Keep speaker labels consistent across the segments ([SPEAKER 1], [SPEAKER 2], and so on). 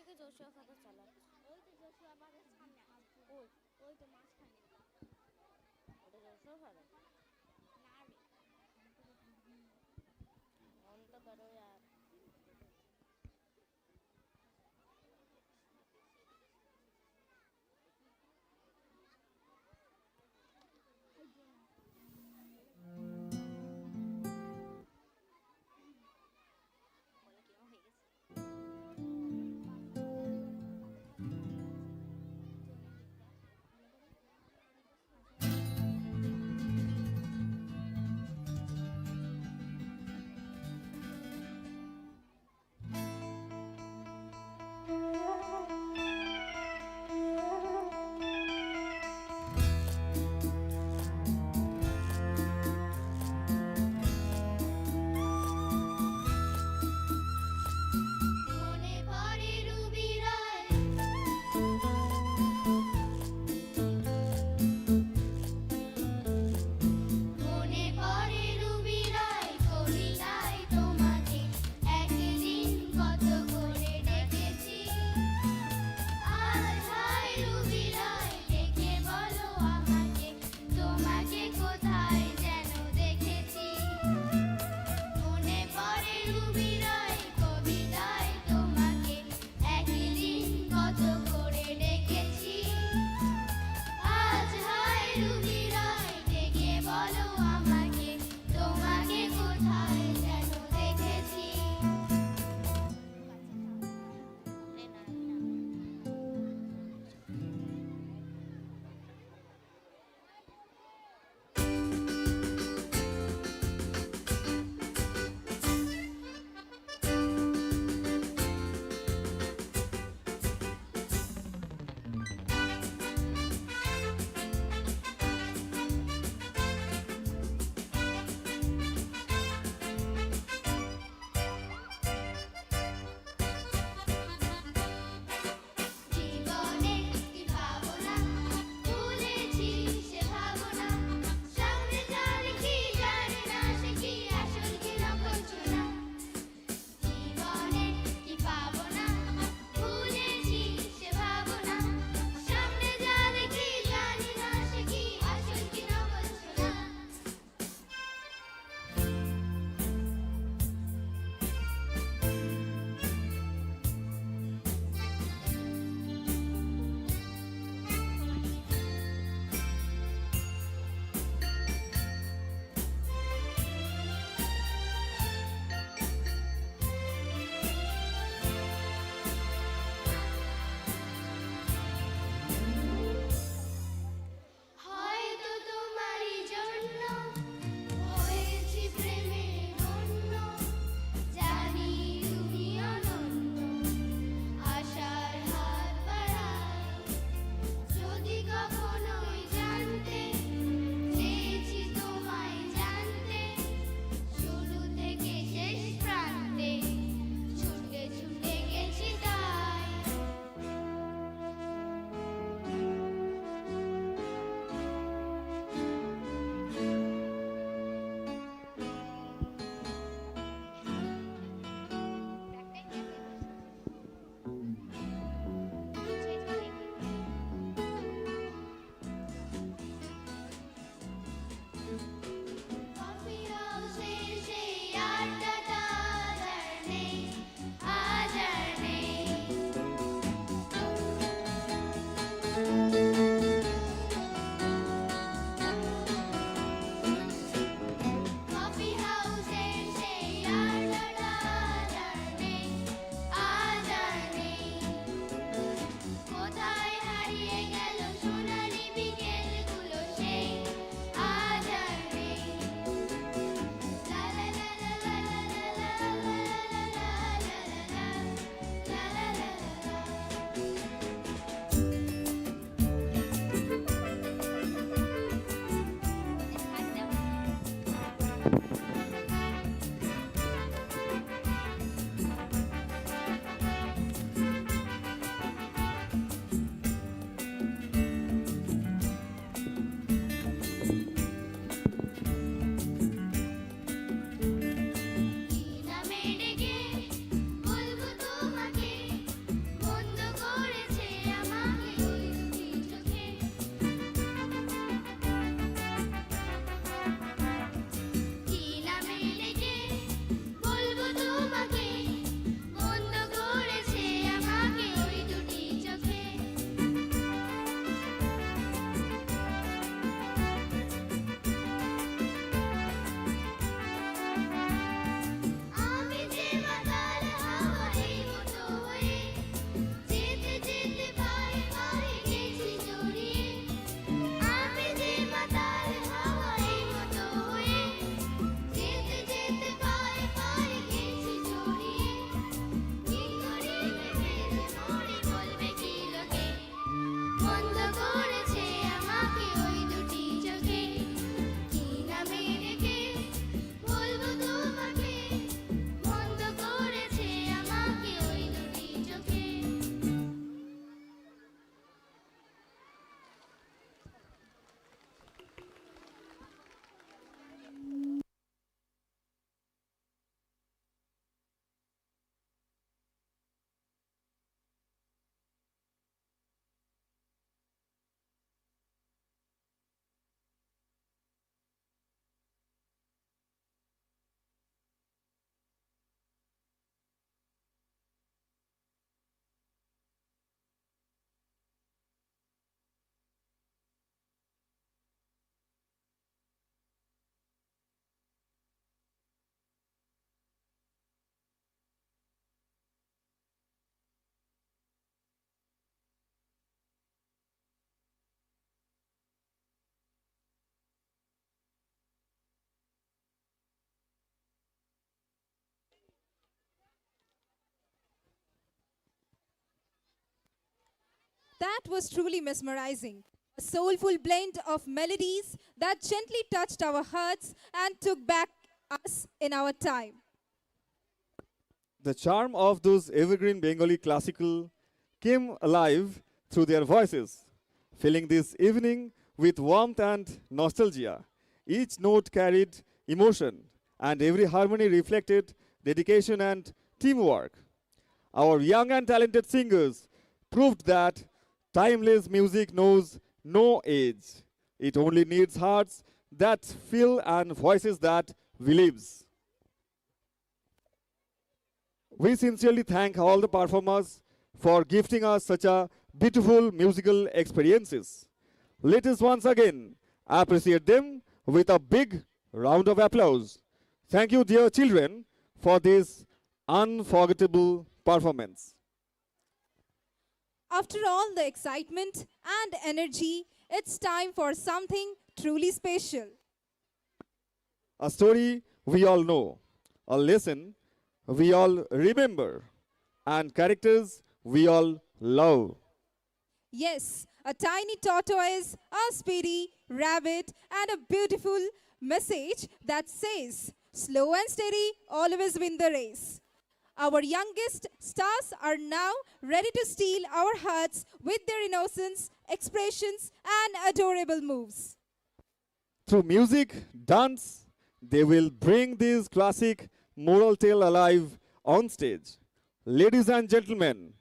[SPEAKER 1] থেকে যশোয়া ফাঁকা চালাচ্ছে।
[SPEAKER 2] ওই তো যশোয়া বাজার সামনে
[SPEAKER 1] ওই
[SPEAKER 2] ওই তো মাঝখানে
[SPEAKER 1] ওটা যশোয়া ফাঁকা
[SPEAKER 2] না রে
[SPEAKER 1] অন্ধকার আর
[SPEAKER 2] বলে কি হয়ে গেছে
[SPEAKER 3] That was truly mesmerizing. A soulful blend of melodies that gently touched our hearts and took back us in our time.
[SPEAKER 4] The charm of those evergreen Bengali classical came alive through their voices, filling this evening with warmth and nostalgia. Each note carried emotion, and every harmony reflected dedication and teamwork. Our young and talented singers proved that timeless music knows no age. It only needs hearts that feel and voices that believes. We sincerely thank all the performers for gifting us such a beautiful musical experiences. Let us once again appreciate them with a big round of applause. Thank you, dear children, for this unforgettable performance.
[SPEAKER 3] After all the excitement and energy, it's time for something truly special.
[SPEAKER 4] A story we all know, a lesson we all remember, and characters we all love.
[SPEAKER 3] Yes, a tiny tortoise, a speedy rabbit, and a beautiful message that says, slow and steady, always win the race. Our youngest stars are now ready to steal our hearts with their innocence, expressions, and adorable moves.
[SPEAKER 4] Through music, dance, they will bring this classic moral tale alive on stage. Ladies and gentlemen,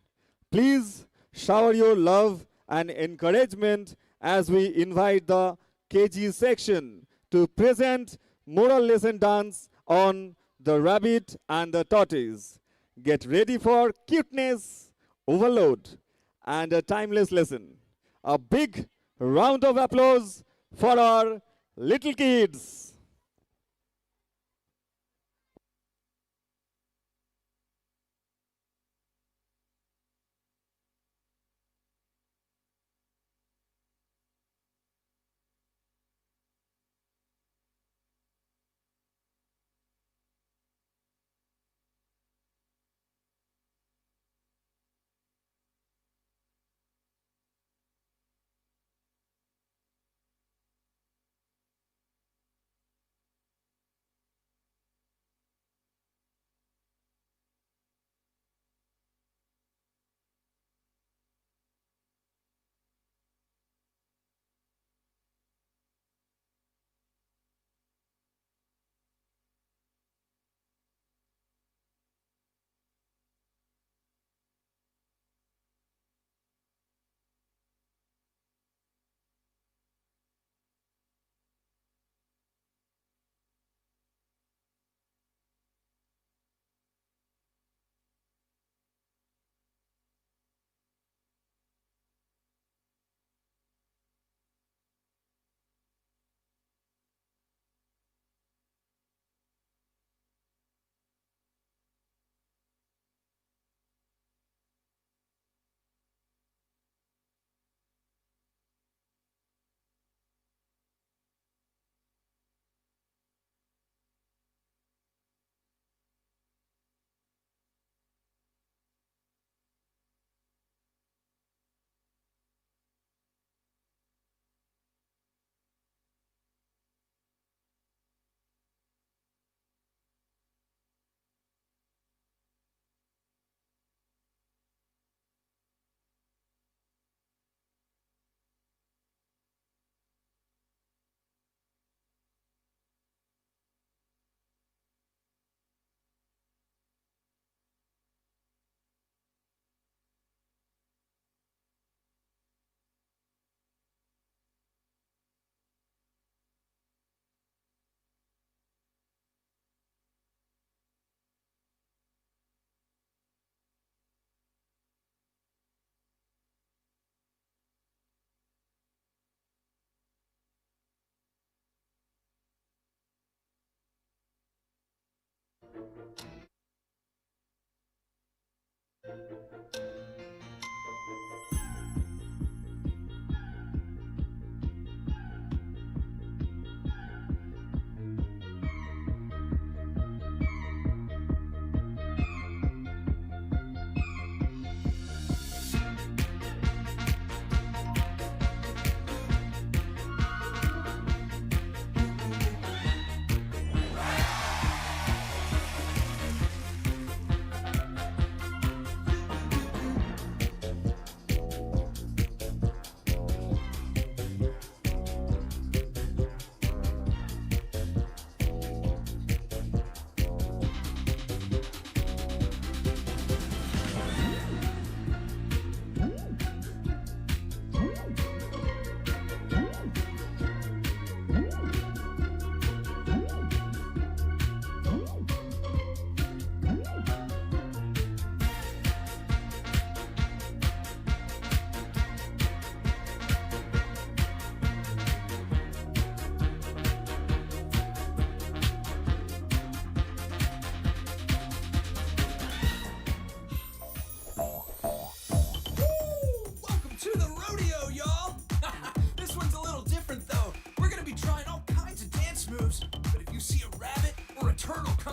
[SPEAKER 4] please shower your love and encouragement as we invite the KG section to present moral lesson dance on the rabbit and the tortoise. Get ready for cuteness, overload, and a timeless lesson. A big round of applause for our little kids.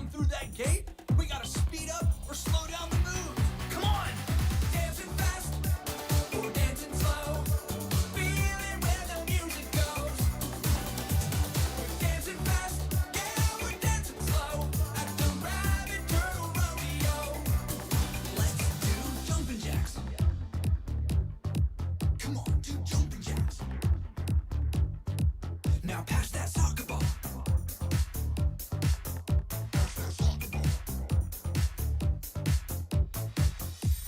[SPEAKER 5] come through that gate, we gotta speed up or slow down the move. Come on! Dancing fast or dancing slow, feeling where the music goes. We're dancing fast, yeah, we're dancing slow at the Rabbit Turtle Rodeo. Let's do jumping jacks. Come on, do jumping jacks. Now pass that soccer ball.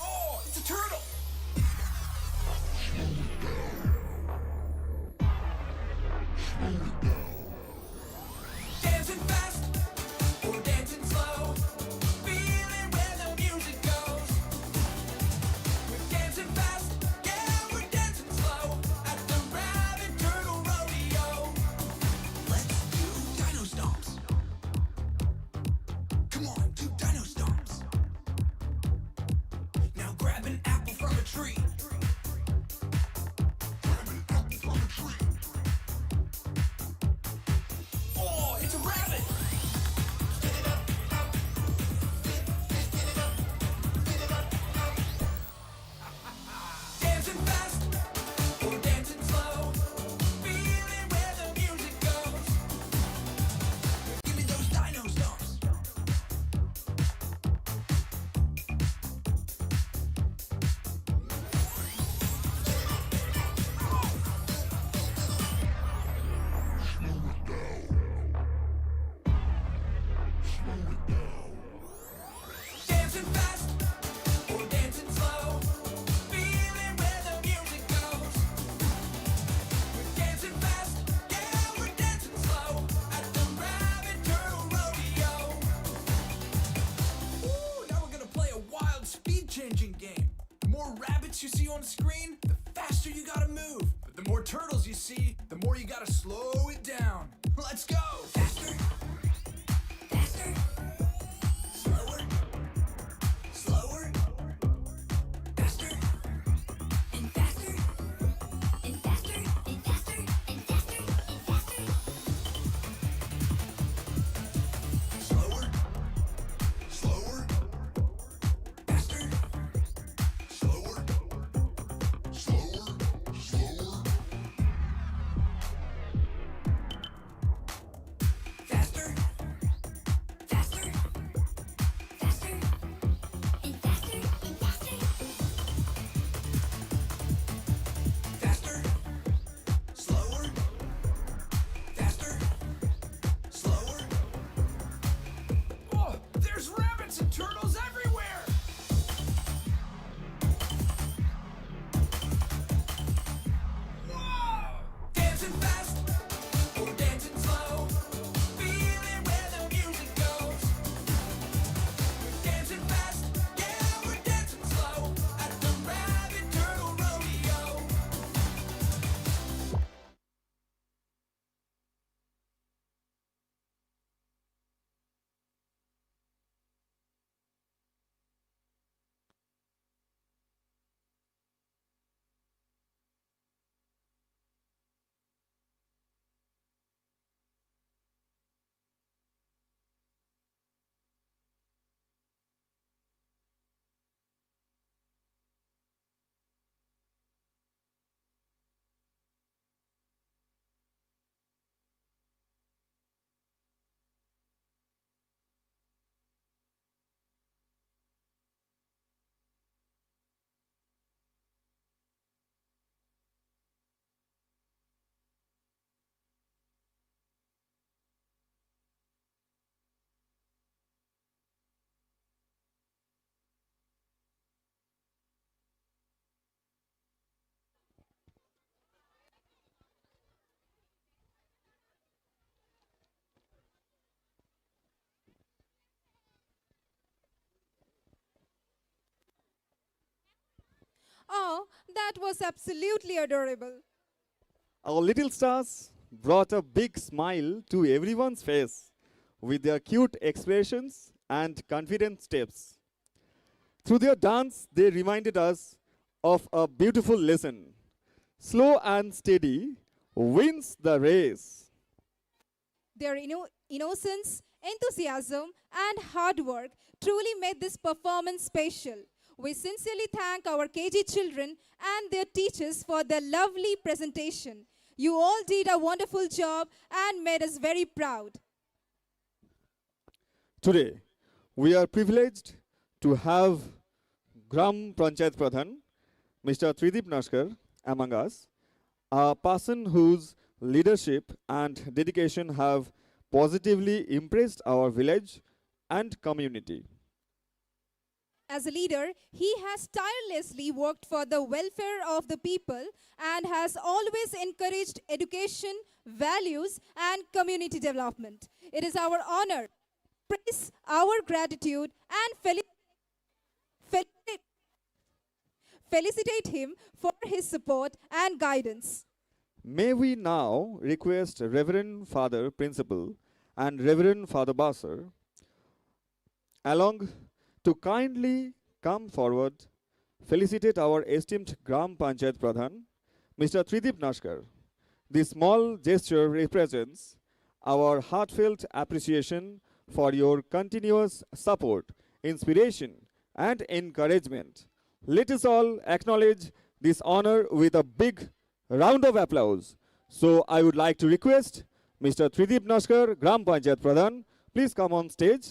[SPEAKER 5] Oh, it's a turtle. Dancing fast or dancing slow, feeling where the music goes. We're dancing fast, yeah, we're dancing slow at the Rabbit Turtle Rodeo. Let's do dino stomps. Come on, do dino stomps. Now grab an apple from a tree. Grab an apple from a tree. Oh, it's a rabbit. Get it up, up. Get it up, get it up, up. Dancing fast or dancing slow, feeling where the music goes. Give me those dino stomps. Dancing fast or dancing slow, feeling where the music goes. We're dancing fast, yeah, we're dancing slow at the Rabbit Turtle Rodeo. Ooh, now we're gonna play a wild speed-changing game. The more rabbits you see on the screen, the faster you gotta move. But the more turtles you see, the more you gotta slow it down. Let's go! Faster, faster, slower, slower, faster, and faster, and faster, and faster, and faster, and faster. Slower, slower, faster, slower, slower, slower. Faster, faster, faster, and faster, and faster. Faster, slower, faster, slower. Oh, there's rabbits and turtles everywhere! Whoa! Dancing fast or dancing slow, feeling where the music goes. We're dancing fast, yeah, we're dancing slow at the Rabbit Turtle Rodeo.
[SPEAKER 3] Oh, that was absolutely adorable.
[SPEAKER 4] Our little stars brought a big smile to everyone's face with their cute expressions and confident steps. Through their dance, they reminded us of a beautiful lesson. Slow and steady wins the race.
[SPEAKER 3] Their innocence enthusiasm, and hard work truly made this performance special. We sincerely thank our KG children and their teachers for their lovely presentation. You all did a wonderful job and made us very proud.
[SPEAKER 4] Today, we are privileged to have Gram Panchayat Pradhan, Mr. Tridip Nashkar, among us, a person whose leadership and dedication have positively impressed our village and community.
[SPEAKER 3] As a leader, he has tirelessly worked for the welfare of the people and has always encouraged education, values, and community development. It is our honor, praise, our gratitude, and felicitate him for his support and guidance.
[SPEAKER 4] May we now request Reverend Father Principal and Reverend Father Basser along to kindly come forward, felicitate our esteemed Gram Panchayat Pradhan, Mr. Tridip Nashkar. This small gesture represents our heartfelt appreciation for your continuous support, inspiration, and encouragement. Let us all acknowledge this honor with a big round of applause. So I would like to request Mr. Tridip Nashkar, Gram Panchayat Pradhan, please come on stage.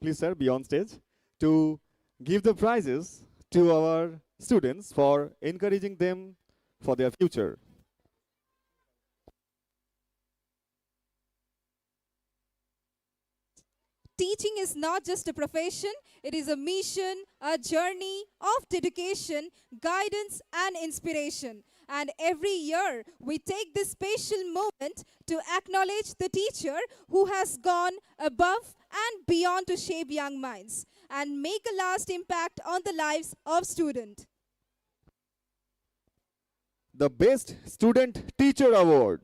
[SPEAKER 4] Please, sir, be on stage to give the prizes to our students for encouraging them for their future.
[SPEAKER 3] Teaching is not just a profession, it is a mission, a journey of dedication, guidance, and inspiration. And every year, we take this special moment to acknowledge the teacher who has gone above and beyond to shape young minds and make a last impact on the lives of students.
[SPEAKER 4] The Best Student Teacher Award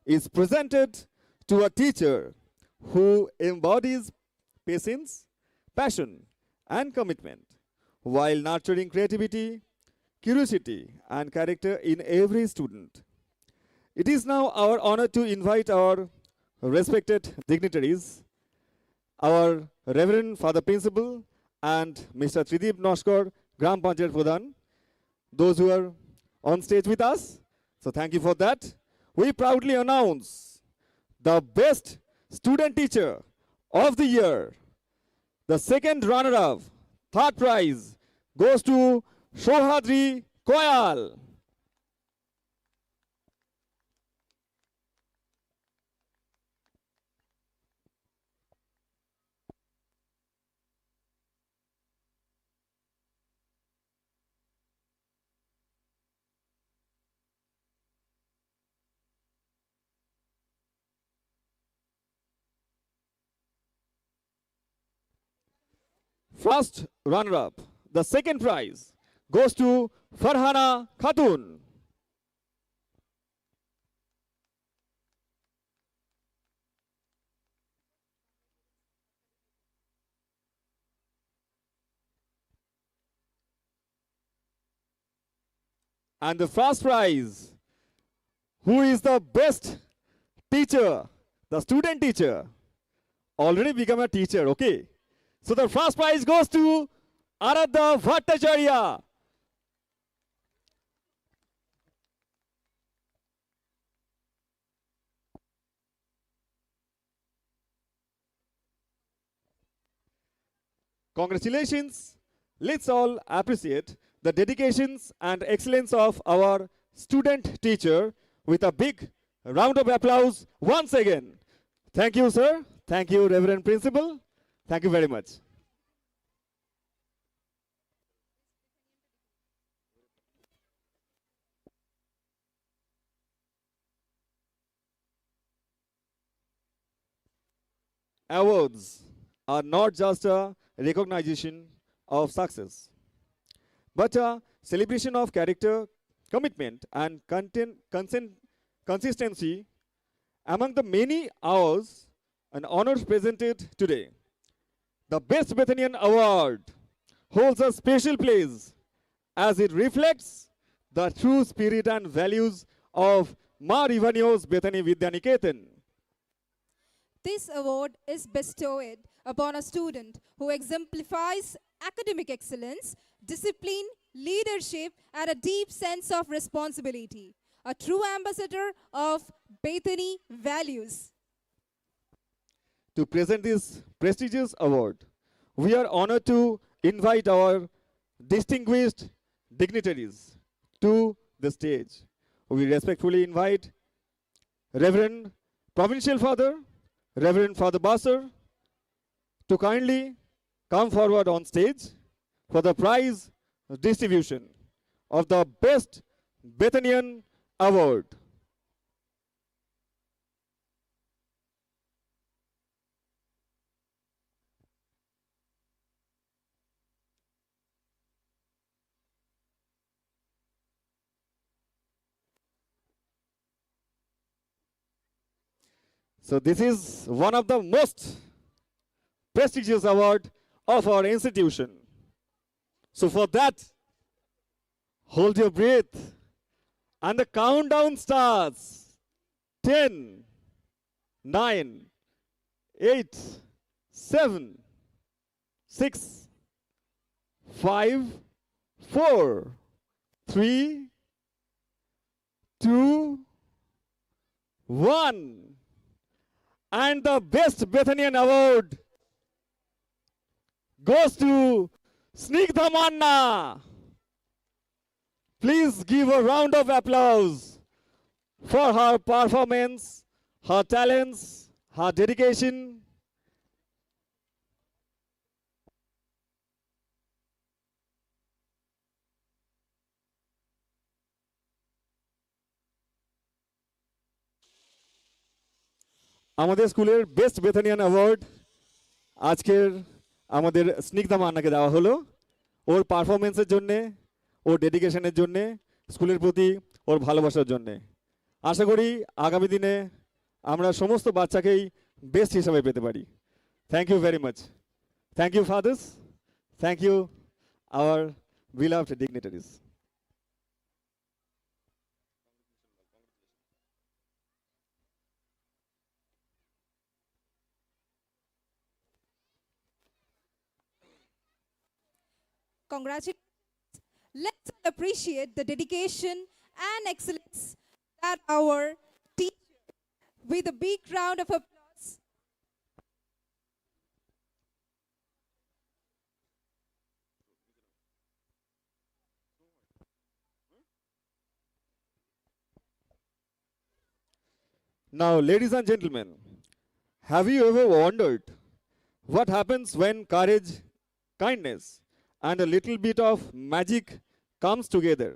[SPEAKER 4] is presented to a teacher who embodies patience, passion, and commitment while nurturing creativity, curiosity, and character in every student. It is now our honor to invite our respected dignitaries, our Reverend Father Principal and Mr. Tridip Nashkar, Gram Panchayat Pradhan, those who are on stage with us. So thank you for that. We proudly announce the Best Student Teacher of the Year. The second runner-up, third prize, goes to Shohadri Koyal. First runner-up, the second prize, goes to Farhana Khatun. And the first prize, who is the best teacher, the student teacher, already become a teacher, okay? So the first prize goes to Aradha Bhattacharya. Congratulations. Let's all appreciate the dedications and excellence of our student teacher with a big round of applause once again. Thank you, sir. Thank you, Reverend Principal. Thank you very much. Awards are not just a recognition of success, but a celebration of character, commitment, and consistency. Among the many awards and honors presented today, the Best Bethanian Award holds a special place as it reflects the true spirit and values of Mar Ivanios Bethany Vidyaniketan.
[SPEAKER 3] This award is bestowed upon a student who exemplifies academic excellence, discipline, leadership, and a deep sense of responsibility. A true ambassador of Bethany values.
[SPEAKER 4] To present this prestigious award, we are honored to invite our distinguished dignitaries to the stage. We respectfully invite Reverend Provincial Father, Reverend Father Basser, to kindly come forward on stage for the prize distribution of the Best Bethanian Award. So this is one of the most prestigious award of our institution. So for that, hold your breath and the countdown starts. 10, 9, 8, 7, 6, 5, 4, 3, 2, 1. And the Best Bethanian Award goes to Snigdha Manna. Please give a round of applause for her performance, her talents, her dedication. আমাদের স্কুলের best বেথানিয়ান award আজকের আমাদের স্নিগ্ধা মান্নাকে দেওয়া হলো ওর পারফরমেন্সের জন্যে, ওর ডেডিকেশনের জন্যে, স্কুলের প্রতি ওর ভালোবাসার জন্যে। আশা করি আগামী দিনে আমরা সমস্ত বাচ্চাকেই বেস্ট হিসাবে পেতে পারি। Thank you very much. Thank you fathers, thank you our beloved dignitaries.
[SPEAKER 3] Congratulations. Let's appreciate the dedication and excellence that our teacher with a big round of applause.
[SPEAKER 4] Now, ladies and gentlemen, have you ever wondered what happens when courage, kindness, and a little bit of magic comes together?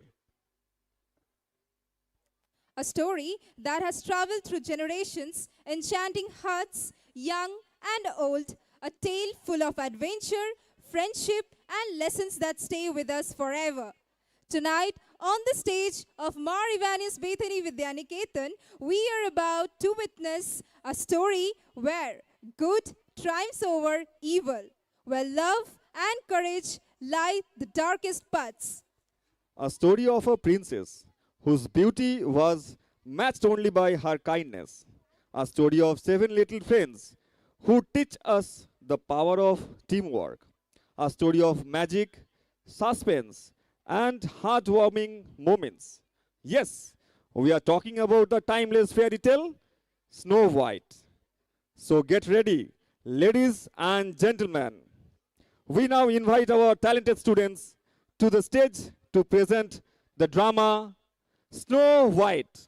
[SPEAKER 3] A story that has traveled through generations, enchanting hearts, young and old, a tale full of adventure, friendship, and lessons that stay with us forever. Tonight, on the stage of Mar Ivanios Bethany Vidyaniketan, we are about to witness a story where good triumphs over evil, where love and courage lie the darkest paths.
[SPEAKER 4] A story of a princess whose beauty was matched only by her kindness. A story of 7 little friends who teach us the power of teamwork. A story of magic, suspense, and heartwarming moments. Yes, we are talking about the timeless fairy tale, Snow White. So get ready, ladies and gentlemen. We now invite our talented students to the stage to present the drama Snow White.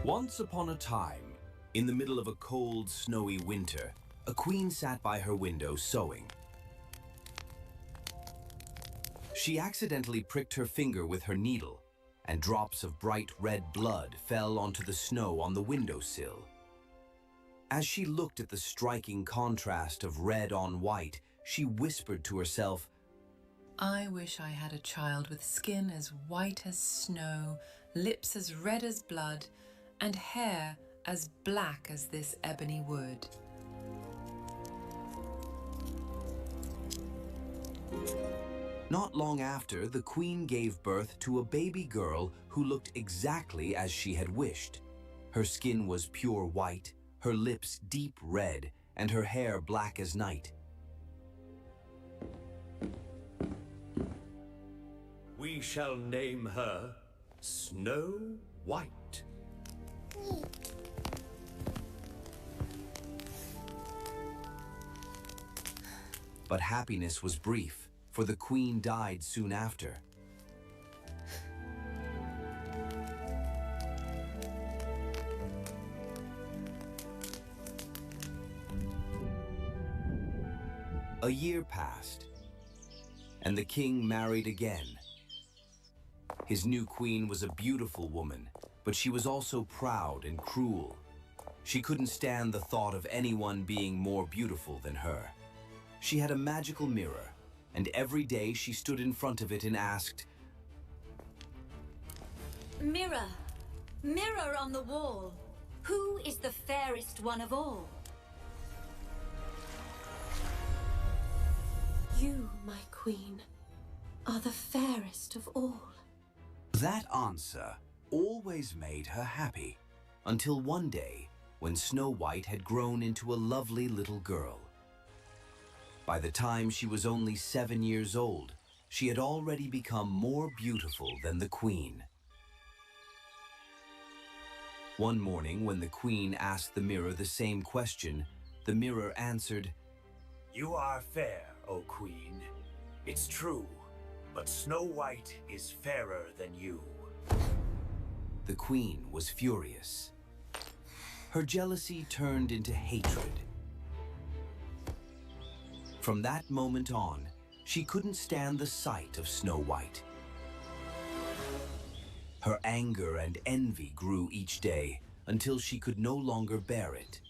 [SPEAKER 6] Once upon a time, in the middle of a cold, snowy winter, a queen sat by her window sewing. She accidentally pricked her finger with her needle, and drops of bright red blood fell onto the snow on the windowsill. As she looked at the striking contrast of red on white, she whispered to herself,
[SPEAKER 7] I wish I had a child with skin as white as snow, lips as red as blood, and hair as black as this ebony wood.
[SPEAKER 6] Not long after, the queen gave birth to a baby girl who looked exactly as she had wished. Her skin was pure white, her lips deep red, and her hair black as night.
[SPEAKER 8] We shall name her Snow White.
[SPEAKER 6] But happiness was brief, for the queen died soon after. A year passed, and the king married again. His new queen was a beautiful woman, but she was also proud and cruel. She couldn't stand the thought of anyone being more beautiful than her. She had a magical mirror, and every day she stood in front of it and asked,
[SPEAKER 9] Mirror, mirror on the wall, who is the fairest one of all?
[SPEAKER 10] You, my queen, are the fairest of all.
[SPEAKER 6] That answer always made her happy, until one day when Snow White had grown into a lovely little girl. By the time she was only 7 years old, she had already become more beautiful than the queen. One morning, when the queen asked the mirror the same question, the mirror answered,
[SPEAKER 8] You are fair, O queen. It's true, but Snow White is fairer than you.
[SPEAKER 6] The queen was furious. Her jealousy turned into hatred. From that moment on, she couldn't stand the sight of Snow White. Her anger and envy grew each day until she could no longer bear it.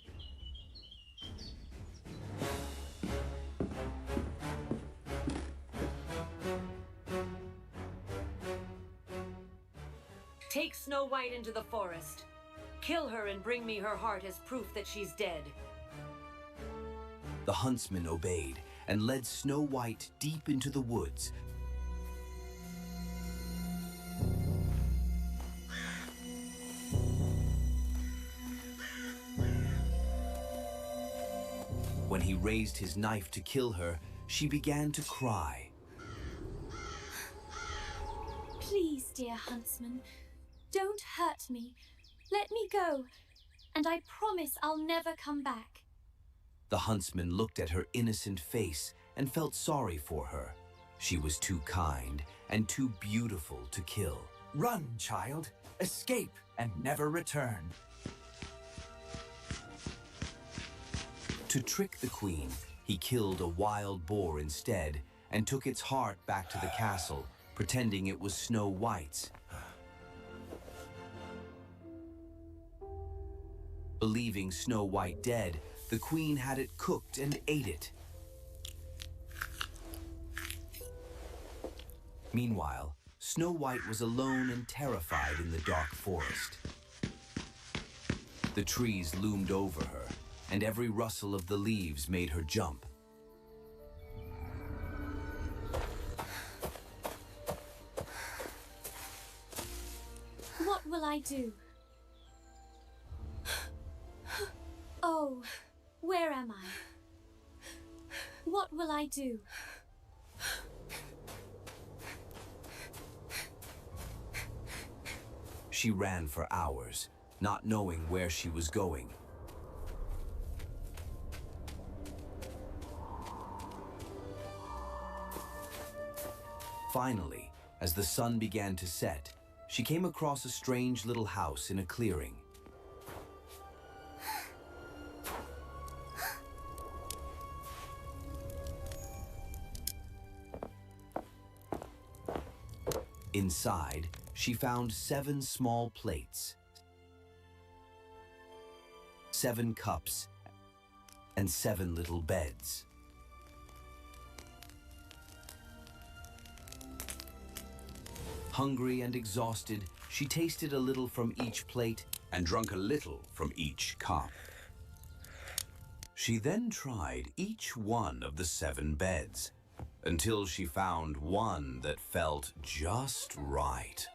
[SPEAKER 11] Take Snow White into the forest. Kill her and bring me her heart as proof that she's dead.
[SPEAKER 6] The huntsman obeyed and led Snow White deep into the woods. When he raised his knife to kill her, she began to cry.
[SPEAKER 9] Please, dear huntsman, don't hurt me. Let me go, and I promise I'll never come back.
[SPEAKER 6] The huntsman looked at her innocent face and felt sorry for her. She was too kind and too beautiful to kill.
[SPEAKER 5] Run, child. Escape and never return.
[SPEAKER 6] To trick the queen, he killed a wild boar instead and took its heart back to the castle, pretending it was Snow White's. Believing Snow White dead, the queen had it cooked and ate it. Meanwhile, Snow White was alone and terrified in the dark forest. The trees loomed over her, and every rustle of the leaves made her jump.
[SPEAKER 9] What will I do? Oh, where am I? What will I do?
[SPEAKER 6] She ran for hours, not knowing where she was going. Finally, as the sun began to set, she came across a strange little house in a clearing. Inside, she found 7 small plates, 7 cups, and 7 little beds. Hungry and exhausted, she tasted a little from each plate and drank a little from each cup. She then tried each one of the 7 beds until she found one that felt just right.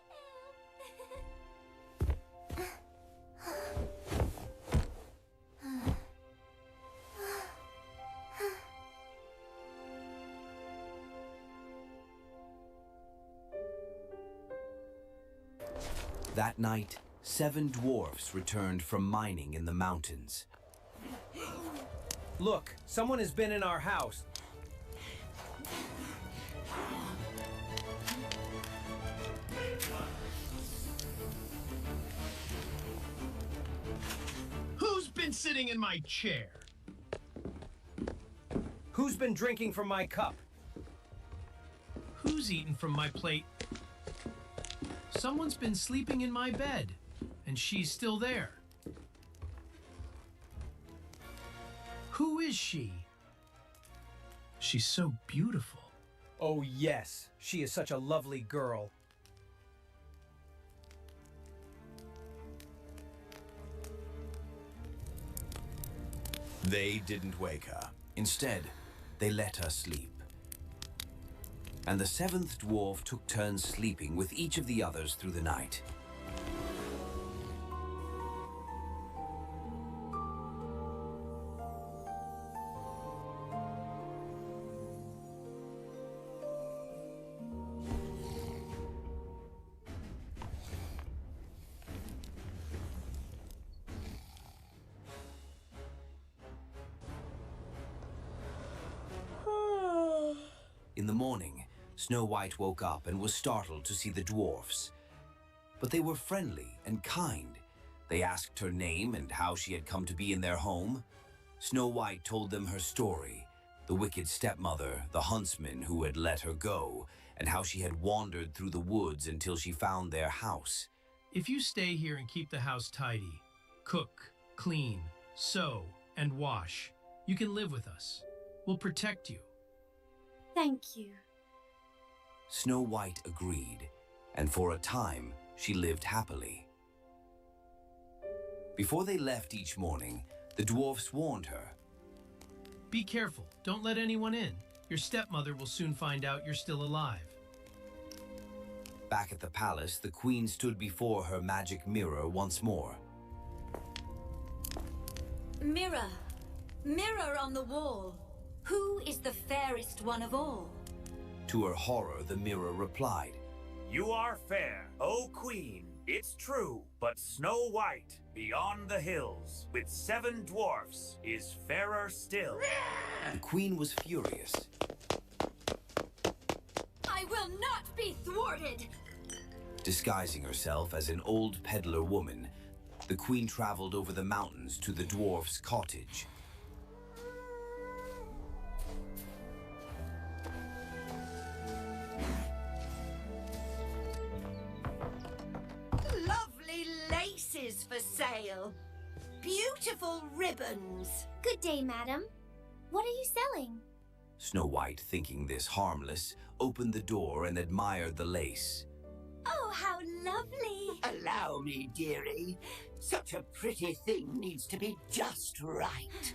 [SPEAKER 6] That night, 7 dwarfs returned from mining in the mountains.
[SPEAKER 12] Look, someone has been in our house.
[SPEAKER 13] Who's been sitting in my chair?
[SPEAKER 12] Who's been drinking from my cup?
[SPEAKER 13] Who's eaten from my plate? Someone's been sleeping in my bed, and she's still there. Who is she? She's so beautiful.
[SPEAKER 12] Oh yes, she is such a lovely girl.
[SPEAKER 6] They didn't wake her. Instead, they let her sleep. And the 7th dwarf took turns sleeping with each of the others through the night. the morning, Snow White woke up and was startled to see the dwarfs. But they were friendly and kind. They asked her name and how she had come to be in their home. Snow White told them her story, the wicked stepmother, the huntsman who had let her go, and how she had wandered through the woods until she found their house.
[SPEAKER 13] If you stay here and keep the house tidy, cook, clean, sew, and wash, you can live with us. We'll protect you.
[SPEAKER 9] Thank you.
[SPEAKER 6] Snow White agreed, and for a time, she lived happily. Before they left each morning, the dwarfs warned her.
[SPEAKER 13] Be careful, don't let anyone in. Your stepmother will soon find out you're still alive.
[SPEAKER 6] Back at the palace, the queen stood before her magic mirror once more.
[SPEAKER 11] Mirror, mirror on the wall, who is the fairest one of all?
[SPEAKER 6] To her horror, the mirror replied,
[SPEAKER 8] You are fair, O Queen. It's true, but Snow White, beyond the hills, with 7 dwarfs, is fairer still.
[SPEAKER 6] The queen was furious.
[SPEAKER 11] I will not be thwarted!
[SPEAKER 6] Disguising herself as an old peddler woman, the queen traveled over the mountains to the dwarf's cottage.
[SPEAKER 11] Lovely laces for sale. Beautiful ribbons.
[SPEAKER 9] Good day, madam. What are you selling?
[SPEAKER 6] Snow White, thinking this harmless, opened the door and admired the lace.
[SPEAKER 9] Oh, how lovely.
[SPEAKER 14] Allow me, dearie. Such a pretty thing needs to be just right.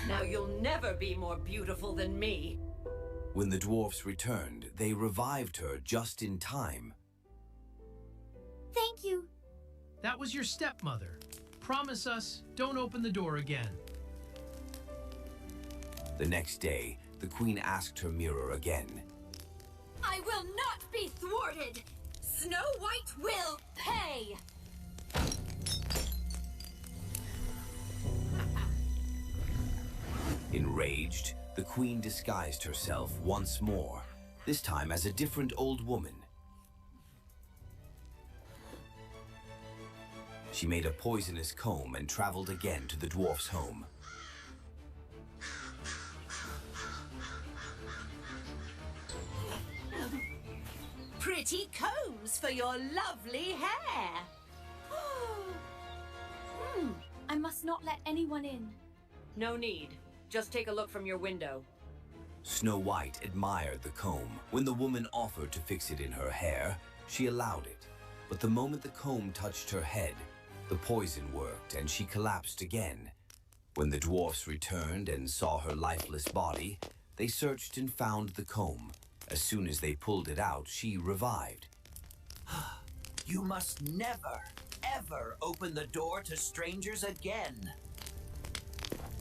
[SPEAKER 11] Now you'll never be more beautiful than me.
[SPEAKER 6] When the dwarfs returned, they revived her just in time.
[SPEAKER 9] Thank you.
[SPEAKER 13] That was your stepmother. Promise us, don't open the door again.
[SPEAKER 6] The next day, the queen asked her mirror again.
[SPEAKER 11] I will not be thwarted. Snow White will pay.
[SPEAKER 6] Enraged, the queen disguised herself once more, this time as a different old woman. She made a poisonous comb and traveled again to the dwarf's home.
[SPEAKER 11] Pretty combs for your lovely hair.
[SPEAKER 9] I must not let anyone in.
[SPEAKER 11] No need. Just take a look from your window.
[SPEAKER 6] Snow White admired the comb. When the woman offered to fix it in her hair, she allowed it. But the moment the comb touched her head, the poison worked and she collapsed again. When the dwarfs returned and saw her lifeless body, they searched and found the comb. As soon as they pulled it out, she revived.
[SPEAKER 14] You must never, ever open the door to strangers again.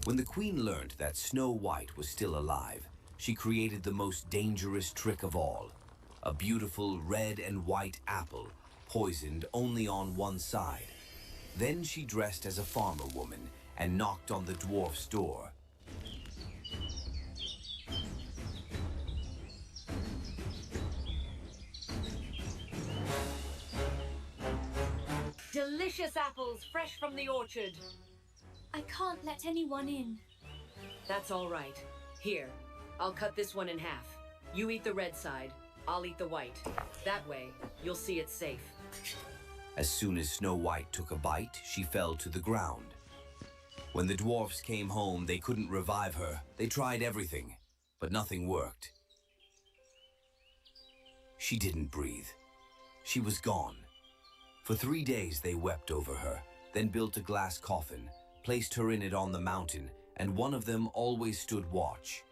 [SPEAKER 6] When the queen learned that Snow White was still alive, she created the most dangerous trick of all. A beautiful red and white apple, poisoned only on one side. Then she dressed as a farmer woman and knocked on the dwarf's door.
[SPEAKER 11] Delicious apples fresh from the orchard.
[SPEAKER 9] I can't let anyone in.
[SPEAKER 11] That's all right. Here, I'll cut this one in half. You eat the red side, I'll eat the white. That way, you'll see it's safe.
[SPEAKER 6] As soon as Snow White took a bite, she fell to the ground. When the dwarfs came home, they couldn't revive her. They tried everything, but nothing worked. She didn't breathe. She was gone. For 3 days they wept over her, then built a glass coffin, placed her in it on the mountain, and one of them always stood watch.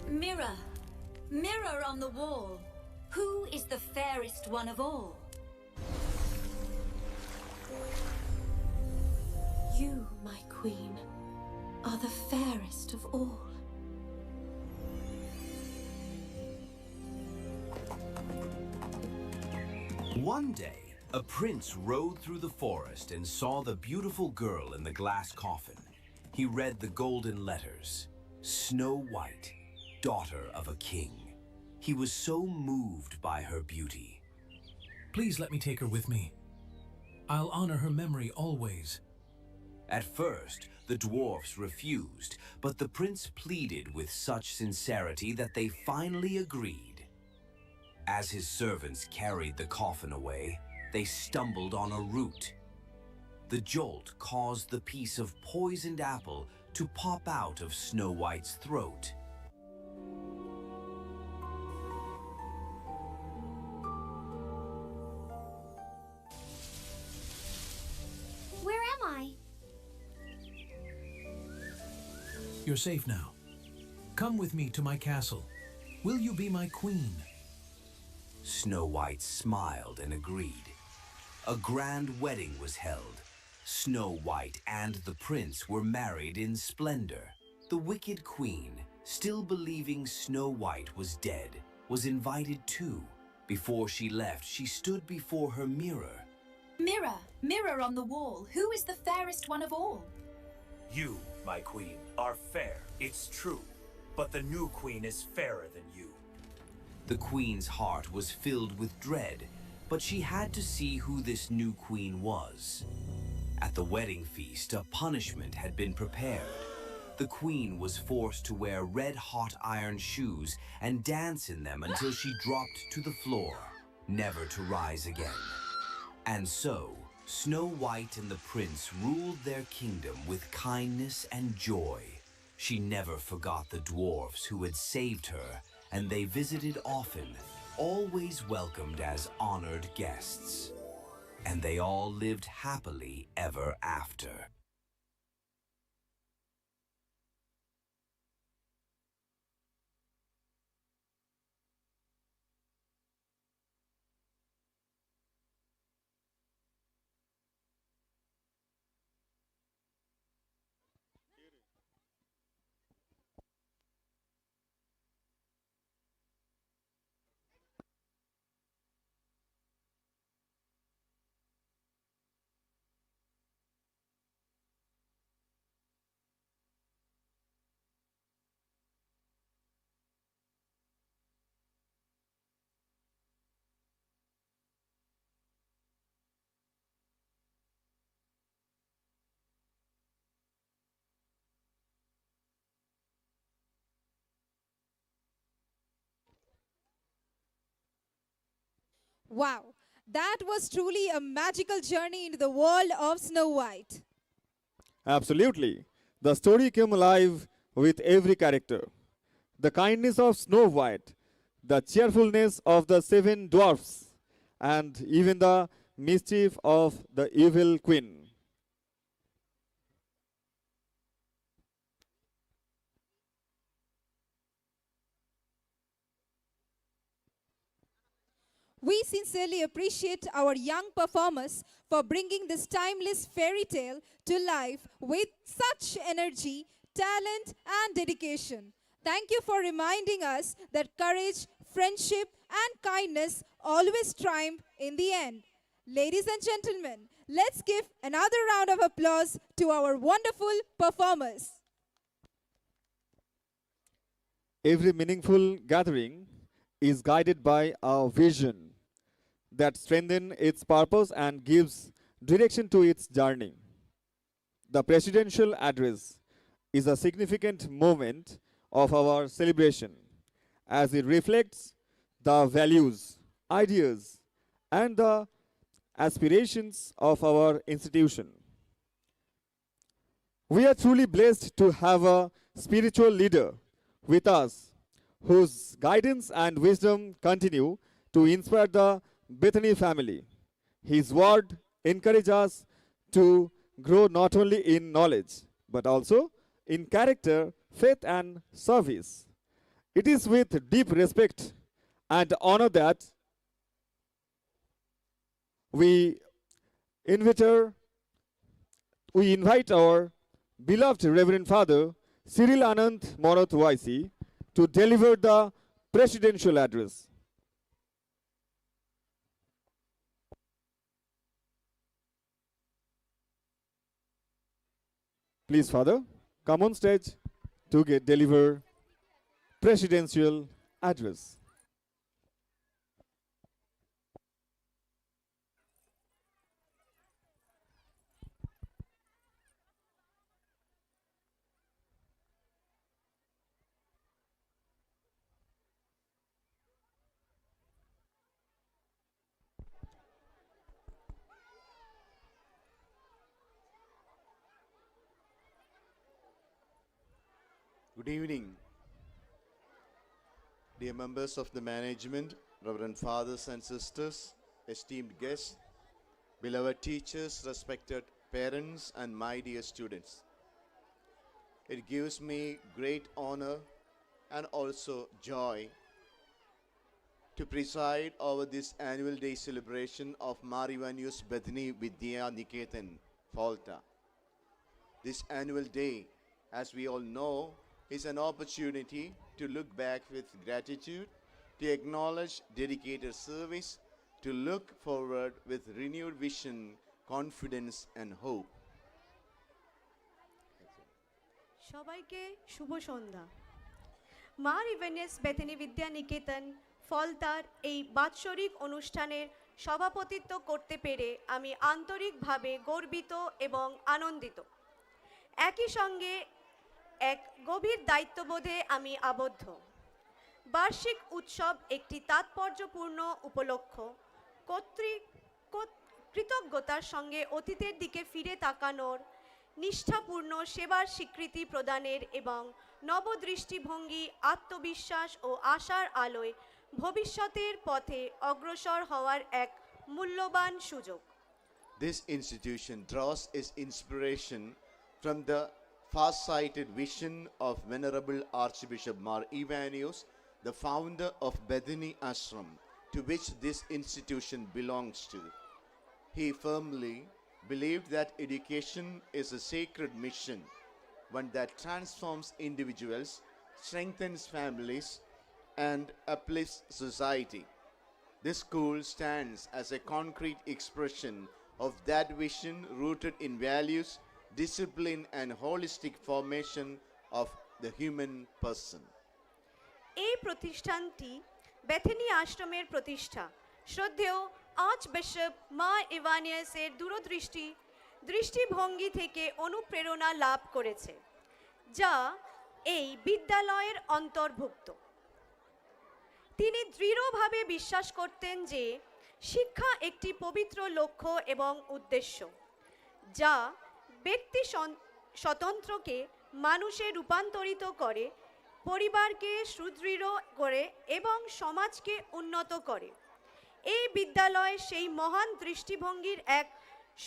[SPEAKER 11] Mirror, mirror on the wall, who is the fairest one of all?
[SPEAKER 10] are the fairest of all.
[SPEAKER 6] One day, a prince rode through the forest and saw the beautiful girl in the glass coffin. He read the golden letters, Snow White, daughter of a king. He was so moved by her beauty.
[SPEAKER 13] Please let me take her with me. I'll honor her memory always.
[SPEAKER 6] At first, the dwarfs refused, but the prince pleaded with such sincerity that they finally agreed. As his servants carried the coffin away, they stumbled on a root. The jolt caused the piece of poisoned apple to pop out of Snow White's throat.
[SPEAKER 9] Where am I?
[SPEAKER 13] You're safe now. Come with me to my castle. Will you be my queen?
[SPEAKER 6] Snow White smiled and agreed. A grand wedding was held. Snow White and the prince were married in splendor. The wicked queen, still believing Snow White was dead, was invited too. Before she left, she stood before her mirror.
[SPEAKER 15] Mirror, mirror on the wall, who is the fairest one of all?
[SPEAKER 8] You, my queen, are fair, it's true. But the new queen is fairer than you.
[SPEAKER 6] The queen's heart was filled with dread, but she had to see who this new queen was. At the wedding feast, a punishment had been prepared. The queen was forced to wear red-hot iron shoes and dance in them until she dropped to the floor, never to rise again. And so, Snow White and the prince ruled their kingdom with kindness and joy. She never forgot the dwarfs who had saved her, and they visited often, always welcomed as honored guests. And they all lived happily ever after.
[SPEAKER 3] Wow, that was truly a magical journey into the world of Snow White.
[SPEAKER 4] Absolutely. The story came alive with every character. The kindness of Snow White, the cheerfulness of the seven dwarfs, and even the mischief of the evil queen.
[SPEAKER 3] We sincerely appreciate our young performers for bringing this timeless fairy tale to life with such energy, talent, and dedication. Thank you for reminding us that courage, friendship, and kindness always triumph in the end. Ladies and gentlemen, let's give another round of applause to our wonderful performers.
[SPEAKER 4] Every meaningful gathering is guided by a vision that strengthens its purpose and gives direction to its journey. The presidential address is a significant moment of our celebration as it reflects the values, ideas, and the aspirations of our institution. We are truly blessed to have a spiritual leader with us whose guidance and wisdom continue to inspire the Bethany family. His word encourages us to grow not only in knowledge but also in character, faith, and service. It is with deep respect and honor that we invite our beloved Reverend Father Cyril Anand Morath YC to deliver the presidential address. Please, Father, come on stage to deliver presidential address.
[SPEAKER 16] Good evening, dear members of the management, Reverend Fathers and Sisters, esteemed guests, beloved teachers, respected parents, and my dear students. It gives me great honor and also joy to preside over this annual day celebration of Ivanios Bethany Vidyaniketan, Falta. This annual day, as we all know, is an opportunity to look back with gratitude, to acknowledge dedicated service, to look forward with renewed vision, confidence, and hope.
[SPEAKER 17] সবাইকে শুভ সন্ধ্যা। মা ইভানিয়াস Bethany Vidyaniketan ফলতার এই বাৎসরিক অনুষ্ঠানের সভাপতিত্ব করতে পেরে আমি আন্তরিকভাবে গর্বিত এবং আনন্দিত। একই সঙ্গে এক গভীর দায়িত্ববোধে আমি আবদ্ধ। বার্ষিক উৎসব একটি তাৎপর্যপূর্ণ উপলক্ষ, কৃতজ্ঞতার সঙ্গে অতীতের দিকে ফিরে তাকানোর, নিষ্ঠাপূর্ণ সেবার স্বীকৃতি প্রদানের এবং নবদৃষ্টিভঙ্গি, আত্মবিশ্বাস ও আশার আলোয় ভবিষ্যতের পথে অগ্রসর হওয়ার এক মূল্যবান সুযোগ।
[SPEAKER 16] This institution draws its inspiration from the far-sighted vision of Venerable Archbishop Mar Ivanios, the founder of Bethany Ashram, to which this institution belongs to. He firmly believed that education is a sacred mission, one that transforms individuals, strengthens families, and uplifts society. This school stands as a concrete expression of that vision, rooted in values, discipline, and holistic formation of the human person.
[SPEAKER 17] এই প্রতিষ্ঠানটি Bethany আশ্রমের প্রতিষ্ঠা শ্রদ্ধেয় archbishop মা ইভানিয়াসের দৃষ্টিভঙ্গি থেকে অনুপ্রেরণা লাভ করেছে, যা এই বিদ্যালয়ের অন্তর্ভুক্ত। তিনি দৃঢ়ভাবে বিশ্বাস করতেন যে শিক্ষা একটি পবিত্র লক্ষ্য এবং উদ্দেশ্য, যা ব্যক্তি স্বতন্ত্রকে মানুষে রূপান্তরিত করে, পরিবারকে সুদৃঢ় করে এবং সমাজকে উন্নত করে। এই বিদ্যালয় সেই মহান দৃষ্টিভঙ্গির এক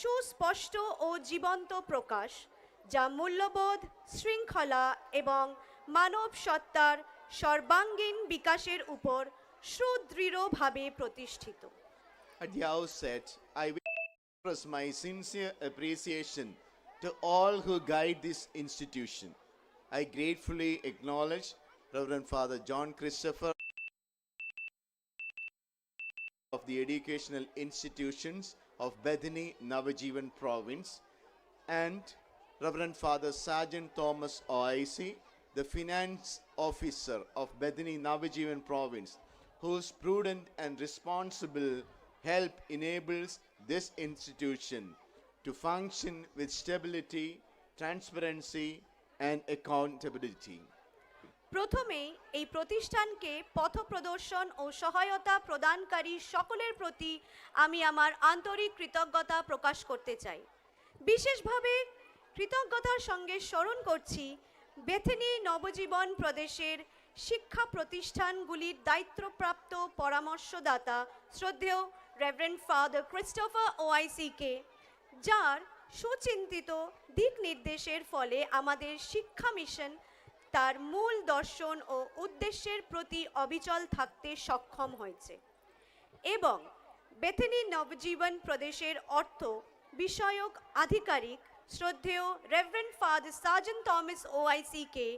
[SPEAKER 17] সুস্পষ্ট ও জীবন্ত প্রকাশ, যা মূল্যবোধ, শৃঙ্খলা এবং মানব সত্তার সর্বাঙ্গীন বিকাশের উপর সুদৃঢ়ভাবে প্রতিষ্ঠিত।
[SPEAKER 16] At the outset, I wish to express my sincere appreciation to all who guide this institution. I gratefully acknowledge Reverend Father John Christopher of the educational institutions of Bethany Navajivan Province and Reverend Father Sergeant Thomas OIC, the finance officer of Bethany Navajivan Province, whose prudent and responsible help enables this institution to function with stability, transparency, and accountability.
[SPEAKER 17] প্রথমে এই প্রতিষ্ঠানকে পথপ্রদর্শন ও সহায়তা প্রদানকারী সকলের প্রতি আমি আমার আন্তরিক কৃতজ্ঞতা প্রকাশ করতে চাই। বিশেষভাবে কৃতজ্ঞতার সঙ্গে স্মরণ করছি বেথনি নবজীবন প্রদেশের শিক্ষা প্রতিষ্ঠানগুলির দায়িত্বপ্রাপ্ত পরামর্শদাতা শ্রদ্ধেয় রেভারেন্ড ফাদার ক্রিস্টোফার ওআইসিকে, যার সুচিন্তিত দিক নির্দেশের ফলে আমাদের শিক্ষা মিশন তার মূল দর্শন ও উদ্দেশ্যের প্রতি অবিচল থাকতে সক্ষম হয়েছে, এবং বেথনি নবজীবন প্রদেশের অর্থ বিষয়ক আধিকারিক শ্রদ্ধেয় রেভারেন্ড ফাদার সার্জেন্ট থমাস ওআইসিকে,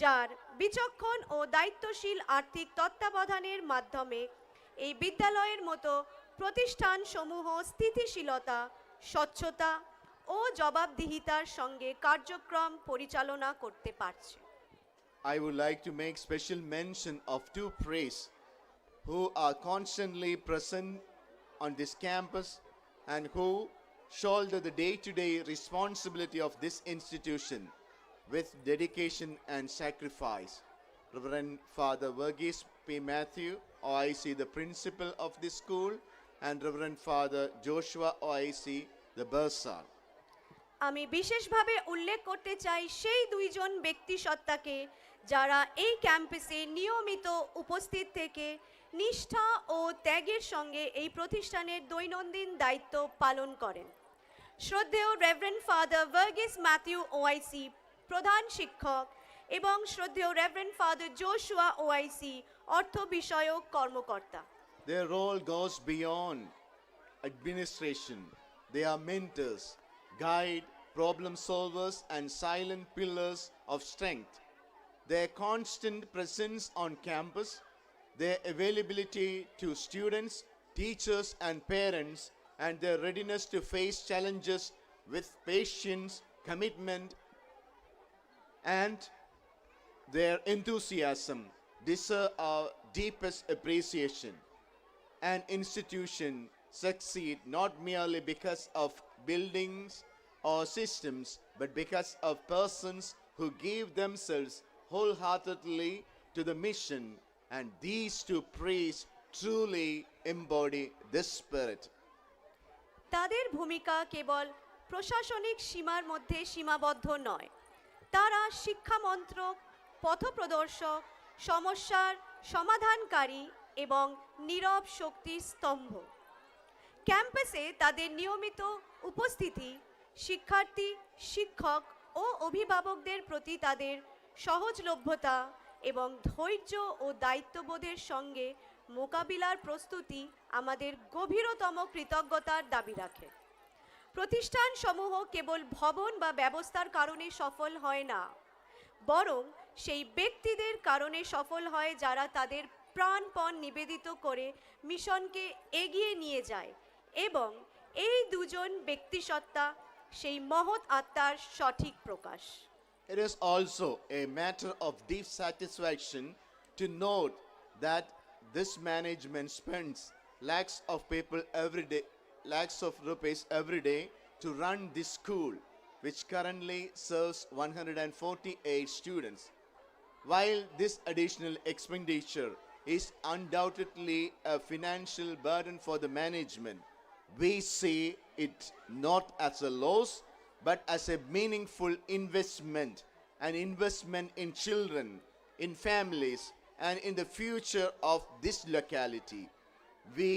[SPEAKER 17] যার বিচক্ষণ ও দায়িত্বশীল আর্থিক তত্ত্বাবধানের মাধ্যমে এই বিদ্যালয়ের মতো প্রতিষ্ঠানসমূহ স্থিতিশীলতা, স্বচ্ছতা ও জবাবদিহিতার সঙ্গে কার্যক্রম পরিচালনা করতে পারছে।
[SPEAKER 16] I would like to make special mention of two priests who are constantly present on this campus and who shoulder the day-to-day responsibility of this institution with dedication and sacrifice. Reverend Father Verghese P. Matthew, OIC, the principal of this school, and Reverend Father Joshua, OIC, the bursar.
[SPEAKER 17] আমি বিশেষভাবে উল্লেখ করতে চাই সেই দুইজন ব্যক্তিসত্তাকে যারা এই ক্যাম্পাসে নিয়মিত উপস্থিত থেকে নিষ্ঠা ও ত্যাগের সঙ্গে এই প্রতিষ্ঠানের দৈনন্দিন দায়িত্ব পালন করেন। শ্রদ্ধেয় reverend father Verghese Matthew OIC, প্রধান শিক্ষক, এবং শ্রদ্ধেয় রেভারেন্ড ফাদার জোশুয়া ওআইসি, অর্থ বিষয়ক কর্মকর্তা।
[SPEAKER 16] Their role goes beyond administration. They are mentors, guide, problem solvers, and silent pillars of strength. Their constant presence on campus, their availability to students, teachers, and parents, and their readiness to face challenges with patience, commitment, and their enthusiasm deserve our deepest appreciation. An institution succeeds not merely because of buildings or systems, but because of persons who give themselves wholeheartedly to the mission, and these two priests truly embody this spirit.
[SPEAKER 17] তাদের ভূমিকা কেবল প্রশাসনিক সীমার মধ্যে সীমাবদ্ধ নয়, তারা শিক্ষামন্ত্রক, পথপ্রদর্শক, সমস্যার সমাধানকারী এবং নীরব শক্তির স্তম্ভ। ক্যাম্পাসে তাদের নিয়মিত উপস্থিতি শিক্ষার্থী, শিক্ষক ও অভিভাবকদের প্রতি তাদের সহজলভ্যতা এবং ধৈর্য ও দায়িত্ববোধের সঙ্গে মোকাবিলার প্রস্তুতি আমাদের গভীরতম কৃতজ্ঞতার দাবি রাখে। প্রতিষ্ঠানসমূহ কেবল ভবন বা ব্যবস্থার কারণে সফল হয় না, বরং সেই ব্যক্তিদের কারণে সফল হয় যারা তাদের প্রাণপণ নিবেদিত করে মিশনকে এগিয়ে নিয়ে যায়, এবং এই দুজন ব্যক্তিসত্তা সেই মহৎ আত্মার সঠিক প্রকাশ।
[SPEAKER 16] It is also a matter of deep satisfaction to note that this management spends lakhs of people every day, lakhs of rupees every day to run this school, which currently serves 148 students. While this additional expenditure is undoubtedly a financial burden for the management, we see it not as a loss, but as a meaningful investment, an investment in children, in families, and in the future of this locality. We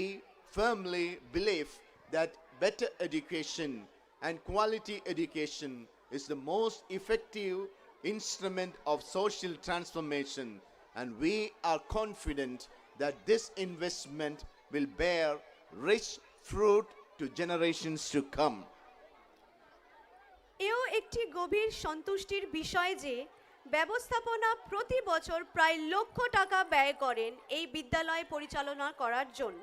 [SPEAKER 16] firmly believe that better education and quality education is the most effective instrument of social transformation, and we are confident that this investment will bear rich fruit to generations to come.
[SPEAKER 17] এও একটি গভীর সন্তুষ্টির বিষয় যে ব্যবস্থাপনা প্রতি বছর প্রায় লক্ষ টাকা ব্যয় করেন এই বিদ্যালয় পরিচালনা করার জন্য,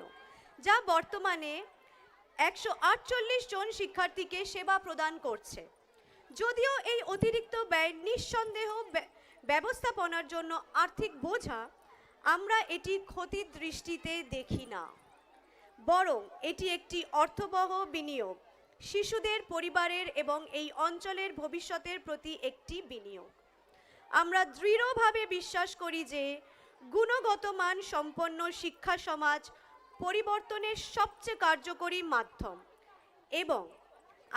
[SPEAKER 17] যা বর্তমানে 148 জন শিক্ষার্থীকে সেবা প্রদান করছে। যদিও এই অতিরিক্ত ব্যয় নিঃসন্দেহ ব্যবস্থাপনার জন্য আর্থিক বোঝা, আমরা এটি ক্ষতির দৃষ্টিতে দেখি না, বরং এটি একটি অর্থবহ বিনিয়োগ, শিশুদের, পরিবারের এবং এই অঞ্চলের ভবিষ্যতের প্রতি একটি বিনিয়োগ। আমরা দৃঢ়ভাবে বিশ্বাস করি যে গুণগত মান সম্পন্ন শিক্ষা সমাজ পরিবর্তনের সবচেয়ে কার্যকরী মাধ্যম, এবং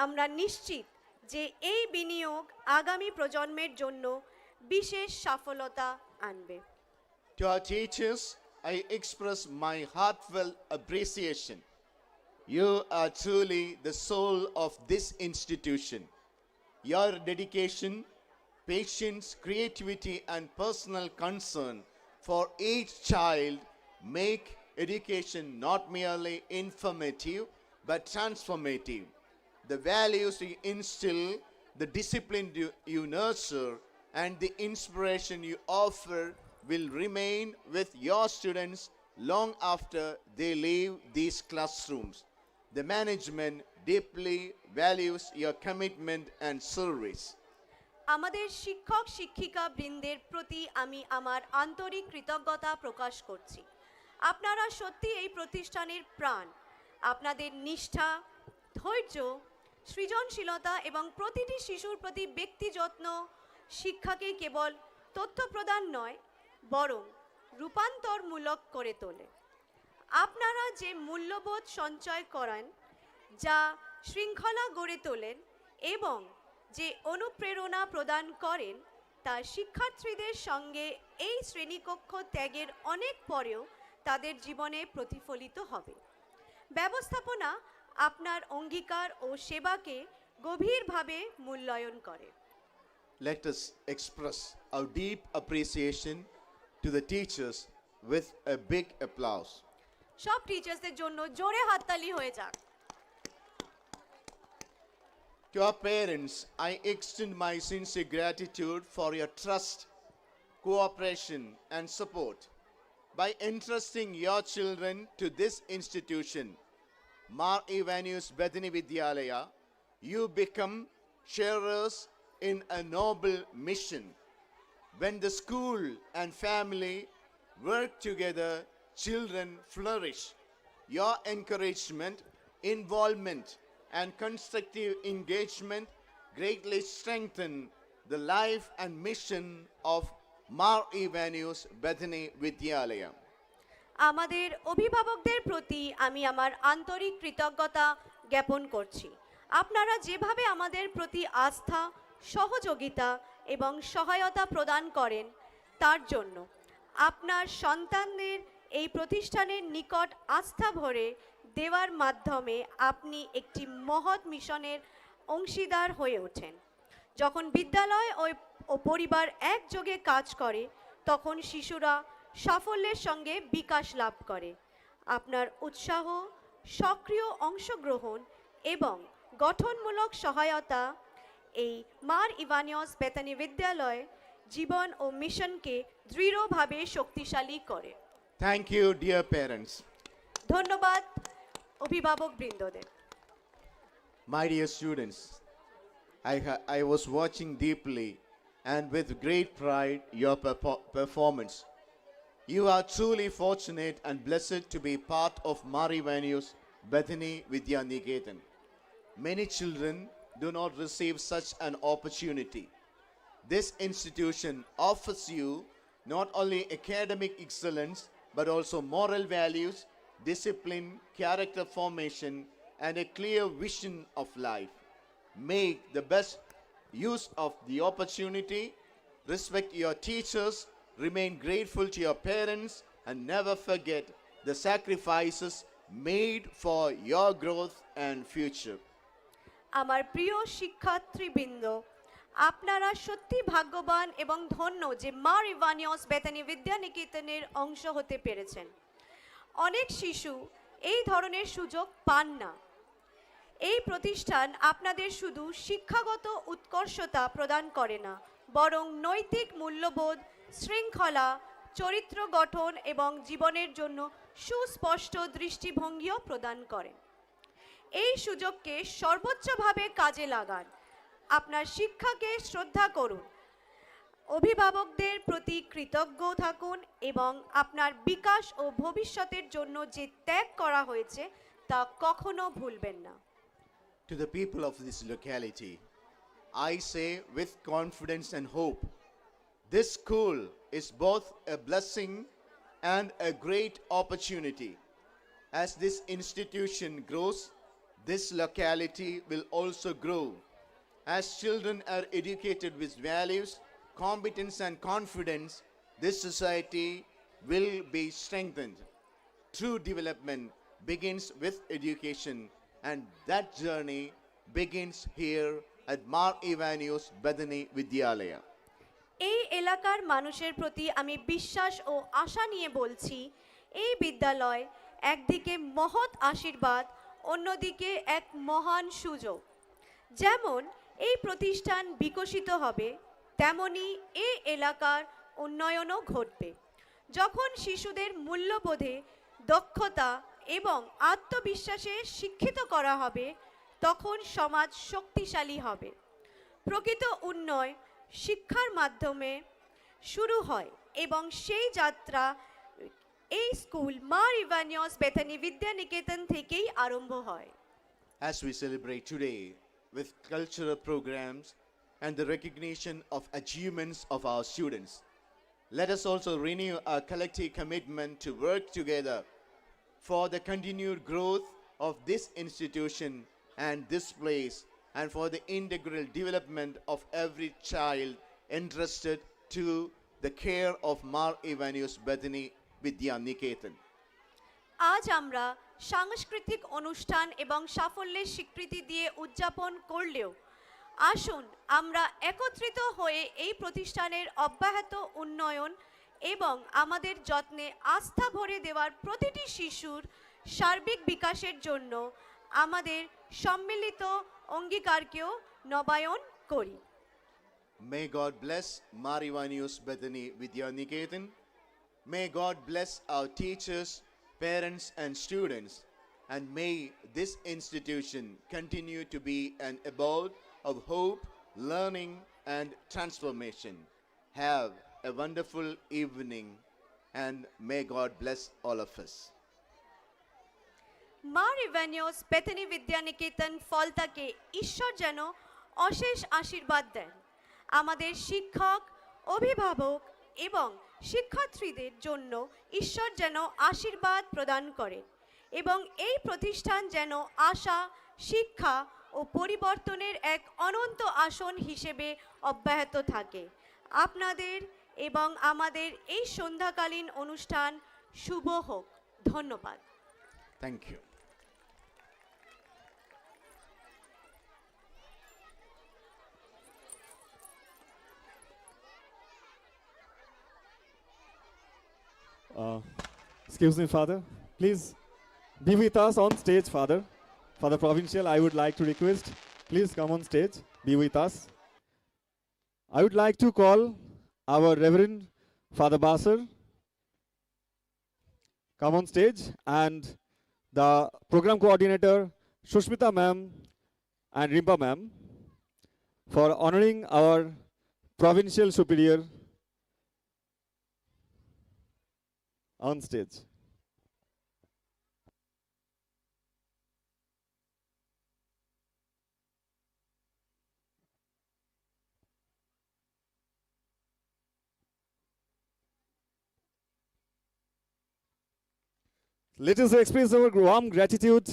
[SPEAKER 17] আমরা নিশ্চিত যে এই বিনিয়োগ আগামী প্রজন্মের জন্য বিশেষ সফলতা আনবে।
[SPEAKER 16] To our teachers, I express my heartfelt appreciation. You are truly the soul of this institution. Your dedication, patience, creativity, and personal concern for each child make education not merely informative but transformative. The values you instill the discipline you nurture, and the inspiration you offer will remain with your students long after they leave these classrooms. The management deeply values your commitment and service.
[SPEAKER 17] আমাদের শিক্ষক শিক্ষিকা বৃন্দের প্রতি আমি আমার আন্তরিক কৃতজ্ঞতা প্রকাশ করছি। আপনারা সত্যি এই প্রতিষ্ঠানের প্রাণ। আপনাদের নিষ্ঠা, ধৈর্য, সৃজনশীলতা এবং প্রতিটি শিশুর প্রতি ব্যক্তি যত্ন শিক্ষাকে কেবল তথ্য প্রদান নয়, বরং রূপান্তরমূলক করে তোলে। আপনারা যে মূল্যবোধ সঞ্চয় করেন, যা শৃঙ্খলা গড়ে তোলেন এবং যে অনুপ্রেরণা প্রদান করেন, তা শিক্ষার্থীদের সঙ্গে এই শ্রেণীকক্ষ ত্যাগের অনেক পরেও তাদের জীবনে প্রতিফলিত হবে। ব্যবস্থাপনা আপনার অঙ্গীকার ও সেবাকে গভীরভাবে মূল্যায়ন করে।
[SPEAKER 16] Let us express our deep appreciation to the teachers with a big applause.
[SPEAKER 17] সব টিচার্সদের জন্য জোরে হাততালি হয়ে যাক।
[SPEAKER 16] To our parents, I extend my sincere gratitude for your trust, cooperation, and support. By entrusting your children to this institution, Mar Ivanios Bethany Vidyaniketan, you become sharers in a noble mission. When the school and family work together, children flourish. Your encouragement, involvement, and constructive engagement greatly strengthen the life and mission of Mar Ivanios Bethany Vidyaniketan.
[SPEAKER 17] আমাদের অভিভাবকদের প্রতি আমি আমার আন্তরিক কৃতজ্ঞতা জ্ঞাপন করছি। আপনারা যেভাবে আমাদের প্রতি আস্থা, সহযোগিতা এবং সহায়তা প্রদান করেন, তার জন্য আপনার সন্তানদের এই প্রতিষ্ঠানের নিকট আস্থা ভরে দেওয়ার মাধ্যমে আপনি একটি মহৎ মিশনের অংশীদার হয়ে ওঠেন। যখন বিদ্যালয় ও পরিবার একযোগে কাজ করে, তখন শিশুরা সাফল্যের সঙ্গে বিকাশ লাভ করে। আপনার উৎসাহ, সক্রিয় অংশগ্রহণ এবং গঠনমূলক সহায়তা এই মার ইভানিয়স বেথানি বিদ্যালয় জীবন ও মিশনকে দৃঢ়ভাবে শক্তিশালী করে।
[SPEAKER 16] Thank you, dear parents.
[SPEAKER 17] ধন্যবাদ অভিভাবক বৃন্দদের।
[SPEAKER 16] My dear students, I was watching deeply and with great pride your performance. You are truly fortunate and blessed to be part of Mar Ivanios Bethany Vidyaniketan. Many children do not receive such an opportunity. This institution offers you not only academic excellence but also moral values, discipline, character formation, and a clear vision of life. Make the best use of the opportunity, respect your teachers, remain grateful to your parents, and never forget the sacrifices made for your growth and future.
[SPEAKER 17] আমার প্রিয় শিক্ষার্থীবৃন্দ, আপনারা সত্যি ভাগ্যবান এবং ধন্য যে মার ইভানিয়স বেথানি বিদ্যানিকেতনের অংশ হতে পেরেছেন। অনেক শিশু এই ধরনের সুযোগ পান না। এই প্রতিষ্ঠান আপনাদের শুধু শিক্ষাগত উৎকর্ষতা প্রদান করে না, বরং নৈতিক মূল্যবোধ, শৃঙ্খলা, চরিত্র গঠন এবং জীবনের জন্য সুস্পষ্ট দৃষ্টিভঙ্গিও প্রদান করে। এই সুযোগকে সর্বোচ্চভাবে কাজে লাগান। আপনার শিক্ষাকে শ্রদ্ধা করুন, অভিভাবকদের প্রতি কৃতজ্ঞ থাকুন এবং আপনার বিকাশ ও ভবিষ্যতের জন্য যে ত্যাগ করা হয়েছে তা কখনো ভুলবেন না।
[SPEAKER 16] To the people of this locality, I say with confidence and hope, this school is both a blessing and a great opportunity. As this institution grows, this locality will also grow. As children are educated with values, competence, and confidence, this society will be strengthened. True development begins with education, and that journey begins here at Mar Ivanios Bethany Vidyaniketan.
[SPEAKER 17] এই এলাকার মানুষের প্রতি আমি বিশ্বাস ও আশা নিয়ে বলছি, এই বিদ্যালয় একদিকে মহৎ আশীর্বাদ, অন্যদিকে এক মহান সুযোগ। যেমন এই প্রতিষ্ঠান বিকশিত হবে, তেমনি এই এলাকার উন্নয়নও ঘটবে। যখন শিশুদের মূল্যবোধে, দক্ষতা এবং আত্মবিশ্বাসে শিক্ষিত করা হবে, তখন সমাজ শক্তিশালী হবে। প্রকৃত উন্নয়ন শিক্ষার মাধ্যমে শুরু হয় এবং সেই যাত্রা এই স্কুল মা ইভানিয়স বেথানি বিদ্যানিকেতন থেকেই আরম্ভ হয়।
[SPEAKER 16] As we celebrate today with cultural programs and the recognition of achievements of our students, let us also renew our collective commitment to work together for the continued growth of this institution and this place, and for the integral development of every child entrusted to the care of Mar Ivanios Bethany Vidyaniketan.
[SPEAKER 17] আজ আমরা সাংস্কৃতিক অনুষ্ঠান এবং সাফল্যের স্বীকৃতি দিয়ে উদযাপন করলেও আসুন আমরা একত্রিত হয়ে এই প্রতিষ্ঠানের অব্যাহত উন্নয়ন এবং আমাদের যত্নে আস্থা ভরে দেওয়ার প্রতিটি শিশুর সার্বিক বিকাশের জন্য আমাদের সম্মিলিত অঙ্গীকারকেও নবায়ন করি।
[SPEAKER 16] May God bless Mar Ivanios Bethany Vidyaniketan. May God bless our teachers, parents and students, and may this institution continue to be an abode of hope, learning and transformation. Have a wonderful evening and may God bless all of us.
[SPEAKER 17] মার ইভানিয়স Bethany Vidyaniketan ফলতাকে ঈশ্বর যেন অশেষ আশীর্বাদ দেন। আমাদের শিক্ষক, অভিভাবক এবং শিক্ষার্থীদের জন্য ঈশ্বর যেন আশীর্বাদ প্রদান করেন এবং এই প্রতিষ্ঠান যেন আশা, শিক্ষা ও পরিবর্তনের এক অনন্ত আসন হিসেবে অব্যাহত থাকে। আপনাদের এবং আমাদের এই সন্ধ্যাকালীন অনুষ্ঠান শুভ হোক। ধন্যবাদ।
[SPEAKER 16] Thank you.
[SPEAKER 4] Excuse me, Father. Please be with us on stage, Father. Father Provincial, I would like to request, please come on stage, be with us. I would like to call our Reverend Father Basser, come on stage, and the program coordinator, Shushmita ma'am and Rimpa ma'am, for honoring our Provincial Superior on stage. Let us express our warm gratitude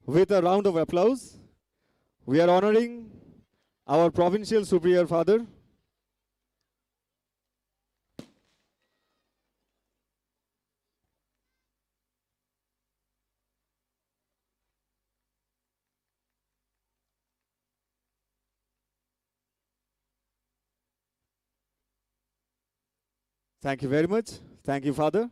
[SPEAKER 4] with a round of applause. We are honoring our Provincial Superior Father, thank you very much. Thank you, Father.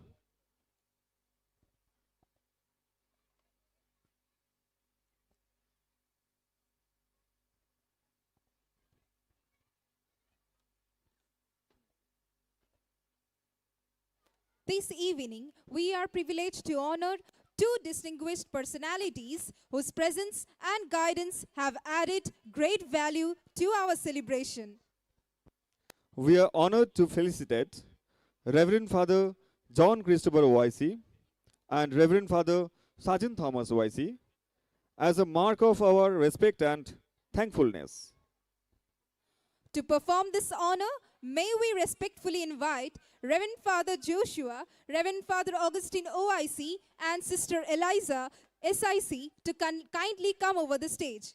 [SPEAKER 3] This evening, we are privileged to honor two distinguished personalities whose presence and guidance have added great value to our celebration.
[SPEAKER 4] We are honored to felicitate Reverend Father John Christopher OIC and Reverend Father Sergeant Thomas OIC as a mark of our respect and thankfulness.
[SPEAKER 3] To perform this honor, may we respectfully invite Reverend Father Joshua, Reverend Father Augustine OIC, and Sister Eliza SIC to kindly come over the stage.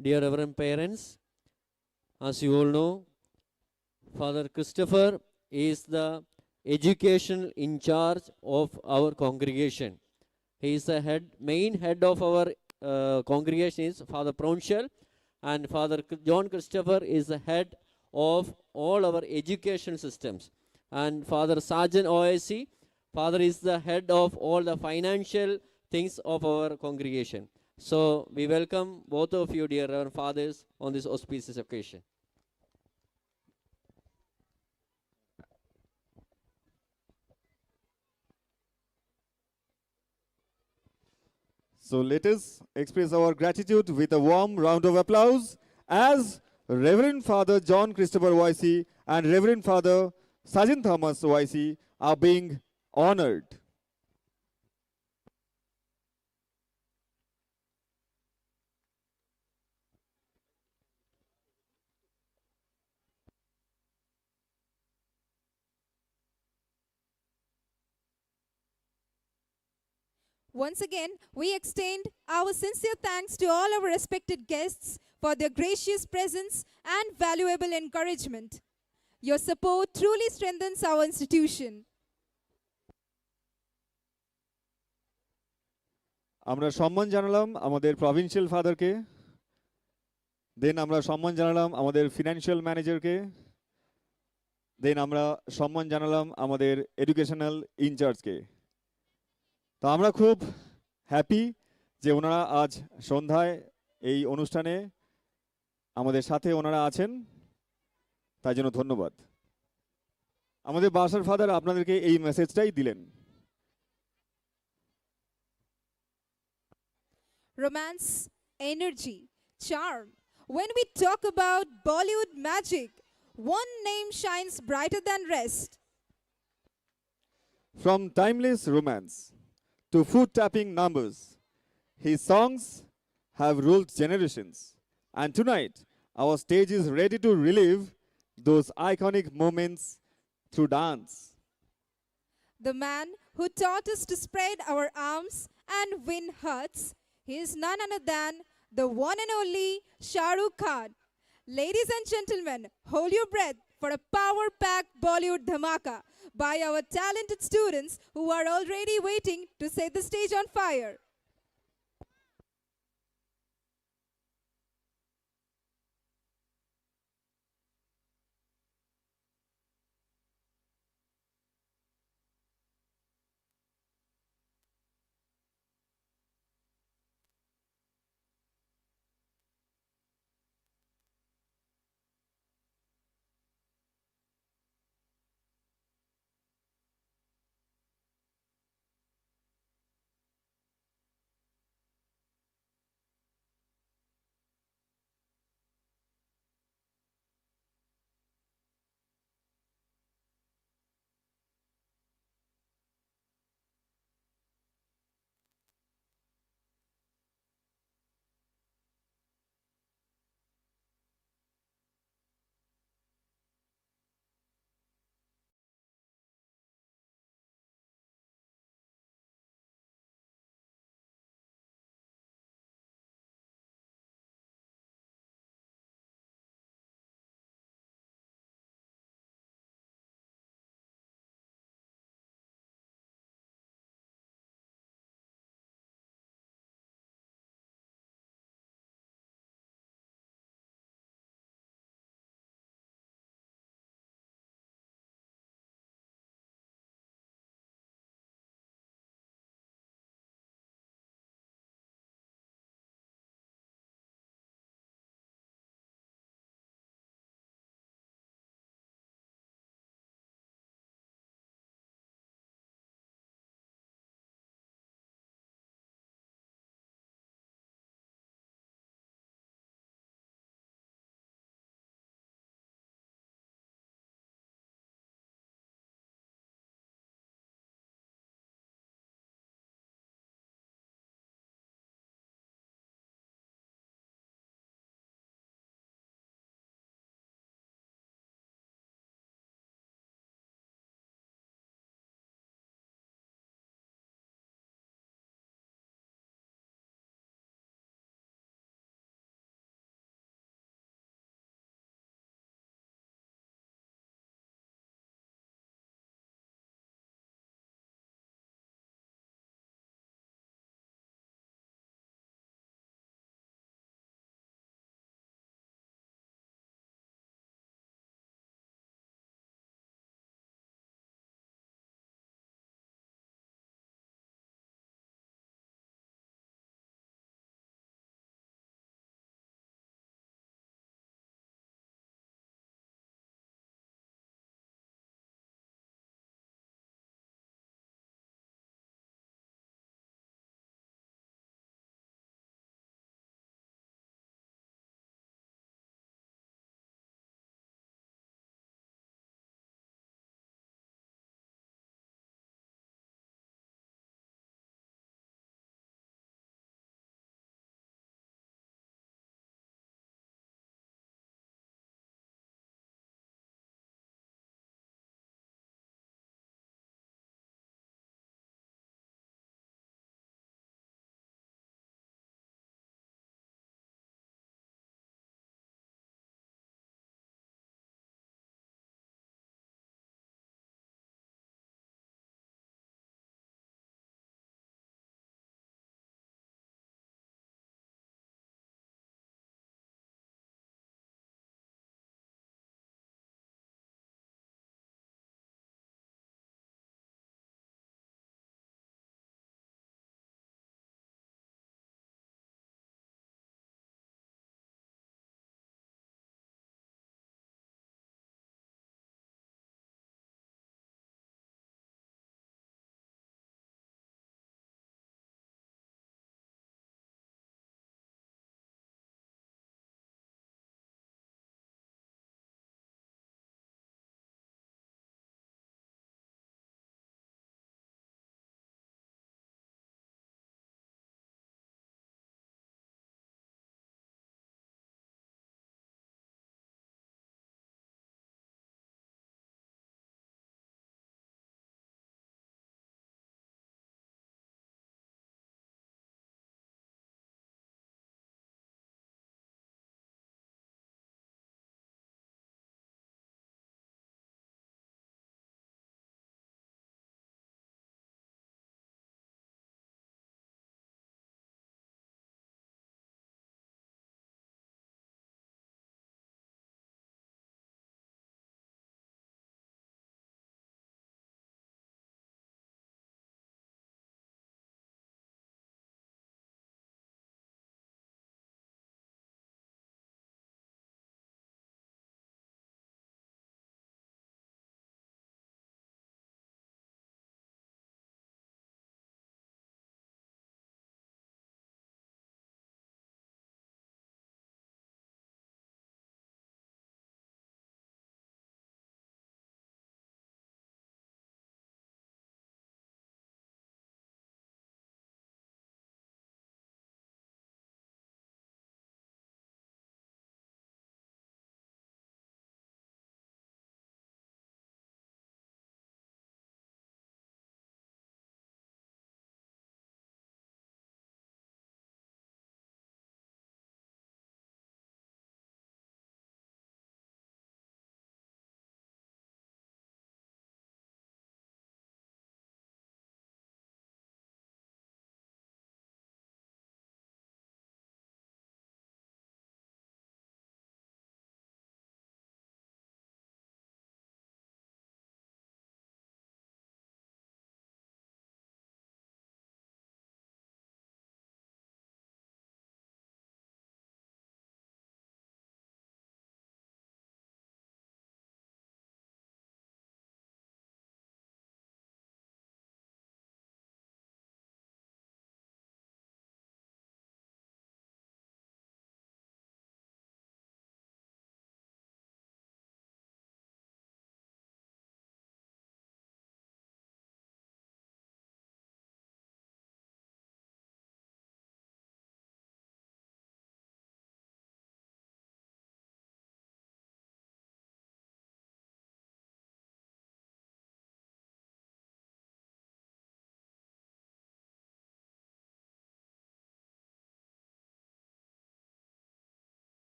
[SPEAKER 18] Dear Reverend parents, as you all know, Father Christopher is the educational in charge of our congregation. He is the main head of our congregation is Father Prounshel, and Father John Christopher is the head of all our education systems. And Father Sergeant OSC, Father is the head of all the financial things of our congregation. So we welcome both of you, dear Reverend Fathers, on this auspicious occasion.
[SPEAKER 4] So let us express our gratitude with a warm round of applause as Reverend Father John Christopher YC and Reverend Father Sergeant Thomas YC are being honored.
[SPEAKER 3] Once again, we extend our sincere thanks to all our respected guests for their gracious presence and valuable encouragement. Your support truly strengthens our institution.
[SPEAKER 4] আমরা সম্মান জানালাম আমাদের provincial ফাদারকে, দেন আমরা সম্মান জানালাম আমাদের financial ম্যানেজারকে, দেন আমরা সম্মান জানালাম আমাদের এডুকেশনাল ইনচার্জকে। তো আমরা খুব হ্যাপি যে ওনারা আজ সন্ধ্যায় এই অনুষ্ঠানে আমাদের সাথে ওনারা আছেন, তাই জন্য ধন্যবাদ। আমাদের বাসার ফাদার আপনাদেরকে এই মেসেজটাই দিলেন।
[SPEAKER 3] Romance, energy, charm. When we talk about Bollywood magic, one name shines brighter than rest.
[SPEAKER 4] From timeless romance to foot-tapping numbers, his songs have ruled generations. And tonight, our stage is ready to relive those iconic moments through dance.
[SPEAKER 3] The man who taught us to spread our arms and win hearts, he is none other than the one and only Shah Rukh Khan. Ladies and gentlemen, hold your breath for a power-packed Bollywood dhamaka by our talented students who are already waiting to set the stage on fire.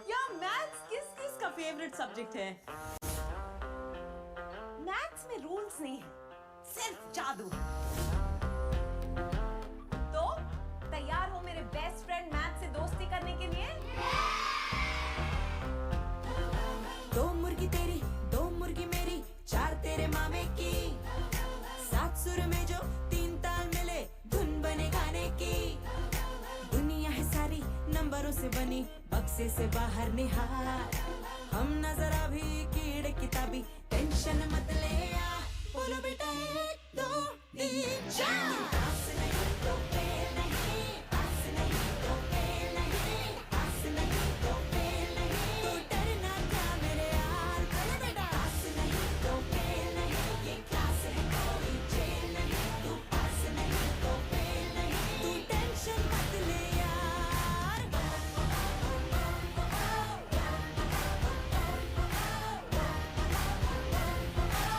[SPEAKER 19] यार maths किस का favourite subject है? Maths में rules नहीं है, सिर्फ जादू। तो तैयार हो मेरे बेस्ट फ्रेंड मैथ्स से दोस्ती करने के लिए?
[SPEAKER 20] दो मुर्गी तेरी, दो मुर्गी मेरी, चार तेरे मामे की, सात सुर में जो तीन ताल मिले, धुन बने गाने की। दुनिया है सारी नंबरों से बनी, बक्से से बाहर निहार। हम नजर अभी कीड़े किताबी, टेंशन मत ले यार। बोलो बेटा 1 2 3 4। पास नहीं तो फेल नहीं, पास नहीं तो फेल नहीं, पास नहीं तो फेल नहीं। तो डरना क्या मेरे यार, बोलो बेटा। पास नहीं तो फेल नहीं, ये क्लास है कोई जेल नहीं। तू पास नहीं तो फेल नहीं, तू टेंशन मत ले यार।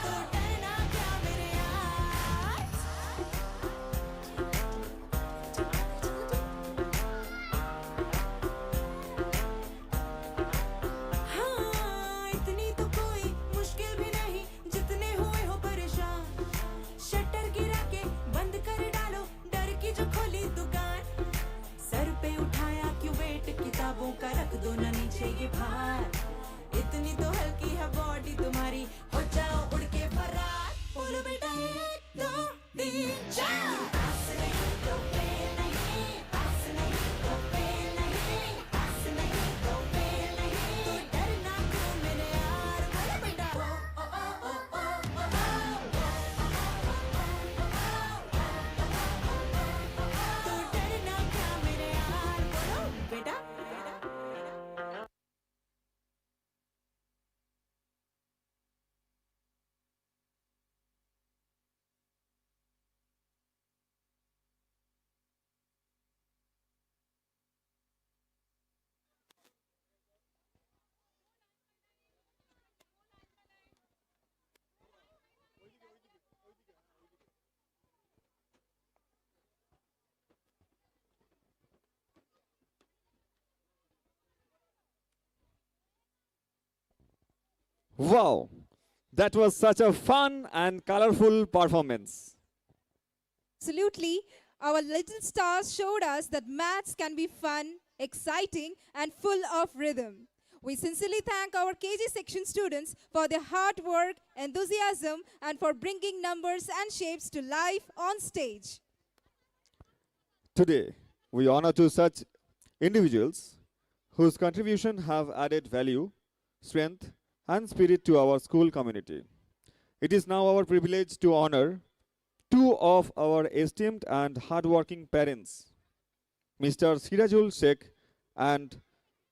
[SPEAKER 20] तो डरना क्या मेरे यार। हाँ, इतनी तो कोई मुश्किल भी नहीं, जितने हुए हो परेशान। शटर गिरा के बंद कर डालो, डर की जो खोली दुकान। सर पे उठाया क्यों वेट, किताबों का रख दो ना नीचे ये भार। इतनी तो हल्की है बॉडी तुम्हारी, हो जाओ उड़ के फरार। बोलो बेटा 1 2 3 4। पास नहीं तो फेल नहीं, पास नहीं तो फेल नहीं, पास नहीं तो फेल नहीं। तो डरना क्यों मेरे यार, बोलो बेटा। ओ ओ ओ ओ ओ तो डरना क्या मेरे यार, बोलो बेटा।
[SPEAKER 4] Wow, that was such a fun and colorful performance.
[SPEAKER 3] Absolutely. Our little stars showed us that maths can be fun, exciting, and full of rhythm. We sincerely thank our KG section students for their hard work, enthusiasm, and for bringing numbers and shapes to life on stage.
[SPEAKER 4] Today, we honor to such individuals whose contribution have added value, strength, and spirit to our school community. It is now our privilege to honor two of our esteemed and hardworking parents, Mr. Sirajul Sheikh and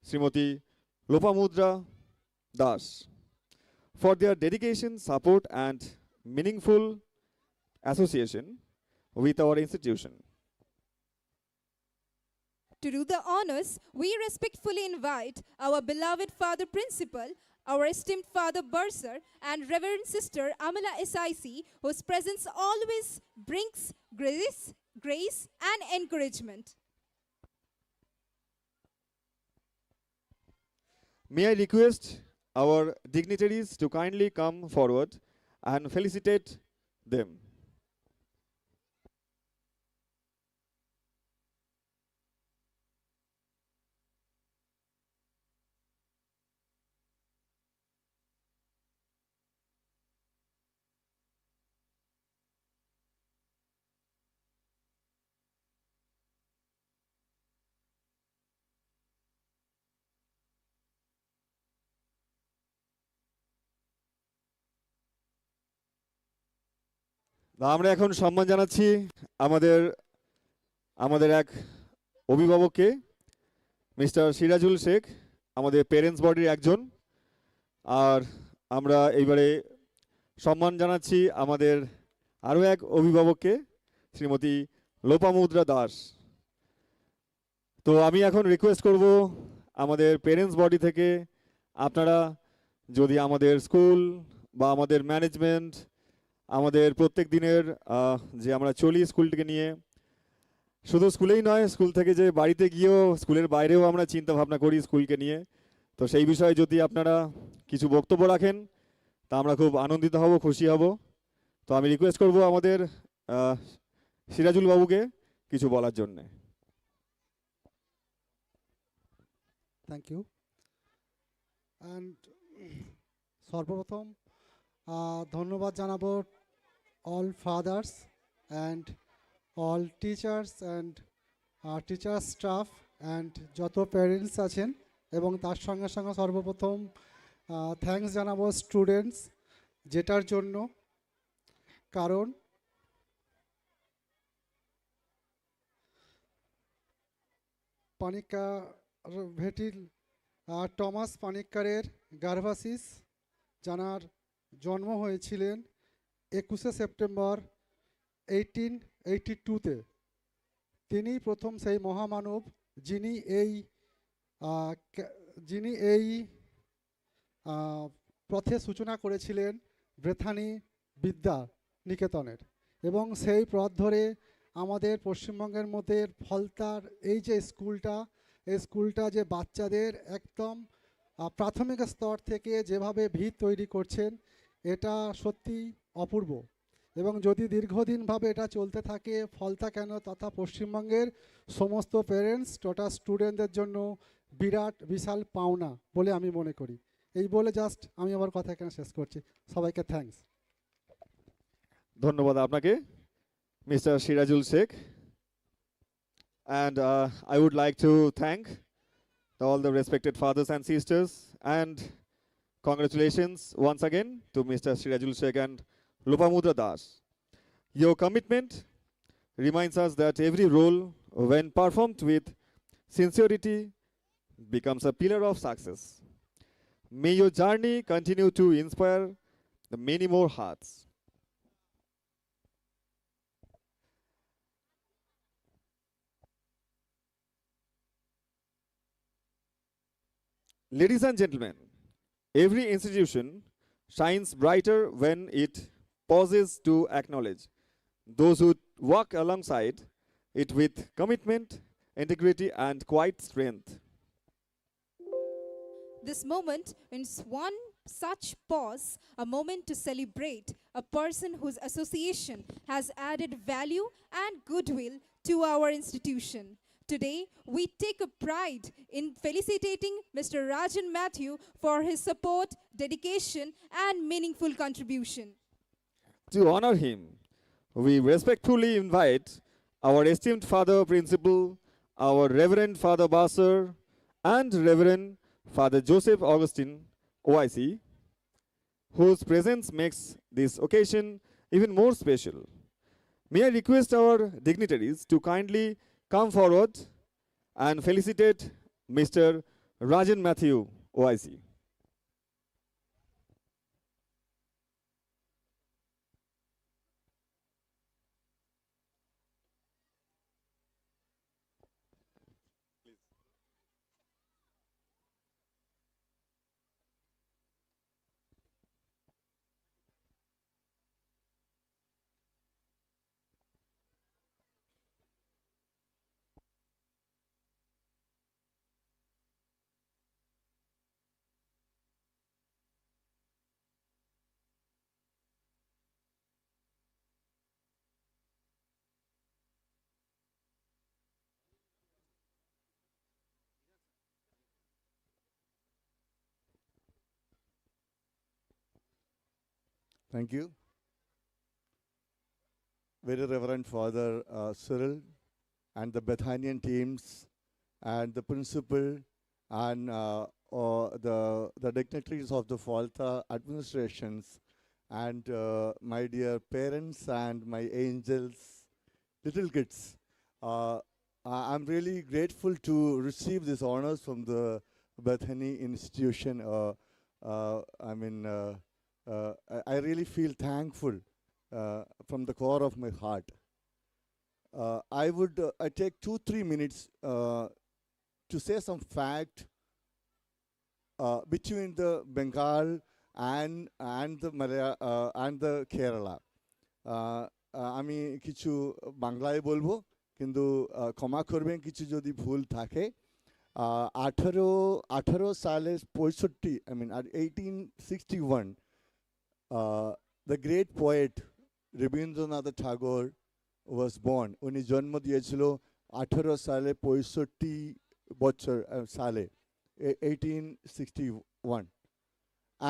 [SPEAKER 4] Srimati Lopamudra Das, for their dedication, support, and meaningful association with our institution.
[SPEAKER 3] To do the honors, we respectfully invite our beloved Father Principal, our esteemed Father Bursar, and Reverend Sister Amala SIC, whose presence always brings grace and encouragement.
[SPEAKER 4] May I request our dignitaries to kindly come forward and felicitate them. আমরা এখন সম্মান জানাচ্ছি আমাদের আমাদের এক অভিভাবককে, mister Sirajul Sheikh, আমাদের parents বডির একজন। আর আমরা এইবারে সম্মান জানাচ্ছি আমাদের আরও এক অভিভাবককে, শ্রীমতী লোপামুদ্রা দাস। তো আমি এখন রিকোয়েস্ট করব আমাদের পেরেন্টস বডি থেকে আপনারা যদি আমাদের স্কুল বা আমাদের ম্যানেজমেন্ট, আমাদের প্রত্যেক দিনের যে আমরা চলি স্কুলটিকে নিয়ে, শুধু স্কুলেই নয়, স্কুল থেকে যে বাড়িতে গিয়েও, স্কুলের বাইরেও আমরা চিন্তা ভাবনা করি স্কুলকে নিয়ে। তো সেই বিষয়ে যদি আপনারা কিছু বক্তব্য রাখেন তা আমরা খুব আনন্দিত হব, খুশি হব। তো আমি রিকোয়েস্ট করব আমাদের সিরাজুল বাবুকে কিছু বলার জন্যে।
[SPEAKER 21] Thank you. অ্যান্ড সর্বপ্রথম ধন্যবাদ জানাবো all father's and all teachers and teacher staff and যত প্যারেন্টস আছেন, এবং তার সঙ্গে সঙ্গে সর্বপ্রথম থ্যাঙ্কস জানাবো স্টুডেন্টস, যেটার জন্য কারণ পানিক্কার ভেটিল টমাস পানিক্কারের গার্ভাসিস, যার জন্ম হয়েছিলেন 21শে সেপ্টেম্বর 1882-তে। তিনি প্রথম সেই মহামানব যিনি এই পথের সূচনা করেছিলেন বেথানি বিদ্যা নিকেতনের, এবং সেই পথ ধরে আমাদের পশ্চিমবঙ্গের মধ্যে ফলতার এই যে স্কুলটা যে বাচ্চাদের একদম প্রাথমিক স্তর থেকে যেভাবে ভিত তৈরি করছেন, এটা সত্যি অপূর্ব। এবং যদি দীর্ঘদিনভাবে এটা চলতে থাকে, ফলতা কেন তথা পশ্চিমবঙ্গের সমস্ত প্যারেন্টস তথা স্টুডেন্টদের জন্য বিরাট বিশাল পাওনা বলে আমি মনে করি। এই বলে জাস্ট আমি আমার কথা এখানে শেষ করছি। সবাইকে থ্যাঙ্কস।
[SPEAKER 4] ধন্যবাদ আপনাকে, mister Sirajul Sheikh. And I would like to thank all the respected fathers and sisters, and congratulations once again to Mr. Sirajul Sheikh and Lopamudra Das. Your commitment reminds us that every role, when performed with sincerity, becomes a pillar of success. May your journey continue to inspire the many more hearts. Ladies and gentlemen, every institution shines brighter when it pauses to acknowledge those who walk alongside it with commitment, integrity, and quiet strength.
[SPEAKER 3] This moment is one such pause, a moment to celebrate a person whose association has added value and goodwill to our institution. Today, we take a pride in felicitating Mr. Rajan Matthew for his support, dedication, and meaningful contribution.
[SPEAKER 4] To honor him, we respectfully invite our esteemed Father Principal, our Reverend Father Basser, and Reverend Father Joseph Augustine, OIC, whose presence makes this occasion even more special. May I request our dignitaries to kindly come forward and felicitate Mr. Rajan Matthew, OIC.
[SPEAKER 22] Thank you. Very Reverend Father Cyril and the Bethanian teams and the principal and the dignitaries of the Falta administrations and my dear parents and my angels, little kids. I'm really grateful to receive these honors from the Bethany institution. I really feel thankful from the core of my heart. I take 2-3 minutes to say some fact between the Bengal and the Kerala. আমি কিছু বাংলায় বলবো, কিন্তু ক্ষমা করবেন কিছু যদি ভুল থাকে। 1865 I mean at 1861 the great poet Rabindranath Tagore was born. উনি জন্ম দিয়েছিল 1865 বছর সালে 1861,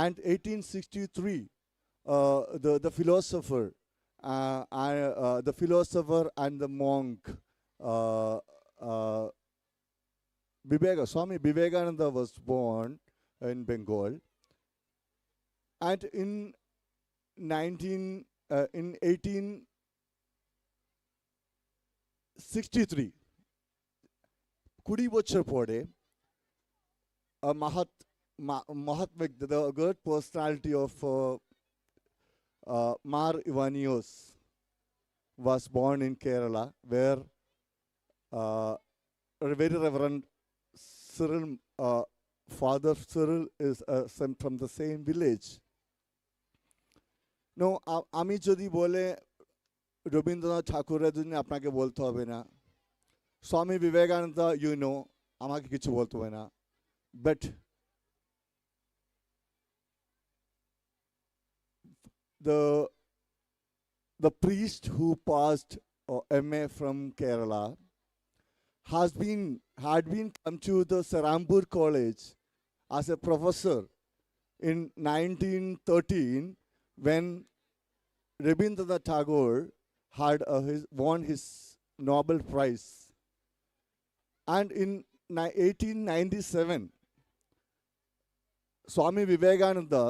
[SPEAKER 22] and 1863 the philosopher the philosopher and the monk Swami Vivekananda was born in Bengal, and in 1863 20 বছর পরে a Mahatma, the great personality of Mar Ivanios was born in Kerala, where very Reverend Cyril, Father Cyril is from the same village. No, আমি যদি বলে রবীন্দ্রনাথ ঠাকুরের জন্য আপনাকে বলতে হবে না, স্বামী বিবেকানন্দ আমাকে কিছু বলতে হবে না, but the priest who passed MA from Kerala had been come to the Serampur College as a professor in 1913 when Rabindranath Tagore had won his Nobel Prize. And in 1897, Swami Vivekananda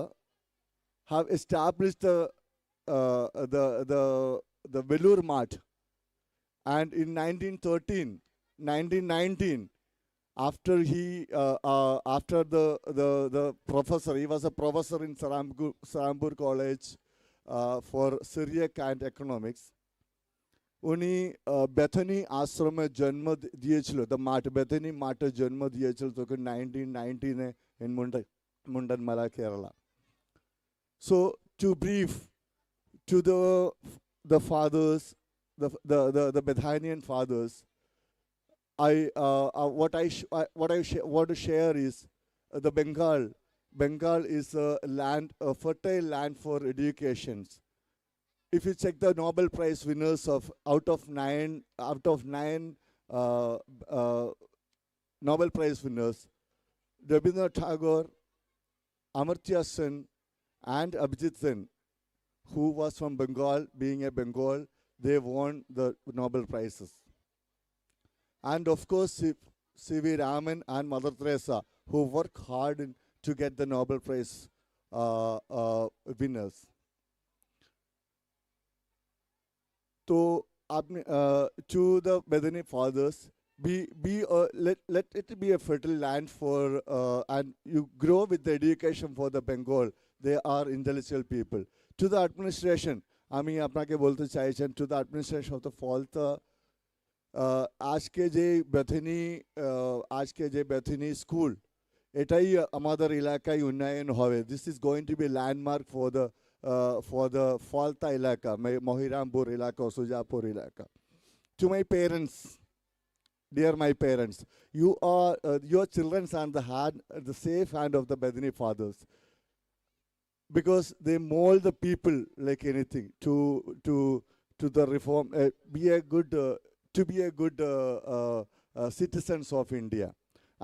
[SPEAKER 22] have established the Vellore Math, and in 1919, after the professor, he was a professor in Serampur College for Syriac and economics. উনি Bethany আশ্রমে জন্ম দিয়েছিল, the মাঠ Bethany মাঠে জন্ম দিয়েছিল তখন 1919 in Mundanmala, Kerala. So to brief to the fathers, the Bethanian fathers, what I want to share is the Bengal is a fertile land for educations. If you check the Nobel Prize winners out of nine Nobel Prize winners, Rabindranath Tagore, Amartya Sen, and Abhijit Sen, who was from Bengal, being a Bengal, they won the Nobel Prizes. And of course, C.V. Raman and Mother Teresa, who worked hard to get the Nobel Prize winners. So, to the Bethany fathers, let it be a fertile land for, and you grow with the education for the Bengal. They are intellectual people. To the administration, আমি আপনাকে বলতে চাইছেন, to the administration of the Falta, আজকে যে Bethany school, এটাই আমাদের এলাকায় উন্নয়ন হবে. This is going to be a landmark for the Falta এলাকা, Mohirampur এলাকা, Sujapur এলাকা. To my parents, dear my parents, your children are the safe hand of the Bethany fathers, because they mold the people like anything to the reform, to be a good citizens of India.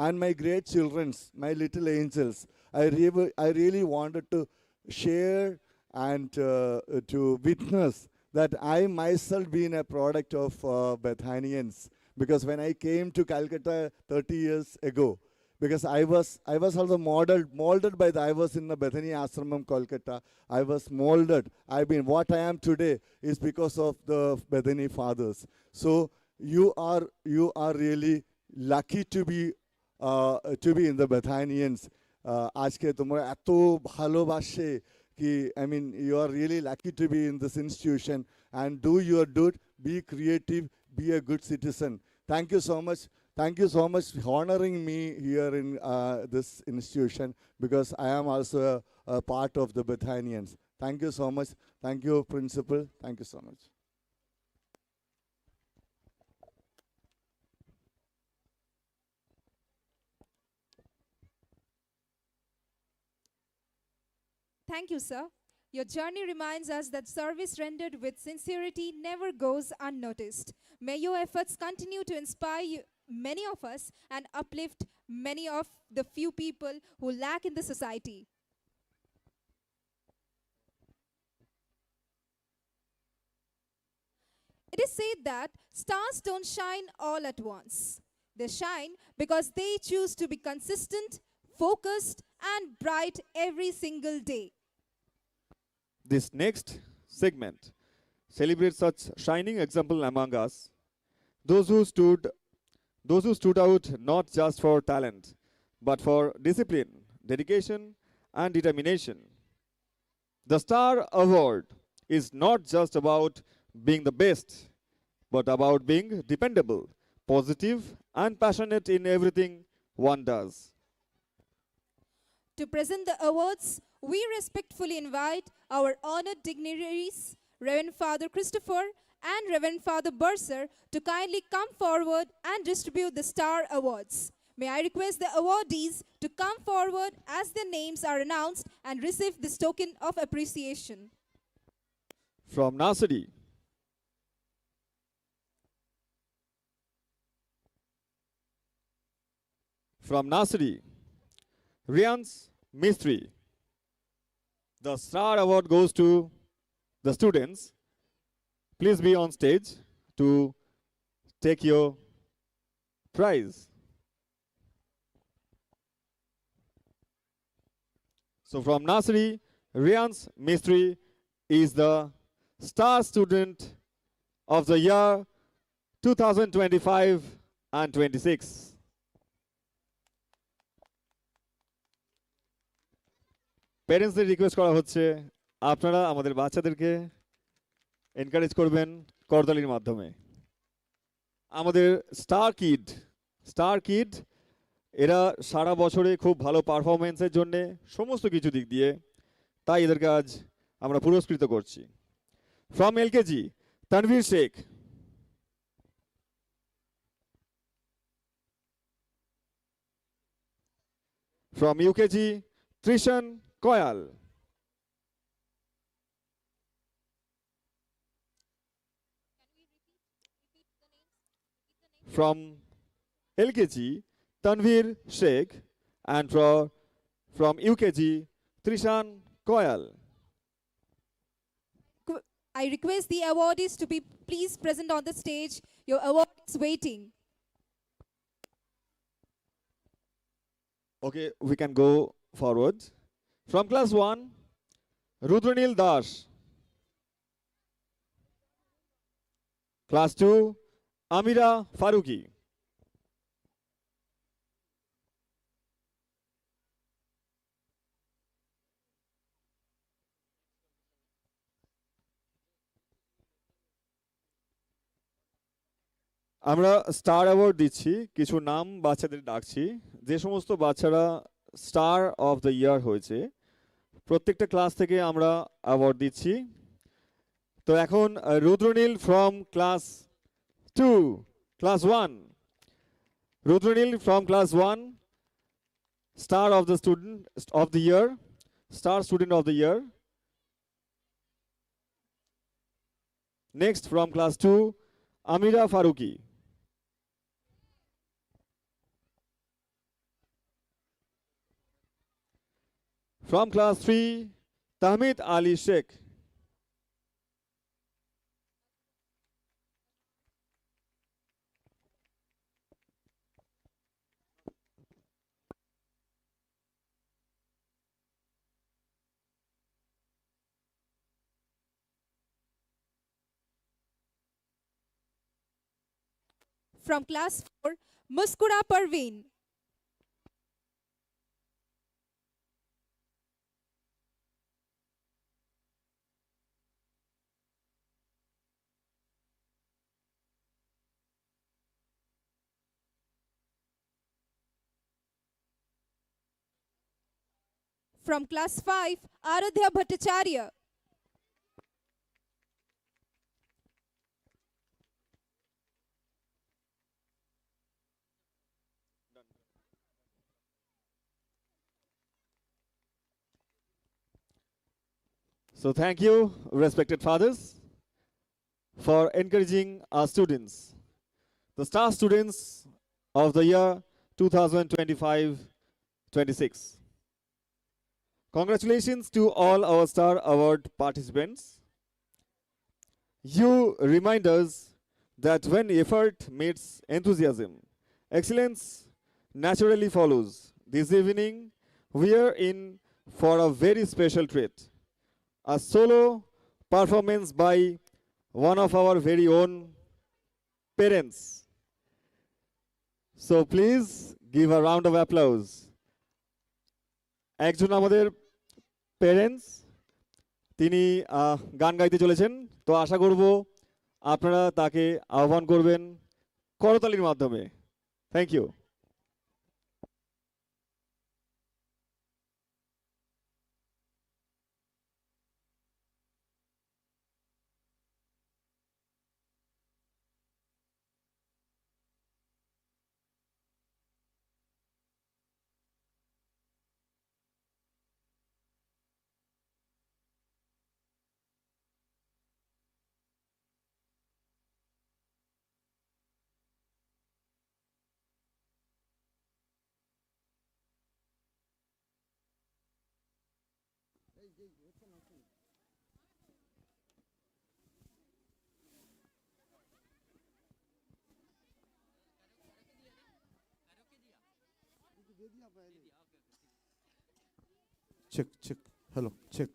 [SPEAKER 22] And my great children, my little angels, I really wanted to share and to witness that I myself been a product of Bethanians, because when I came to Calcutta 30 years ago, because I was also molded by I was in the Bethany Ashramam, Kolkata. I was molded. What I am today is because of the Bethany fathers. So you are really lucky to be in the Bethanians. আজকে তোমরা এত ভালোবাসে কি, you are really lucky to be in this institution, and do your good, be creative, be a good citizen. Thank you so much. Thank you so much for honoring me here in this institution, because I am also a part of the Bethanians. Thank you so much. Thank you, Principal. Thank you so much.
[SPEAKER 3] Thank you, sir. Your journey reminds us that service rendered with sincerity never goes unnoticed. May your efforts continue to inspire many of us and uplift many of the few people who lack in the society. It is said that stars don't shine all at once. They shine because they choose to be consistent, focused, and bright every single day.
[SPEAKER 4] This next segment celebrates such shining example among us, those who stood those who stood out not just for talent, but for discipline, dedication, and determination. The Star Award is not just about being the best, but about being dependable, positive, and passionate in everything one does.
[SPEAKER 3] To present the awards, we respectfully invite our honored dignitaries, Reverend Father Christopher and Reverend Father Burser, to kindly come forward and distribute the Star Awards. May I request the awardees to come forward as their names are announced and receive this token of appreciation.
[SPEAKER 4] From Nasari, Rian's Mistri. The Star Award goes to the students. Please be on stage to take your prize. So from Nasari, Rian's Mistri is the Star Student of the year 2025 and 26. প্যারেন্টসদের request করা হচ্ছে আপনারা আমাদের বাচ্চাদেরকে encourage করবেন করতালির মাধ্যমে। আমাদের star kid এরা সারা বছরে খুব ভালো পারফরমেন্সের জন্যে সমস্ত কিছু দিক দিয়ে, তাই এদেরকে আজ আমরা পুরস্কৃত করছি। From LKG Tanvir Sheikh, from UKG Trishan Koyal. From LKG, Tanvir Sheikh, and from UKG, Trishan Koyal.
[SPEAKER 3] I request the awardees to be please present on the stage. Your award is waiting.
[SPEAKER 4] Okay, we can go forward. From class 1, Rudranil Das. Class 2, Amira Faruqi. আমরা star award দিচ্ছি, কিছু নাম বাচ্চাদের ডাকছি, যে সমস্ত বাচ্চারা star of the ইয়ার হয়েছে প্রত্যেকটা ক্লাস থেকে আমরা অ্যাওয়ার্ড দিচ্ছি। তো এখন Rudranil from class 2, class 1, Rudranil from class 1, star of the student of the year, star student of the year. Next from class 2, Amira Faruqui. From class 3, Tahmid Ali Sheikh.
[SPEAKER 3] From class 4, Muskura Parveen. From class 5, Aradhya Bhattacharya.
[SPEAKER 4] So thank you, respected fathers, for encouraging our students, the star students of the year 2025-26. Congratulations to all our Star Award participants. You remind us that when effort meets enthusiasm, excellence naturally follows. This evening, we are in for a very special treat, a solo performance by one of our very own parents. So please give a round of applause. একজন আমাদের parents, তিনি গান গাইতে চলেছেন। তো আশা করব আপনারা তাকে আহ্বান করবেন করতালির মাধ্যমে। Thank you.
[SPEAKER 16] Check, check. Hello, check.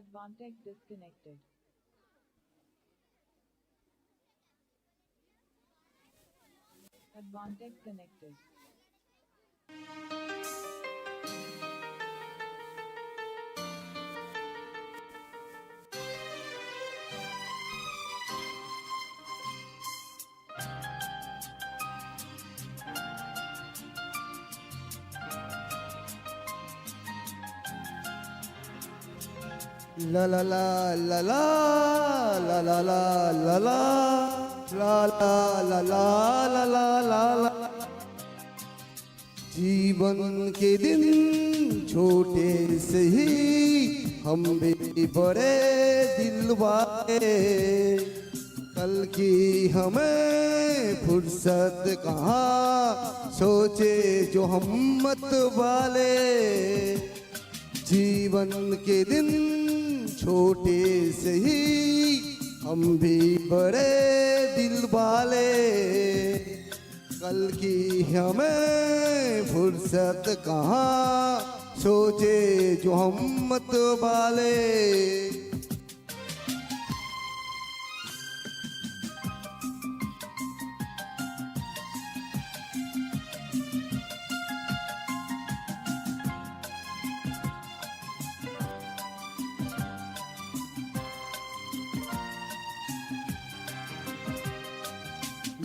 [SPEAKER 1] Advantage disconnected. Advantage connected.
[SPEAKER 2] La la la la la la la la la la la la la la la la la la। जीवन के दिन छोटे से ही हम भी बड़े दिल वाले, कल की हमें फुर्सत कहाँ सोचे जो हम मत वाले। जीवन के दिन छोटे से ही हम भी बड़े दिल वाले, कल की हमें फुर्सत कहाँ सोचे जो हम मत वाले।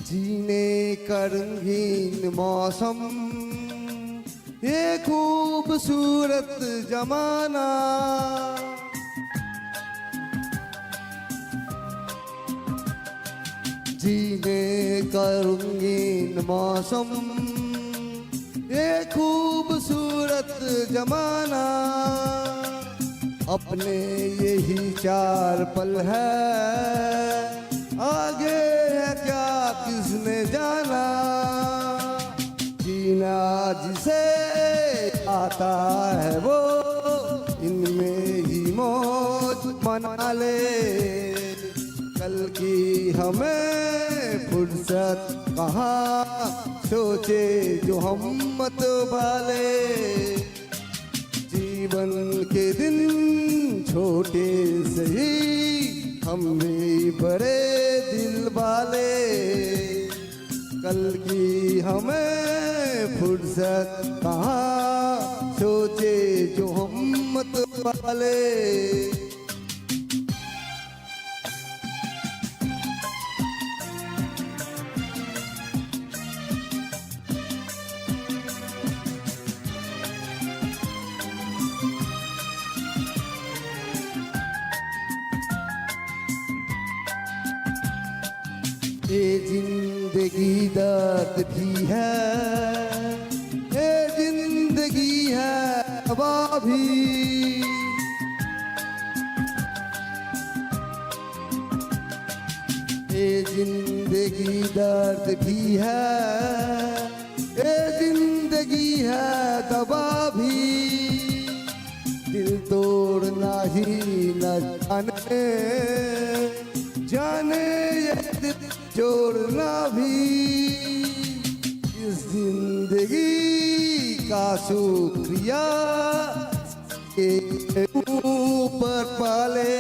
[SPEAKER 2] जीने का रंगीन मौसम, ये खूबसूरत जमाना, जीने का रंगीन मौसम, ये खूबसूरत जमाना। अपने यही चार पल है, आगे है क्या किसने जाना। जीना जिसे आता है वो इनमें ही मौज मना ले, कल की हमें फुर्सत कहाँ सोचे जो हम मत वाले। जीवन के दिन छोटे से ही हम भी बड़े दिल वाले, कल की हमें फुर्सत कहाँ सोचे जो हम मत वाले। ये जिंदगी दर्द भी है, ये जिंदगी है हवा भी, ये जिंदगी दर्द भी है, ये जिंदगी है दवा भी। दिल तोड़ना ही न जाने, जाने ये दिल जोड़ना भी। इस जिंदगी का शुक्रिया के ऊपर पाले,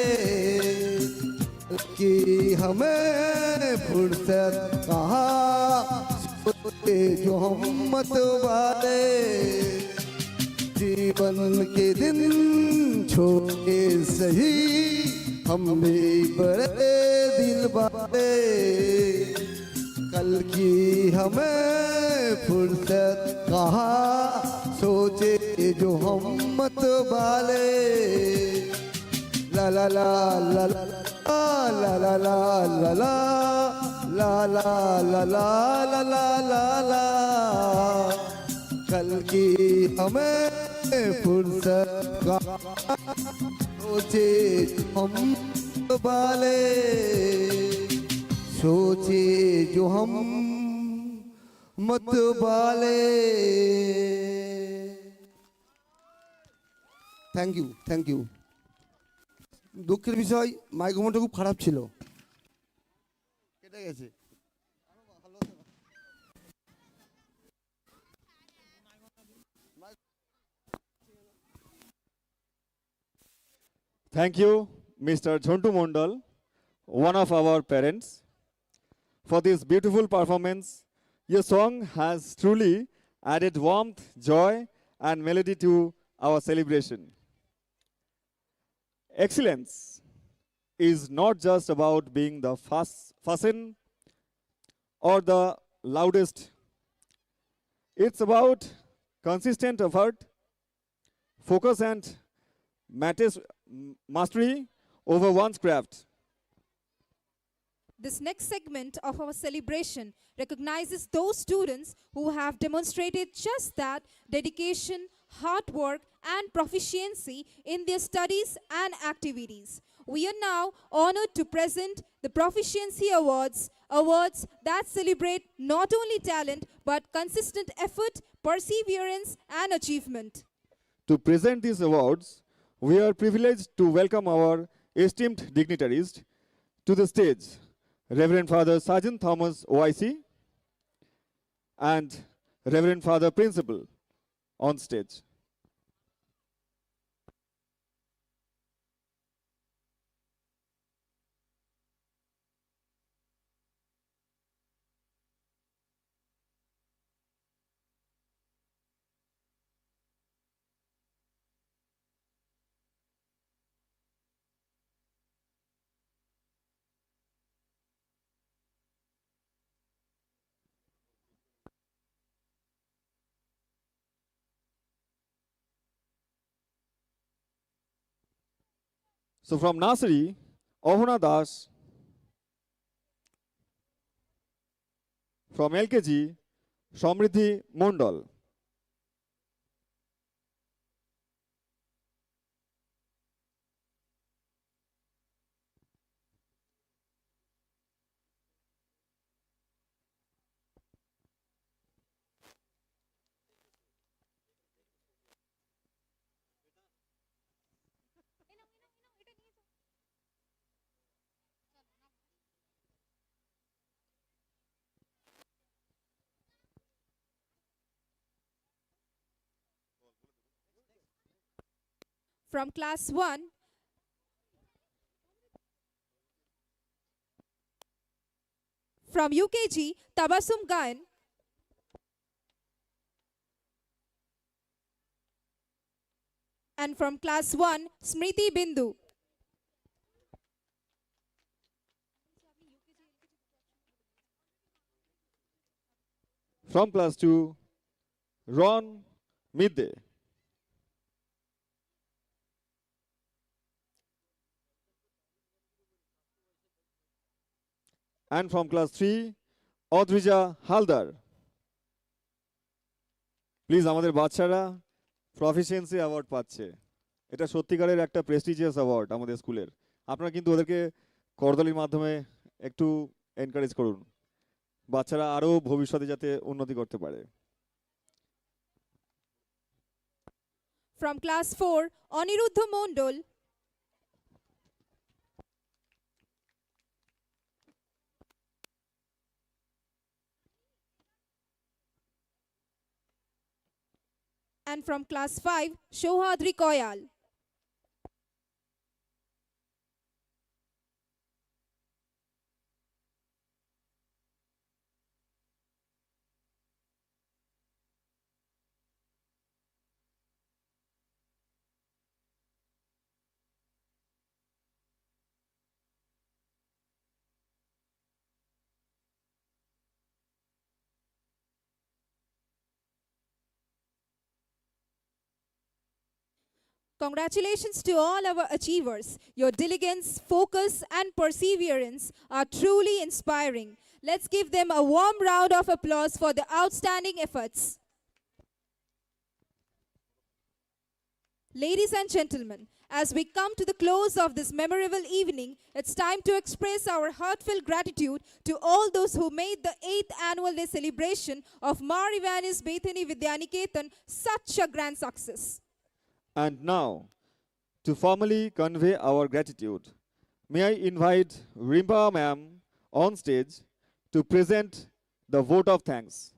[SPEAKER 2] कि हमें फुर्सत कहाँ सोचे जो हम मत वाले। जीवन के दिन छोटे सही हम भी बड़े दिल वाले, कल की हमें फुर्सत कहाँ सोचे जो हम मत वाले। ला ला ला ला ला ला ला ला ला ला ला ला ला ला ला ला ला। कल की हमें फुर्सत कहाँ सोचे हम वाले, सोचे जो हम मत वाले। Thank you thank you. দুঃখের বিষয় মাইক্রোফোনটা খুব খারাপ ছিল, কেটে গেছে।
[SPEAKER 4] Thank you, Mr. Jhontu Mondal, one of our parents, for this beautiful performance. Your song has truly added warmth, joy, and melody to our celebration. Excellence is not just about being the fastest or the loudest. It's about consistent effort, focus, and mastery over one's craft.
[SPEAKER 3] This next segment of our celebration recognizes those students who have demonstrated just that dedication, hard work, and proficiency in their studies and activities. We are now honored to present the Proficiency Awards, awards that celebrate not only talent but consistent effort, perseverance, and achievement.
[SPEAKER 4] To present these awards, we are privileged to welcome our esteemed dignitaries to the stage. Reverend Father Sergeant Thomas OIC and Reverend Father Principal on stage. So from Nasari, Ohana Das. From LKG, Samriddhi Mondal.
[SPEAKER 3] From class 1, from UKG, Tabasum Gayan. And from class 1, Smriti Bindu.
[SPEAKER 4] From class 2, Ron Midday. And from class 3, Odrija Haldar. Please আমাদের বাচ্চারা proficiency award পাচ্ছে। এটা সত্যিকারের একটা prestigious award আমাদের স্কুলের। আপনারা কিন্তু ওদেরকে করতালির মাধ্যমে একটু এনকারেজ করুন, বাচ্চারা আরও ভবিষ্যতে যাতে উন্নতি করতে পারে।
[SPEAKER 3] From class 4, Aniruddha Mondol. And from class 5, Shohadri Koyal. Congratulations to all our achievers. Your diligence, focus, and perseverance are truly inspiring. Let's give them a warm round of applause for the outstanding efforts. Ladies and gentlemen, as we come to the close of this memorable evening, it's time to express our heartfelt gratitude to all those who made the 8th annual day celebration of Mar Ivanios Bethany Vidyaniketan such a grand success.
[SPEAKER 4] And now, to formally convey our gratitude, may I invite Rimba ma'am on stage to present the vote of thanks.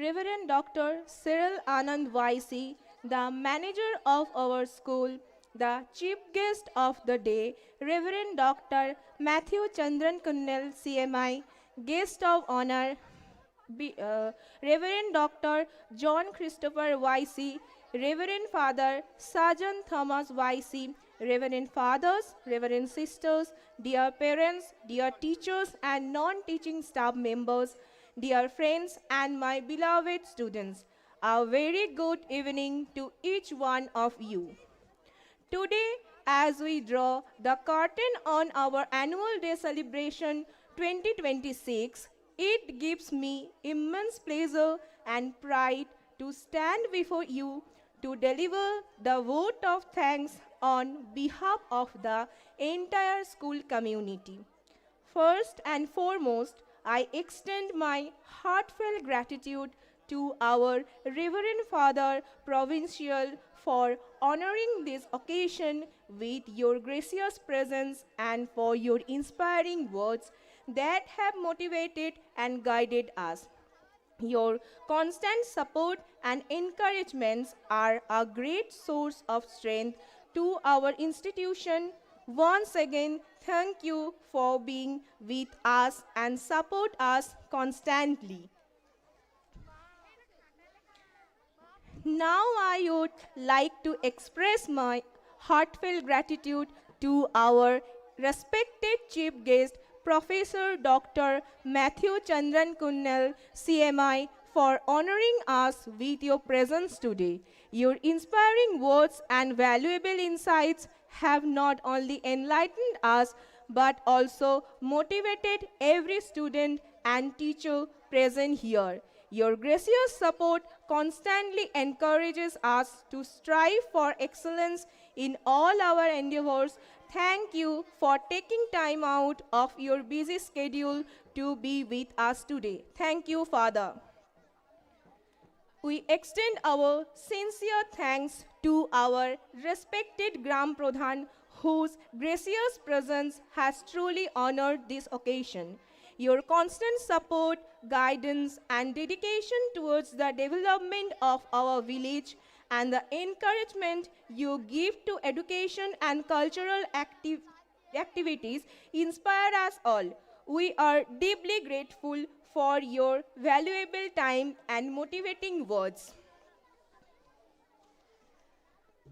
[SPEAKER 5] Reverend Dr. Cyril Anand YC, the manager of our school, the chief guest of the day, Reverend Dr. Matthew Chandran Kunnel, CMI, guest of honor, Reverend Dr. John Christopher YC, Reverend Father Sergeant Thomas YC, Reverend Fathers, Reverend Sisters, dear parents, dear teachers and non-teaching staff members, dear friends and my beloved students, a very good evening to each one of you. Today, as we draw the curtain on our annual day celebration 2026, it gives me immense pleasure and pride to stand before you to deliver the vote of thanks on behalf of the entire school community. First and foremost, I extend my heartfelt gratitude to our Reverend Father Provincial for honoring this occasion with your gracious presence and for your inspiring words that have motivated and guided us. Your constant support and encouragements are a great source of strength to our institution. Once again, thank you for being with us and support us constantly. Now I would like to express my heartfelt gratitude to our respected chief guest, Professor Dr. Matthew Chandran Kunnel, CMI, for honoring us with your presence today. Your inspiring words and valuable insights have not only enlightened us but also motivated every student and teacher present here. Your gracious support constantly encourages us to strive for excellence in all our endeavors. Thank you for taking time out of your busy schedule to be with us today. Thank you, Father. We extend our sincere thanks to our respected Gram Pradhan, whose gracious presence has truly honored this occasion. Your constant support, guidance, and dedication towards the development of our village and the encouragement you give to education and cultural activities inspire us all. We are deeply grateful for your valuable time and motivating words.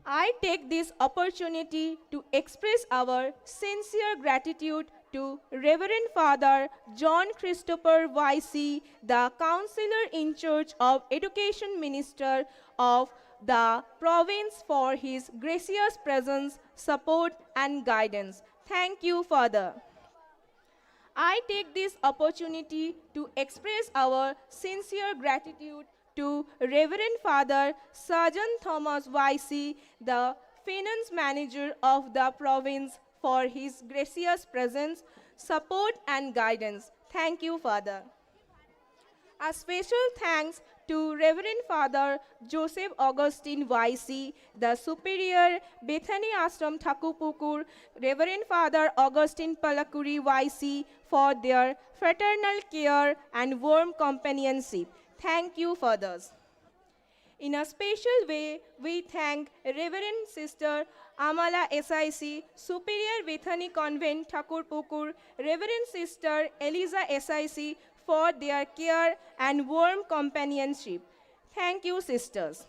[SPEAKER 5] I take this opportunity to express our sincere gratitude to Reverend Father John Christopher YC, the Counselor in Charge of Education Minister of the province, for his gracious presence, support and guidance. Thank you, Father. I take this opportunity to express our sincere gratitude to Reverend Father Sergeant Thomas YC, the Finance Manager of the province, for his gracious presence, support and guidance. Thank you, Father. A special thanks to Reverend Father Joseph Augustine YC, the Superior Bethany Ashram Thakupukur, Reverend Father Augustine Palakuri YC, for their fraternal care and warm companionship. Thank you, Fathers. In a special way, we thank Reverend Sister Amala SIC, Superior Bethany Convent, Thakurpukur, Reverend Sister Eliza SIC, for their care and warm companionship. Thank you, sisters.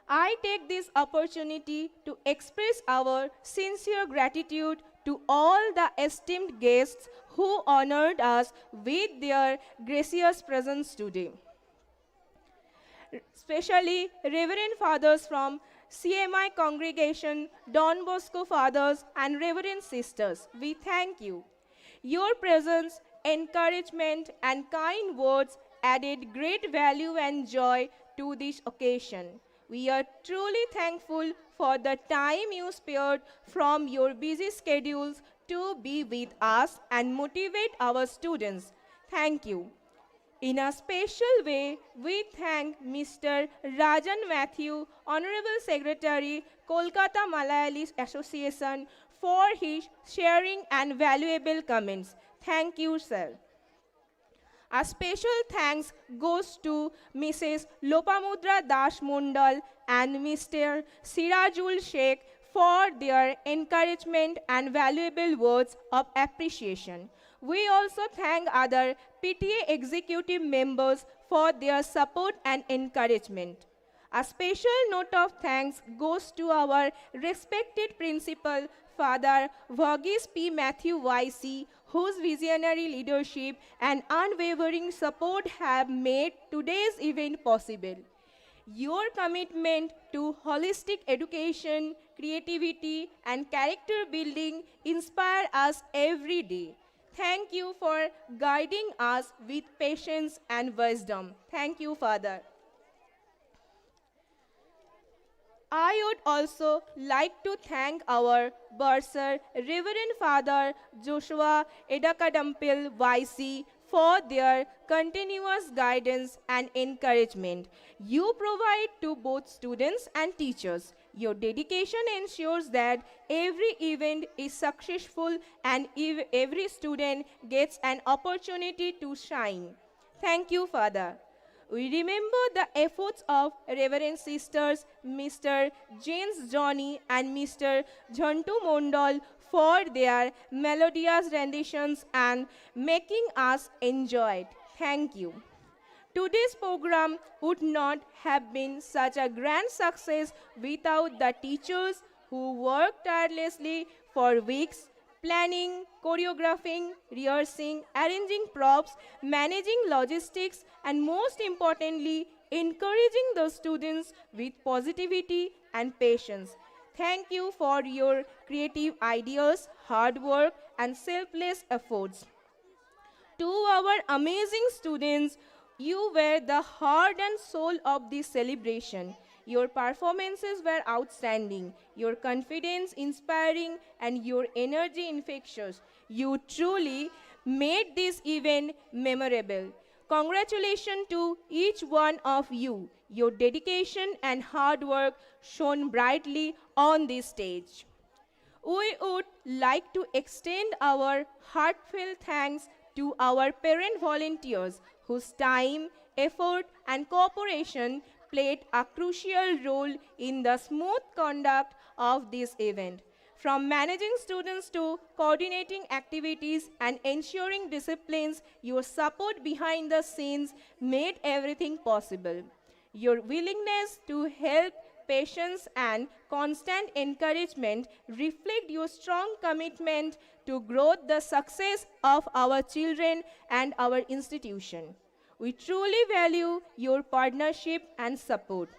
[SPEAKER 5] I take this opportunity to express our sincere gratitude to all the esteemed guests who honored us with their gracious presence today. Especially Reverend Fathers from CMI congregation, Don Bosco Fathers and Reverend Sisters, we thank you. Your presence, encouragement and kind words added great value and joy to this occasion. We are truly thankful for the time you spared from your busy schedules to be with us and motivate our students. Thank you. In a special way, we thank Mr. Rajan Matthew, Honorable Secretary, Kolkata Malayalis Association, for his sharing and valuable comments. Thank you, sir. A special thanks goes to Mrs. Lopamudra Das Mondal and Mr. Sirajul Sheikh for their encouragement and valuable words of appreciation. We also thank other PTA executive members for their support and encouragement. A special note of thanks goes to our respected principal, Father Verghese P. Matthew YC, whose visionary leadership and unwavering support have made today's event possible. Your commitment to holistic education, creativity, and character building inspire us every day. Thank you for guiding us with patience and wisdom. Thank you, Father. I would also like to thank our bursar, Reverend Father Joshua Edakadampil YC, for their continuous guidance and encouragement you provide to both students and teachers. Your dedication ensures that every event is successful and every student gets an opportunity to shine. Thank you, Father. We remember the efforts of Reverend Sisters Mr. James Johnny and Mr. Jhantu Mondal for their melodious renditions and making us enjoy it. Thank you. Today's program would not have been such a grand success without the teachers who worked tirelessly for weeks, planning, choreographing, rehearsing, arranging props, managing logistics, and most importantly, encouraging the students with positivity and patience. Thank you for your creative ideas, hard work, and selfless efforts. To our amazing students, you were the heart and soul of this celebration. Your performances were outstanding, your confidence inspiring, and your energy infectious. You truly made this event memorable. Congratulations to each one of you. Your dedication and hard work shone brightly on this stage. We would like to extend our heartfelt thanks to our parent volunteers whose time, effort, and cooperation played a crucial role in the smooth conduct of this event. From managing students to coordinating activities and ensuring disciplines, your support behind the scenes made everything possible. Your willingness to help, patience, and constant encouragement reflect your strong commitment to growth, the success of our children and our institution. We truly value your partnership and support.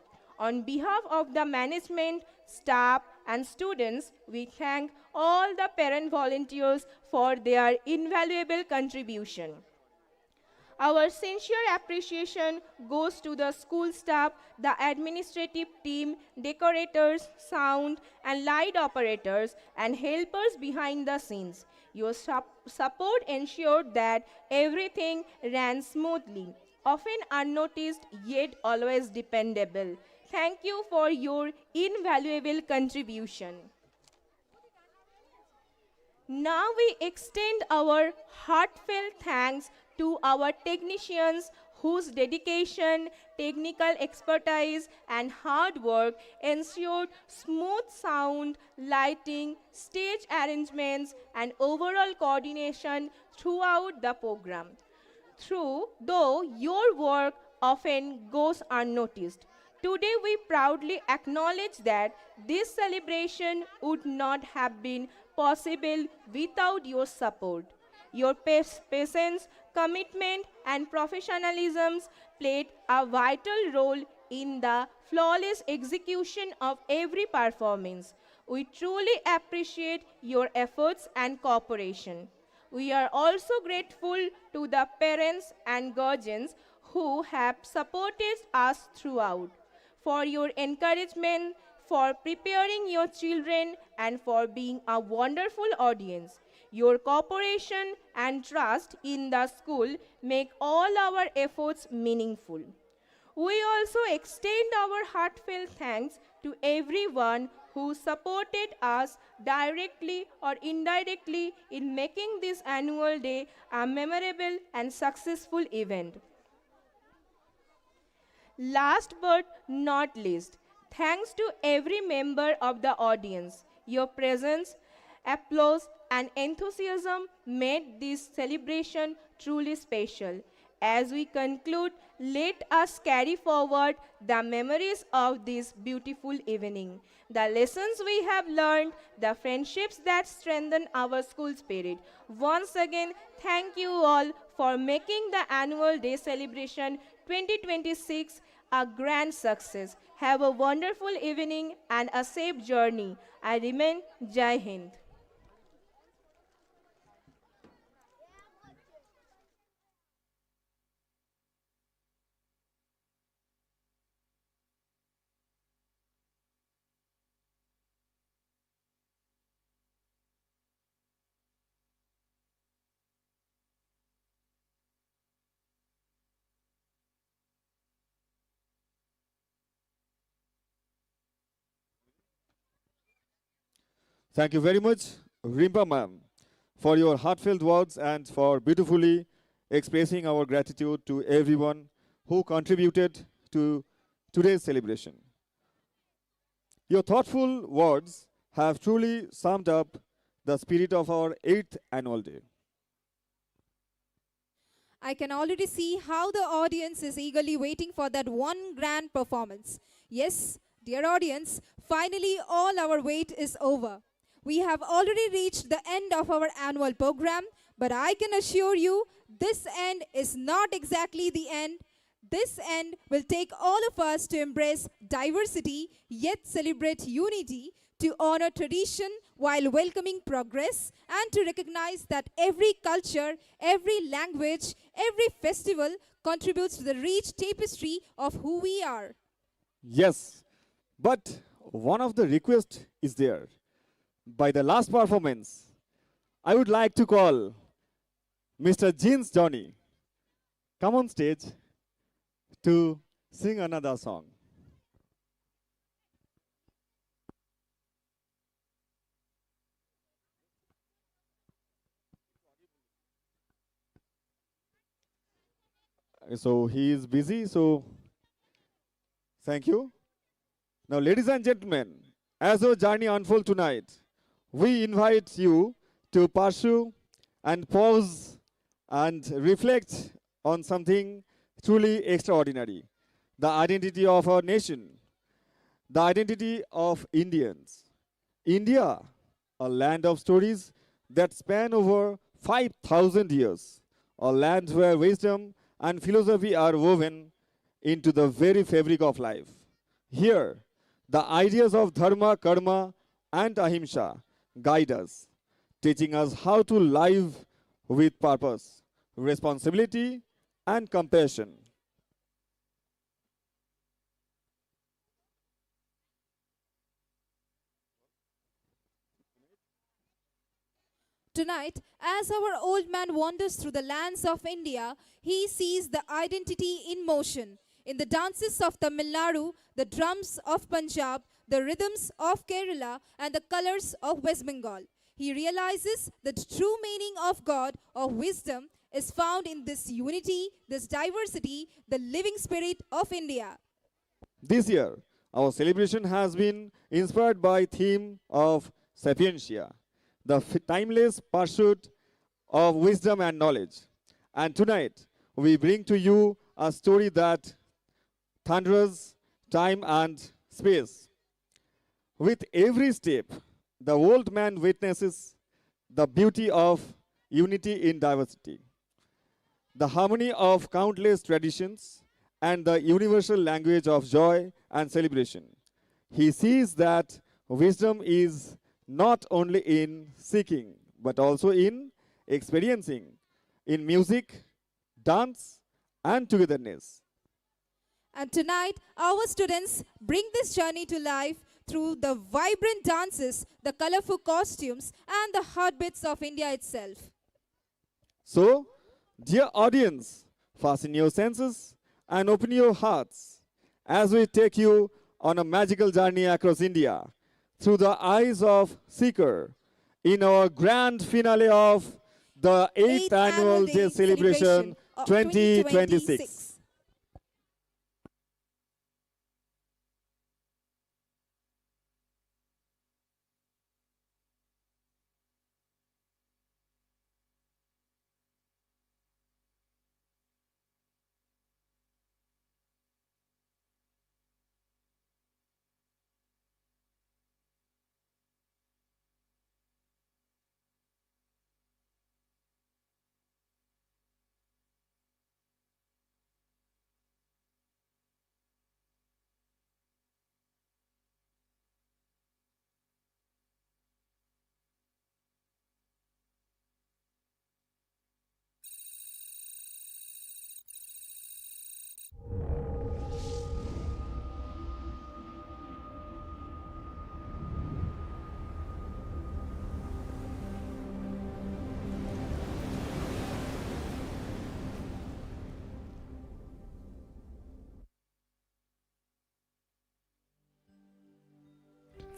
[SPEAKER 5] On behalf of the management, staff, and students, we thank all the parent volunteers for their invaluable contribution. Our sincere appreciation goes to the school staff, the administrative team, decorators, sound and light operators, and helpers behind the scenes. Your support ensured that everything ran smoothly, often unnoticed yet always dependable. Thank you for your invaluable contribution. Now we extend our heartfelt thanks to our technicians whose dedication, technical expertise, and hard work ensured smooth sound, lighting, stage arrangements, and overall coordination throughout the program. Though your work often goes unnoticed, today we proudly acknowledge that this celebration would not have been possible without your support. Your patience, commitment, and professionalism played a vital role in the flawless execution of every performance. We truly appreciate your efforts and cooperation. We are also grateful to the parents and guardians who have supported us throughout, for your encouragement, for preparing your children, and for being a wonderful audience. Your cooperation and trust in the school make all our efforts meaningful. We also extend our heartfelt thanks to everyone who supported us directly or indirectly in making this annual day a memorable and successful event. Last but not least, thanks to every member of the audience. Your presence, applause, and enthusiasm made this celebration truly special. As we conclude, let us carry forward the memories of this beautiful evening, the lessons we have learned, the friendships that strengthen our school spirit. Once again, thank you all for making the annual day celebration 2026 a grand success. Have a wonderful evening and a safe journey. I remain Jai Hind.
[SPEAKER 4] Thank you very much, Rimpa ma'am, for your heartfelt words and for beautifully expressing our gratitude to everyone who contributed to today's celebration. Your thoughtful words have truly summed up the spirit of our 8th annual day.
[SPEAKER 3] I can already see how the audience is eagerly waiting for that one grand performance. Yes, dear audience, finally all our wait is over. We have already reached the end of our annual program, but I can assure you this end is not exactly the end. This end will take all of us to embrace diversity, yet celebrate unity, to honor tradition while welcoming progress, and to recognize that every culture, every language, every festival contributes to the rich tapestry of who we are.
[SPEAKER 4] Yes, but one of the requests is there. By the last performance, I would like to call Mr. Jeans Johnny come on stage to sing another song. So he is busy, so thank you. Now, ladies and gentlemen, as our journey unfolds tonight, we invite you to pursue and pause and reflect on something truly extraordinary: the identity of our nation, the identity of Indians. India, a land of stories that span over 5,000 years, a land where wisdom and philosophy are woven into the very fabric of life. Here, the ideas of dharma, karma, and ahimsa guide us, teaching us how to live with purpose, responsibility, and compassion.
[SPEAKER 3] Tonight, as our old man wanders through the lands of India, he sees the identity in motion. In the dances of Tamil Nadu, the drums of Punjab, the rhythms of Kerala, and the colors of West Bengal. He realizes that the true meaning of God, of wisdom, is found in this unity, this diversity, the living spirit of India.
[SPEAKER 4] This year, our celebration has been inspired by theme of sapientia, the timeless pursuit of wisdom and knowledge. And tonight, we bring to you a story that thunders time and space. With every step, the old man witnesses the beauty of unity in diversity, the harmony of countless traditions, and the universal language of joy and celebration. He sees that wisdom is not only in seeking, but also in experiencing, in music, dance, and togetherness.
[SPEAKER 3] And tonight, our students bring this journey to life through the vibrant dances, the colorful costumes, and the heartbeats of India itself.
[SPEAKER 4] So, dear audience, fasten your senses and open your hearts as we take you on a magical journey across India. through the eyes of seeker in our grand finale of the 8th Annual Day Celebration 2026.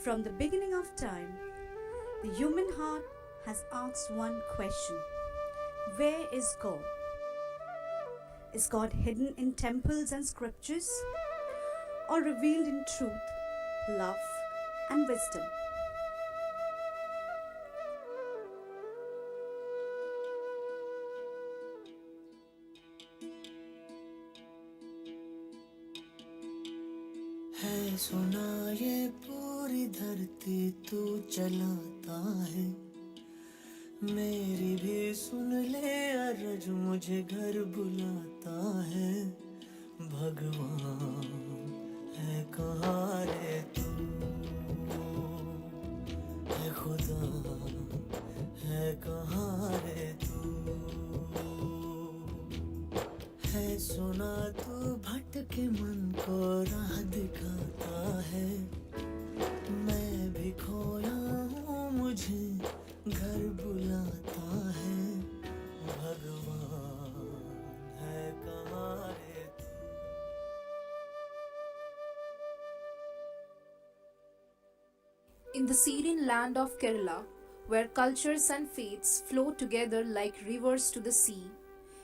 [SPEAKER 17] From the beginning of time, the human heart has asked one question: where is God? Is God hidden in temples and scriptures, or revealed in truth, love, and wisdom?
[SPEAKER 20] है सुना ये पूरी धरती तू चलाता है, मेरी भी सुन ले अरज मुझे घर बुलाता है। भगवान है कहाँ रे तू, है खुदा है कहाँ रे तू, है सुना तू भटके मन को राह दिखाता है। मैं भी खोया हूँ मुझे घर बुलाता है। भगवान है कहाँ रे तू।
[SPEAKER 7] In the serene land of Kerala, where cultures and faiths flow together like rivers to the sea,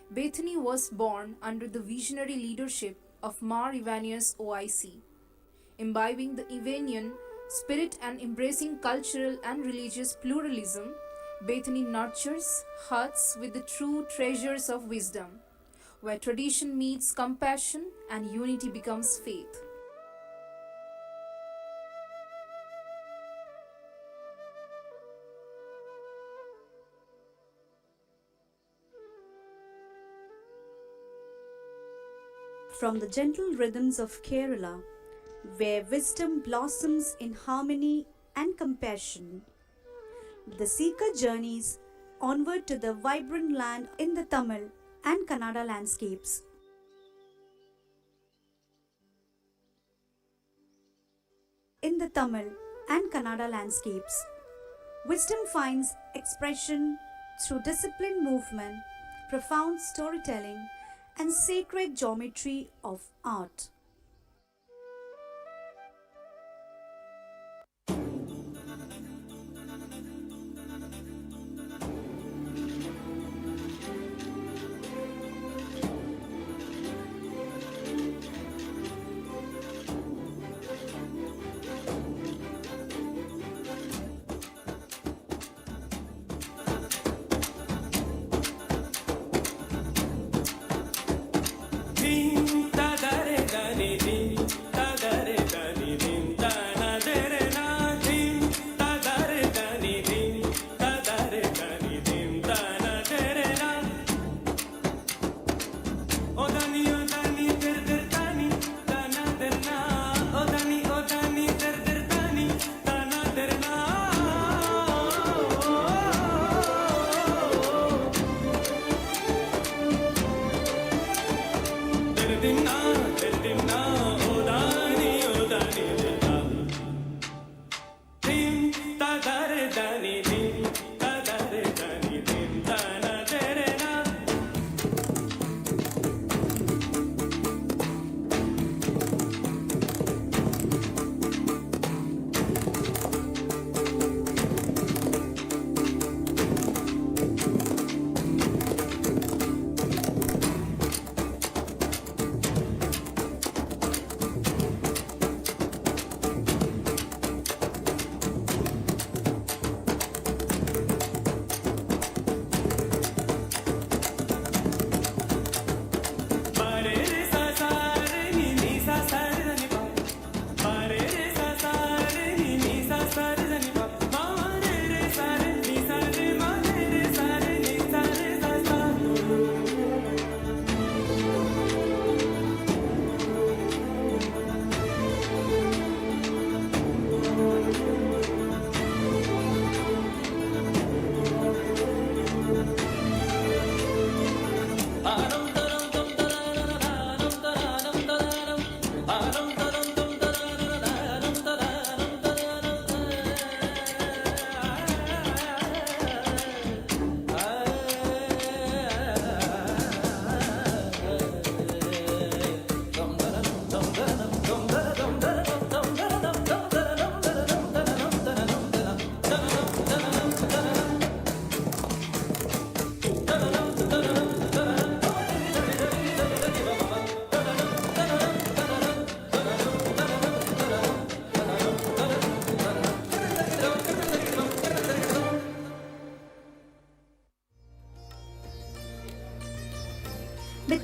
[SPEAKER 7] Bethany was born under the visionary leadership of Mar Ivanios OIC. Imbibing the Ivanian spirit and embracing cultural and religious pluralism, Bethany nurtures hearts with the true treasures of wisdom, where tradition meets compassion and unity becomes faith.
[SPEAKER 17] From the gentle rhythms of Kerala, where wisdom blossoms in harmony and compassion, the seeker journeys onward to the vibrant land in the Tamil and Kannada landscapes. In the Tamil and Kannada landscapes, wisdom finds expression through disciplined movement, profound storytelling, and sacred geometry of art.
[SPEAKER 20] Ding da da re da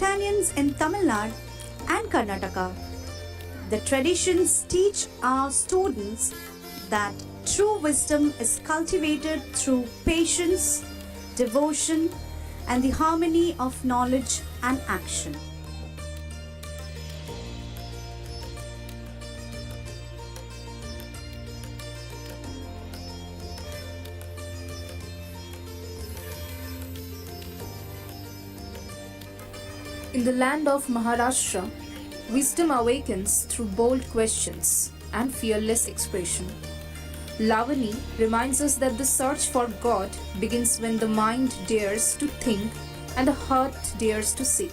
[SPEAKER 12] Bethanians in Tamil Nadu and Karnataka. The traditions teach our students that true wisdom is cultivated through patience, devotion, and the harmony of knowledge and action.
[SPEAKER 7] In the land of Maharashtra, wisdom awakens through bold questions and fearless expression. Lavani reminds us that the search for God begins when the mind dares to think and the heart dares to seek.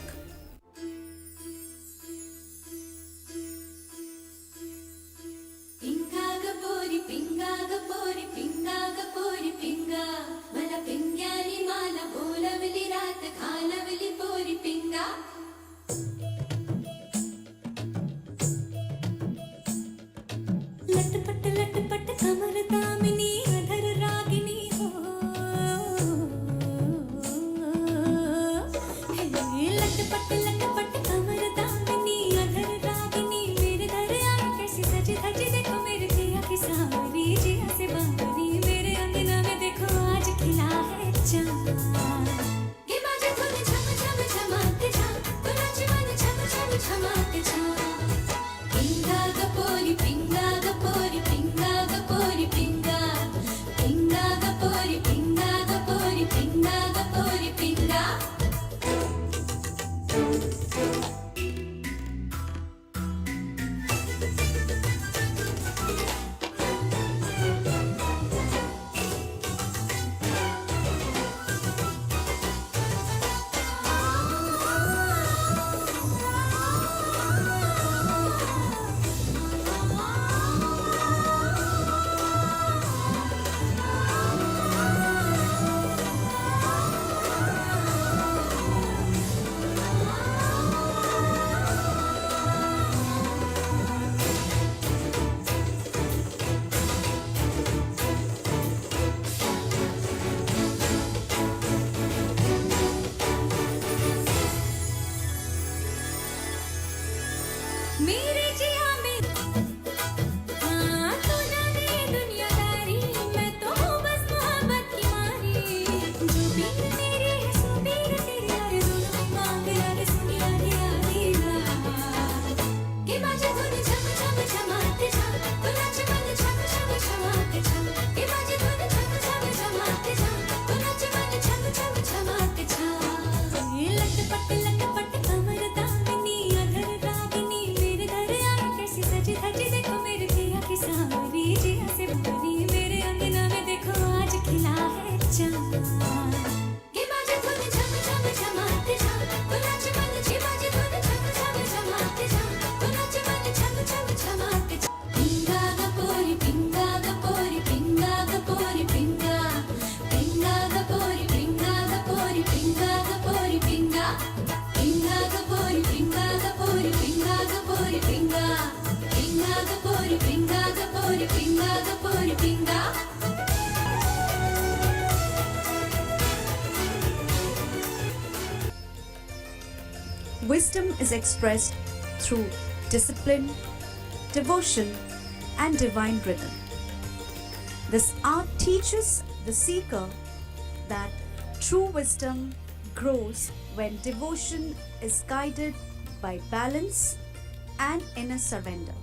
[SPEAKER 12] Wisdom is expressed through discipline, devotion, and divine rhythm. This art teaches the seeker that true wisdom grows when devotion is guided by balance and inner surrender.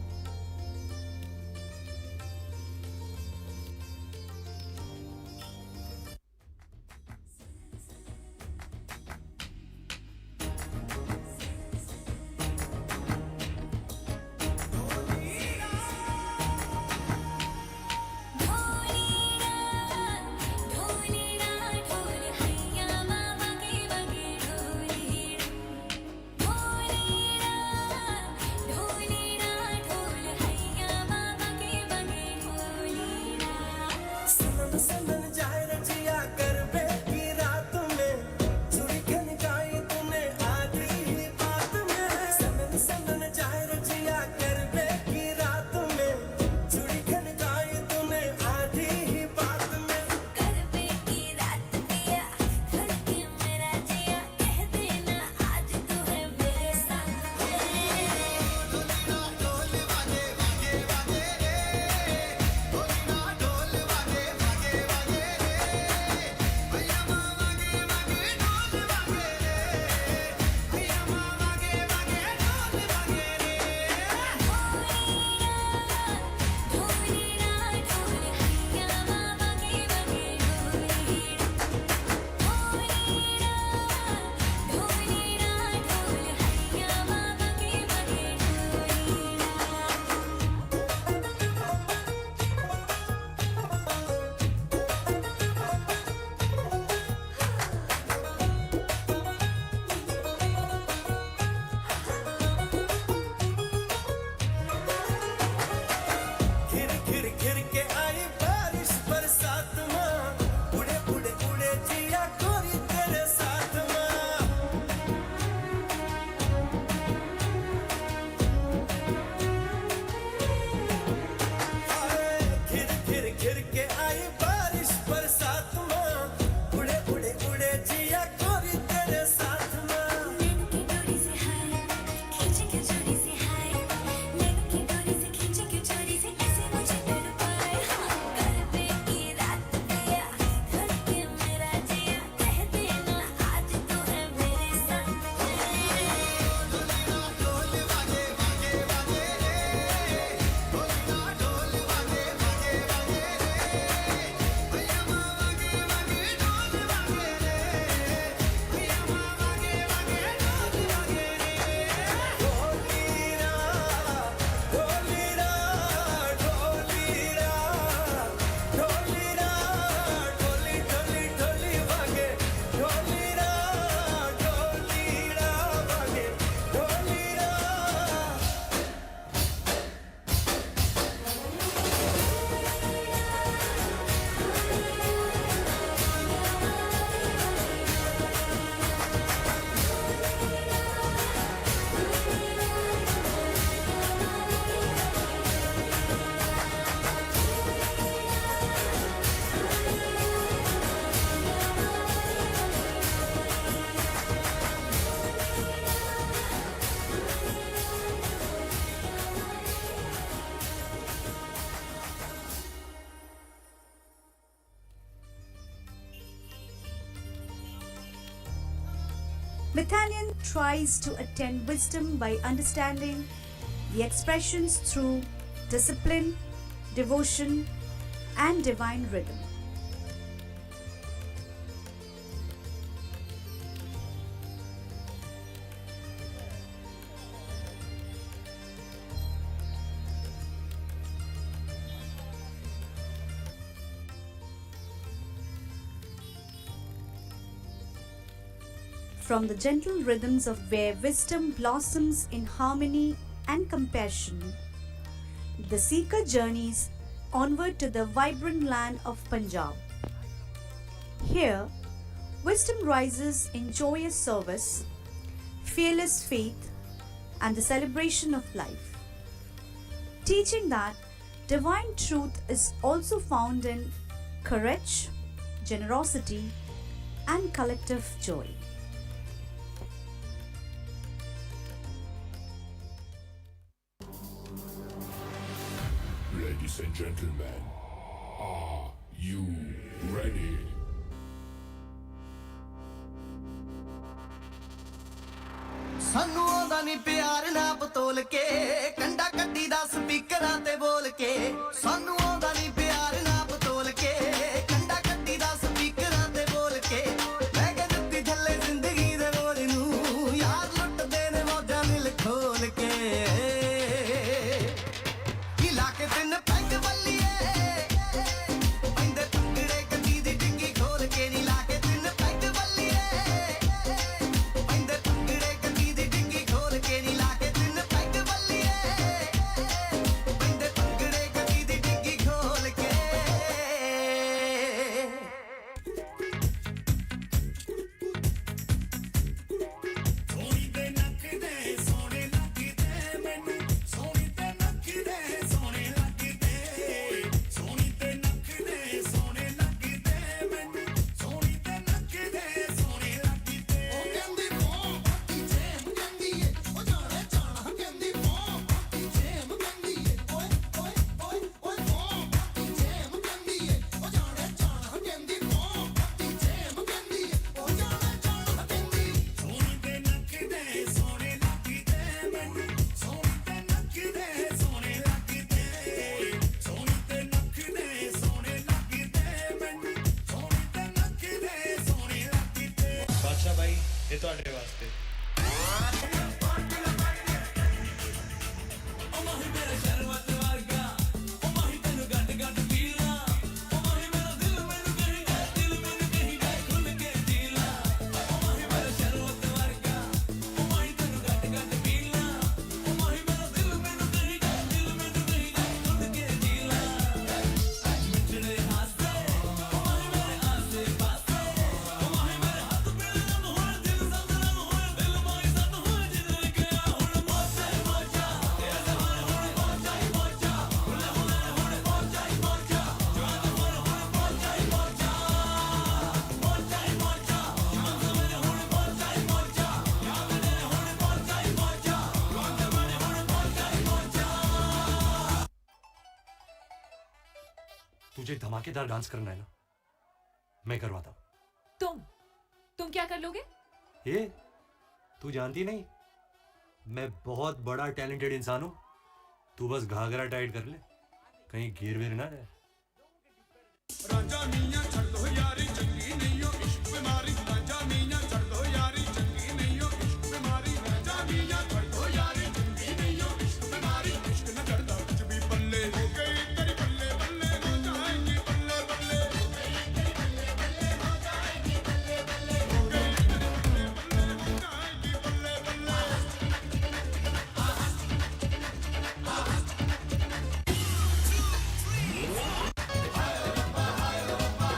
[SPEAKER 12] Bethanian tries to attain wisdom by understanding the expressions through discipline, devotion, and divine rhythm. From the gentle rhythms of where wisdom blossoms in harmony and compassion, the seeker journeys onward to the vibrant land of Punjab. Here, wisdom rises in joyous service, fearless faith, and the celebration of life, teaching that divine truth is also found in courage, generosity, and collective joy.
[SPEAKER 11] Ladies and gentlemen, are you ready?
[SPEAKER 14] ਸਾਨੂੰ ਆਉਂਦਾ ਨਹੀਂ ਪਿਆਰ ਨਾ ਬਤੋਲ ਕੇ ਕੰਡਾ ਕੱਢੀ ਦਾ ਸਪੀਕਰਾਂ ਤੇ ਬੋਲ ਕੇ ਸਾਨੂੰ ਆਉਂਦਾ ਨਹੀਂ ਪਿਆਰ ਨਾ ਬਤੋਲ ਕੇ ਕੰਡਾ ਕੱਢੀ ਦਾ ਸਪੀਕਰਾਂ ਤੇ ਬੋਲ ਕੇ ਮੈਂ ਕਿ ਦਿੱਤੀ ਥੱਲੇ ਜ਼ਿੰਦਗੀ ਦੇ ਰੋਜ਼ ਨੂੰ ਯਾਰ ਲੁੱਟਦੇ ਨੇ ਮੌਜਾਂ ਦਿਲ ਖੋਲ ਕੇ ਕੀ ਲਾ ਕੇ ਤਿੰਨ ਪੈਗ ਵੱਲੀਏ ਪੈਂਦੇ ਟੁਕੜੇ ਕੱਢੀ ਦੀ ਡਿੱਗੀ ਖੋਲ ਕੇ ਨਹੀਂ ਲਾ ਕੇ ਤਿੰਨ ਪੈਗ ਵੱਲੀਏ ਪੈਂਦੇ ਟੁਕੜੇ ਕੱਢੀ ਦੀ ਡਿੱਗੀ ਖੋਲ ਕੇ ਨਹੀਂ ਲਾ ਕੇ ਤਿੰਨ ਪੈਗ ਵੱਲੀਏ ਪੈਂਦੇ ਟੁਕੜੇ ਕੱਢੀ ਦੀ ਡਿੱਗੀ ਖੋਲ ਕੇ ਸੋਹਣੀ ਤੇ ਨੱਕ ਦੇ ਸੋਹਣੇ ਲੱਗਦੇ ਮੈਨੂੰ ਸੋਹਣੀ ਤੇ ਨੱਕ ਦੇ ਸੋਹਣੇ ਲੱਗਦੇ ਸੋਹਣੀ ਤੇ ਨੱਕ ਦੇ ਸੋਹਣੇ ਲੱਗਦੇ ਮੈਨੂੰ ਸੋਹਣੀ ਤੇ ਨੱਕ ਦੇ ਸੋਹਣੇ ਲੱਗਦੇ ਉਹ ਕਹਿੰਦੀ ਫੋਂ ਪਾਟੀ ਜੇਮ ਕਹਿੰਦੀ ਏ ਉਹ ਜਾਣੇ ਜਾਣਾ ਕਹਿੰਦੀ ਫੋਂ ਪਾਟੀ ਜੇਮ ਕਹਿੰਦੀ ਏ ਓਏ ਓਏ ਓਏ ਓਏ ਫੋਂ ਪਾਟੀ ਜੇਮ ਕਹਿੰਦੀ ਏ ਉਹ ਜਾਣੇ ਜਾਣਾ ਕਹਿੰਦੀ ਫੋਂ ਪਾਟੀ ਜੇਮ ਕਹਿੰਦੀ ਏ ਉਹ ਜਾਣੇ ਜਾਣਾ ਕਹਿੰਦੀ ਸੋਹਣੀ ਤੇ ਨੱਕ ਦੇ ਸੋਹਣੇ ਲੱਗਦੇ ਮੈਨੂੰ ਸੋਹਣੀ ਤੇ ਨੱਕ ਦੇ ਸੋਹਣੇ ਲੱਗਦੇ ਸੋਹਣੀ ਤੇ ਨੱਕ ਦੇ ਸੋਹਣੇ ਲੱਗਦੇ ਮੈਨੂੰ ਸੋਹਣੀ ਤੇ ਨੱਕ ਦੇ ਸੋਹਣੇ ਲੱਗਦੇ
[SPEAKER 23] ਬਾਦਸ਼ਾਹ ਭਾਈ ਇਹ ਤੁਹਾਡੇ ਵਾਸਤੇ
[SPEAKER 14] ਉਹ ਮਾਹੀ ਮੇਰੇ ਸ਼ਰਬਤ ਵਰਗਾ ਉਹ ਮਾਹੀ ਤੈਨੂੰ ਗੱਡ ਗੱਡ ਪੀਲਾ ਉਹ ਮਾਹੀ ਮੇਰਾ ਦਿਲ ਮੈਨੂੰ ਕਹੀਦਾ ਖੁੱਲ ਕੇ ਜੀਲਾ ਉਹ ਮਾਹੀ ਮੇਰੇ ਸ਼ਰਬਤ ਵਰਗਾ ਉਹ ਮਾਹੀ ਤੈਨੂੰ ਗੱਡ ਗੱਡ ਪੀਲਾ ਉਹ ਮਾਹੀ ਮੇਰਾ ਦਿਲ ਮੈਨੂੰ ਕਹੀਦਾ ਖੁੱਲ ਕੇ ਜੀਲਾ ਮਿੱਠੜੇ ਹਾਸੇ ਉਹ ਮਾਹੀ ਮੇਰੇ ਆਸੇ ਪਾਸੇ ਉਹ ਮਾਹੀ ਮੇਰੇ ਹੱਥ ਮਿਲਣ ਹੋਏ ਦਿਲ ਸੰਦਰਮ ਹੋਏ ਦਿਲ ਮਾਈ ਸਤ ਹੋਏ ਜਿੰਨ ਗਿਆ ਹੁਣ ਮੋਜਾ ਮੋਜਾ ਇਹ ਜ਼ਮਾਨ ਹੁਣ ਮੋਜਾ ਮੋਜਾ ਹੁਣੇ ਹੁਣੇ ਹੁਣ ਮੋਜਾ ਮੋਜਾ ਜਵਾਨ ਹੁਣ ਮੋਜਾ ਮੋਜਾ ਮੋਜਾ ਮੋਜਾ ਜਵਾਨ ਮੇਰੇ ਹੁਣ ਮੋਜਾ ਮੋਜਾ ਯਾਦ ਨੇ ਹੁਣ ਮੋਜਾ ਮੋਜਾ ਜਵਾਨ ਮੇਰੇ ਹੁਣ ਮੋਜਾ ਮੋਜਾ
[SPEAKER 24] तुझे धमाकेदार डांस करना है ना मैं करवाता हूँ
[SPEAKER 15] तुम क्या कर लोगे?
[SPEAKER 24] ये तू जानती नहीं मैं बहुत बड़ा टैलेंटेड इंसान हूँ तू बस घाघरा टाइट कर ले कहीं गिर विर ना जाए
[SPEAKER 11] राजा मियां छड़ दो यारी चंगी नहीं हो इश्क बीमारी राजा मियां छड़ दो यारी चंगी नहीं हो इश्क बीमारी राजा मियां छड़ दो यारी चंगी नहीं हो इश्क बीमारी इश्क न चढ़दा कुछ भी पल्ले हो गई तेरी बल्ले बल्ले हो जाएंगी बल्ले बल्ले हो गई तेरी बल्ले बल्ले हो जाएंगी बल्ले बल्ले हो गई तेरी बल्ले बल्ले हो जाएंगी बल्ले बल्ले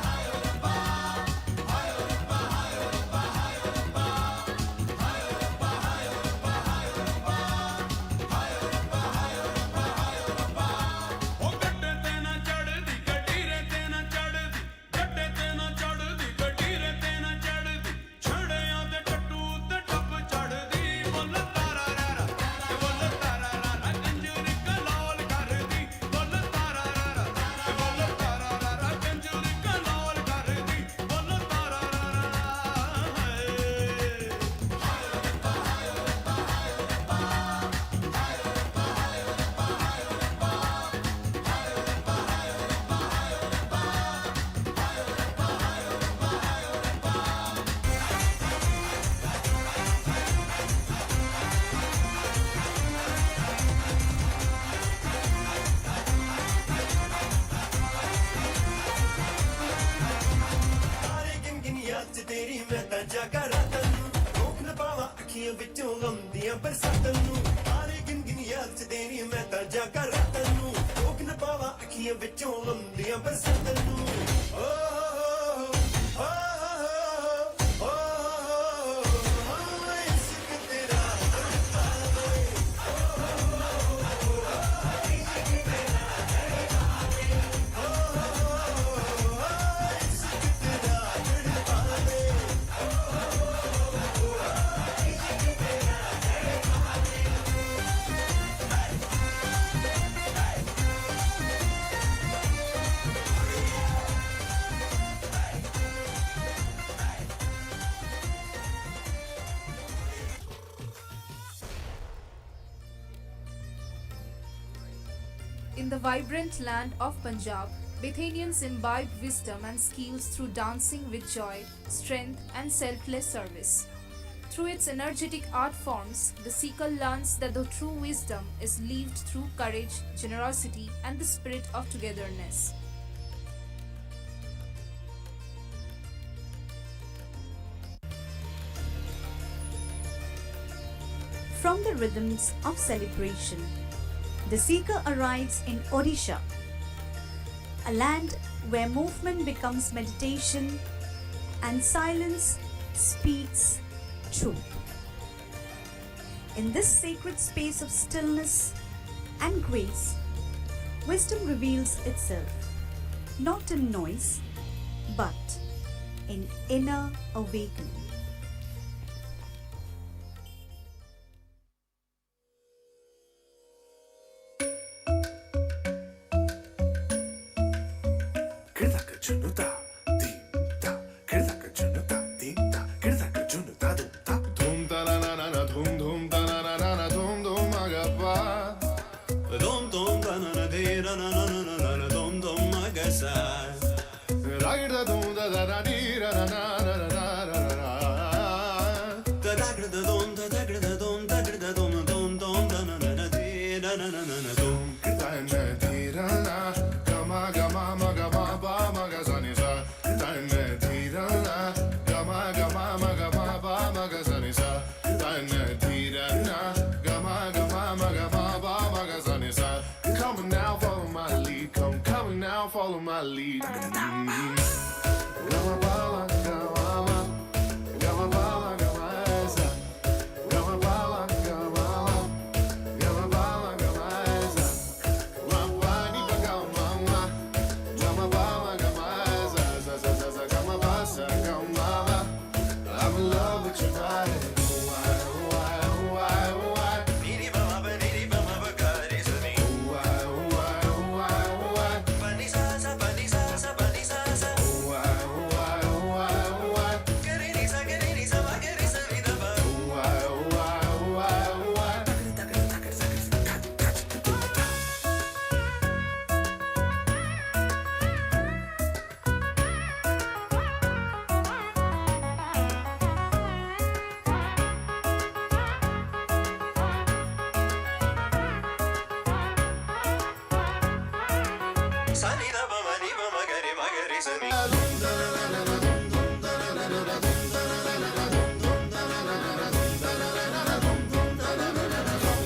[SPEAKER 14] ਤੇਰੀ ਮੈਂ ਤਾਂ ਜਾਗਾ ਰਾਤਾਂ ਨੂੰ ਰੋਕ ਨਾ ਪਾਵਾਂ ਅੱਖੀਆਂ ਵਿੱਚੋਂ ਗਮ ਦੀਆਂ ਬਰਸਾਤਾਂ ਨੂੰ ਹਾਰੇ ਗਿਣ ਗਿਣ ਯਾਦ ਚ ਤੇਰੀ ਮੈਂ ਤਾਂ ਜਾਗਾ ਰਾਤਾਂ ਨੂੰ ਰੋਕ ਨਾ ਪਾਵਾਂ ਅੱਖੀਆਂ ਵਿੱਚੋਂ ਗਮ ਦੀਆਂ ਬਰਸਾਤਾਂ ਨੂੰ ਓ
[SPEAKER 7] In the vibrant land of Punjab, Bethanians imbibe wisdom and skills through dancing with joy, strength, and selfless service. Through its energetic art forms, the seeker learns that the true wisdom is lived through courage, generosity, and the spirit of togetherness.
[SPEAKER 12] From the rhythms of celebration, the seeker arrives in Odisha, a land where movement becomes meditation and silence speaks truth. In this sacred space of stillness and grace, wisdom reveals itself, not in noise, but in inner awakening.
[SPEAKER 11] Come now, follow my lead. Come now, follow my lead. I'm in love with your body.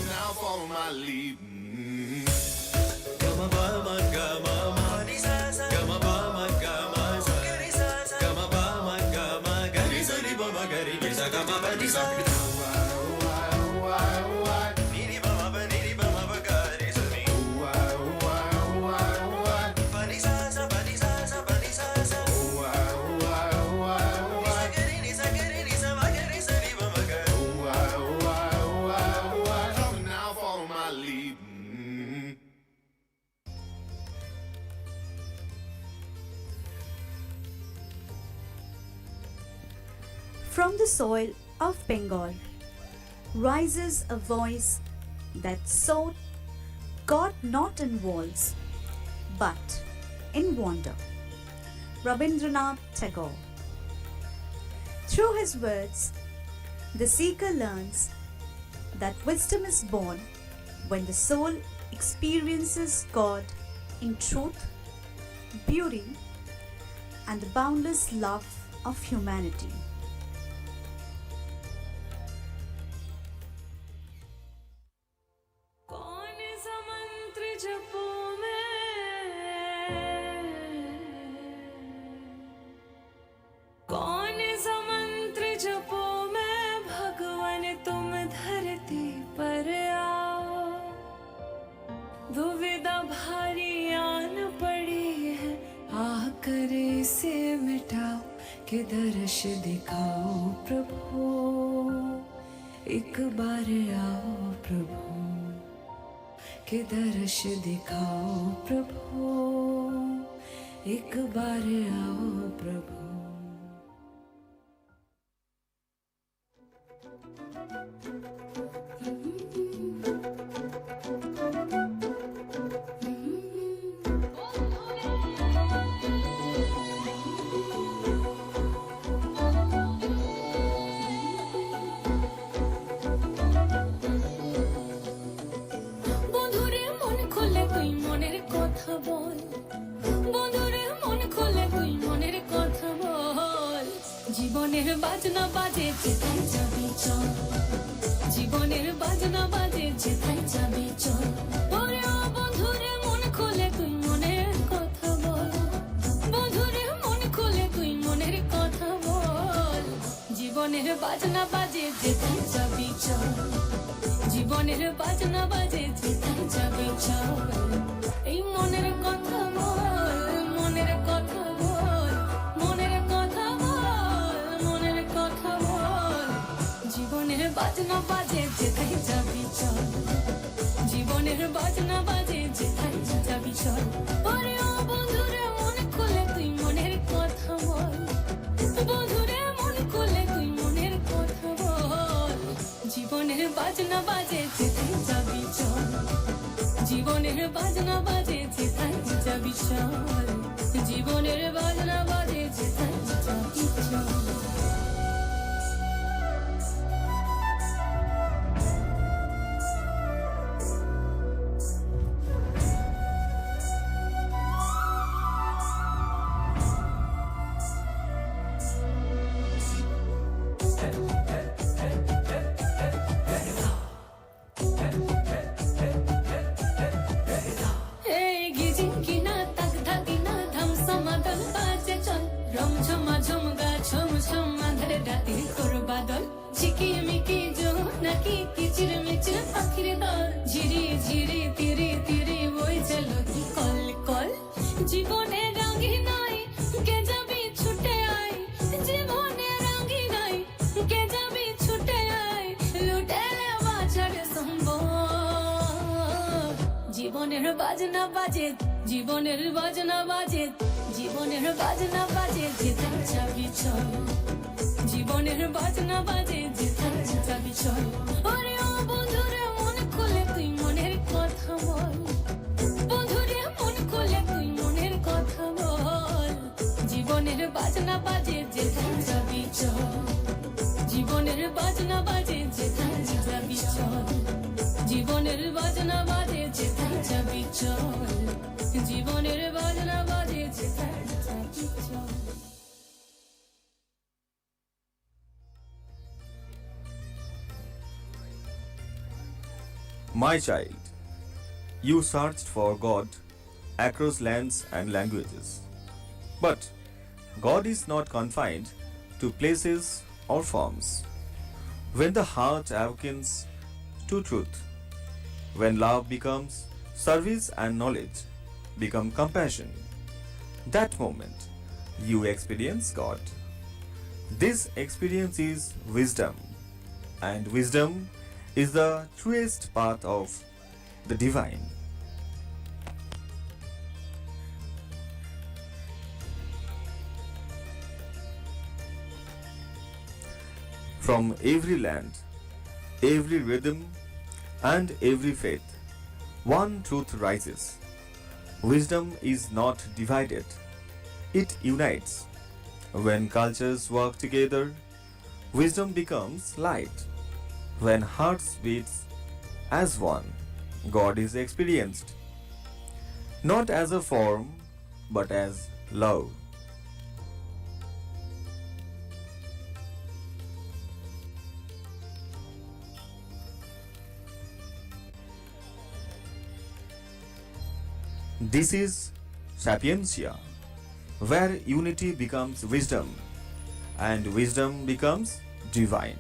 [SPEAKER 11] Now follow my lead. Come now, follow my lead.
[SPEAKER 12] From the soil of Bengal rises a voice that sought God not in walls, but in wonder. Rabindranath Tagore. Through his words, the seeker learns that wisdom is born when the soul experiences God in truth, beauty, and the boundless love of humanity.
[SPEAKER 20] कौन सा मंत्र जपूं मैं, कौन सा मंत्र जपूं मैं, भगवान तुम धरती पर आओ। दुविधा भारी आन पड़ी है, आकर इसे मिटाओ, कि दर्श दिखाओ प्रभु, एक बार आओ प्रभु, कि दर्श दिखाओ प्रभु, एक बार आओ प्रभु। বন্ধুরে মন খুলে তুই মনের কথা বল, বন্ধুরে মন খুলে তুই মনের কথা বল। জীবনের বাজনা বাজে যেথায় যাবি চল, জীবনের বাজনা বাজে যেথায় যাবি চল। ওরে ও বন্ধুরে মন খুলে তুই মনের কথা বল, বন্ধুরে মন খুলে তুই মনের কথা বল। জীবনের বাজনা বাজে যেথায় যাবি চল, জীবনের বাজনা বাজে যেথায় যাবি চল। এই মনের কথা বল, মনের কথা বল, মনের কথা বল, মনের কথা বল। জীবনের বাজনা বাজে যেথায় যাবি চল, জীবনের বাজনা বাজে যেথায় যাবি চল। ওরে ও বন্ধুরে মন খুলে তুই মনের কথা বল, বন্ধুরে মন খুলে তুই মনের কথা বল। জীবনের বাজনা বাজে যেথায় যাবি চল, জীবনের বাজনা বাজে যেথায় যাবি চল, জীবনের বাজনা বাজে যেথায় যাবি চল। এই গিজিঙ্গিনা তাক ধাগিনা ধাম সমাদল বাজে চল, রম ঝমা ঝমগা ছম ছম আঁধারে রাতের তোর বাদল। ঝিকি মিকি জো নাকি কিচির মিচির পাখির দল, ঝিরি ঝিরি তিরি তিরি বইছে লতি কল কল। জীবনে রাঙ্গি নাই কে যাবি ছুটে আয়, জীবনে রাঙ্গি নাই কে যাবি ছুটে আয়, লুটে বাছার সম্ভব। জীবনের বাজনা বাজে, জীবনের বাজনা বাজে, জীবনের বাজনা বাজে যেথায় যাবি চল, জীবনের বাজনা বাজে যেথায় যাবি চল। ওরে ও বন্ধুরে মন খুলে তুই মনের কথা বল, বন্ধুরে মন খুলে তুই মনের কথা বল। জীবনের বাজনা বাজে যেথায় যাবি চল, জীবনের বাজনা বাজে যেথায় যাবি চল, জীবনের বাজনা বাজে যেথায় যাবি চল, জীবনের বাজনা বাজে যেথায় যাবি চল।
[SPEAKER 8] My child, you searched for God across lands and languages. But God is not confined to places or forms. When the heart awakens to truth, when love becomes service and knowledge become compassion, that moment you experience God. This experience is wisdom, and wisdom is the truest path of the divine. From every land, every rhythm, and every faith, one truth rises. Wisdom is not divided, it unites. When cultures work together, wisdom becomes light. When hearts beats as one, God is experienced, not as a form, but as love. This is sapientia, where unity becomes wisdom and wisdom becomes divine.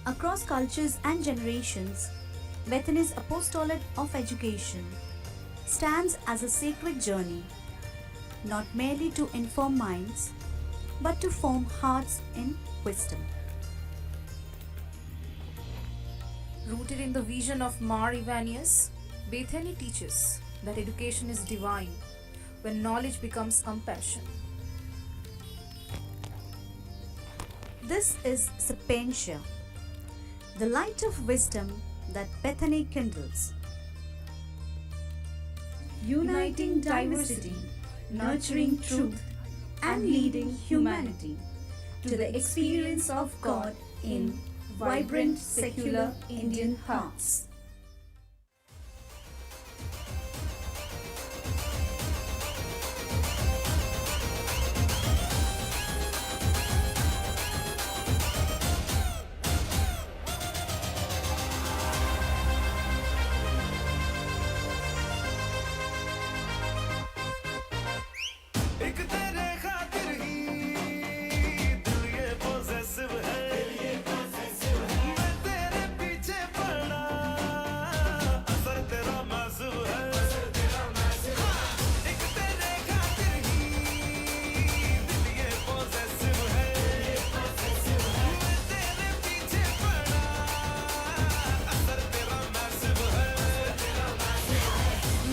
[SPEAKER 12] Across cultures and generations, Bethany's apostolate of education stands as a sacred journey, not merely to inform minds, but to form hearts in wisdom.
[SPEAKER 7] Rooted in the vision of Mar Ivanios, Bethany teaches that education is divine when knowledge becomes compassion.
[SPEAKER 12] This is Sapientia, the light of wisdom that Bethany kindles. Uniting diversity, nurturing truth, and leading humanity to the experience of God in vibrant secular Indian hearts.
[SPEAKER 14] एक तेरे खातिर ही दिल ये possessive है मैं तेरे पीछे पड़ा असर तेरा massive है एक तेरे खातिर ही दिल ये possessive है मैं तेरे पीछे पड़ा असर तेरा massive है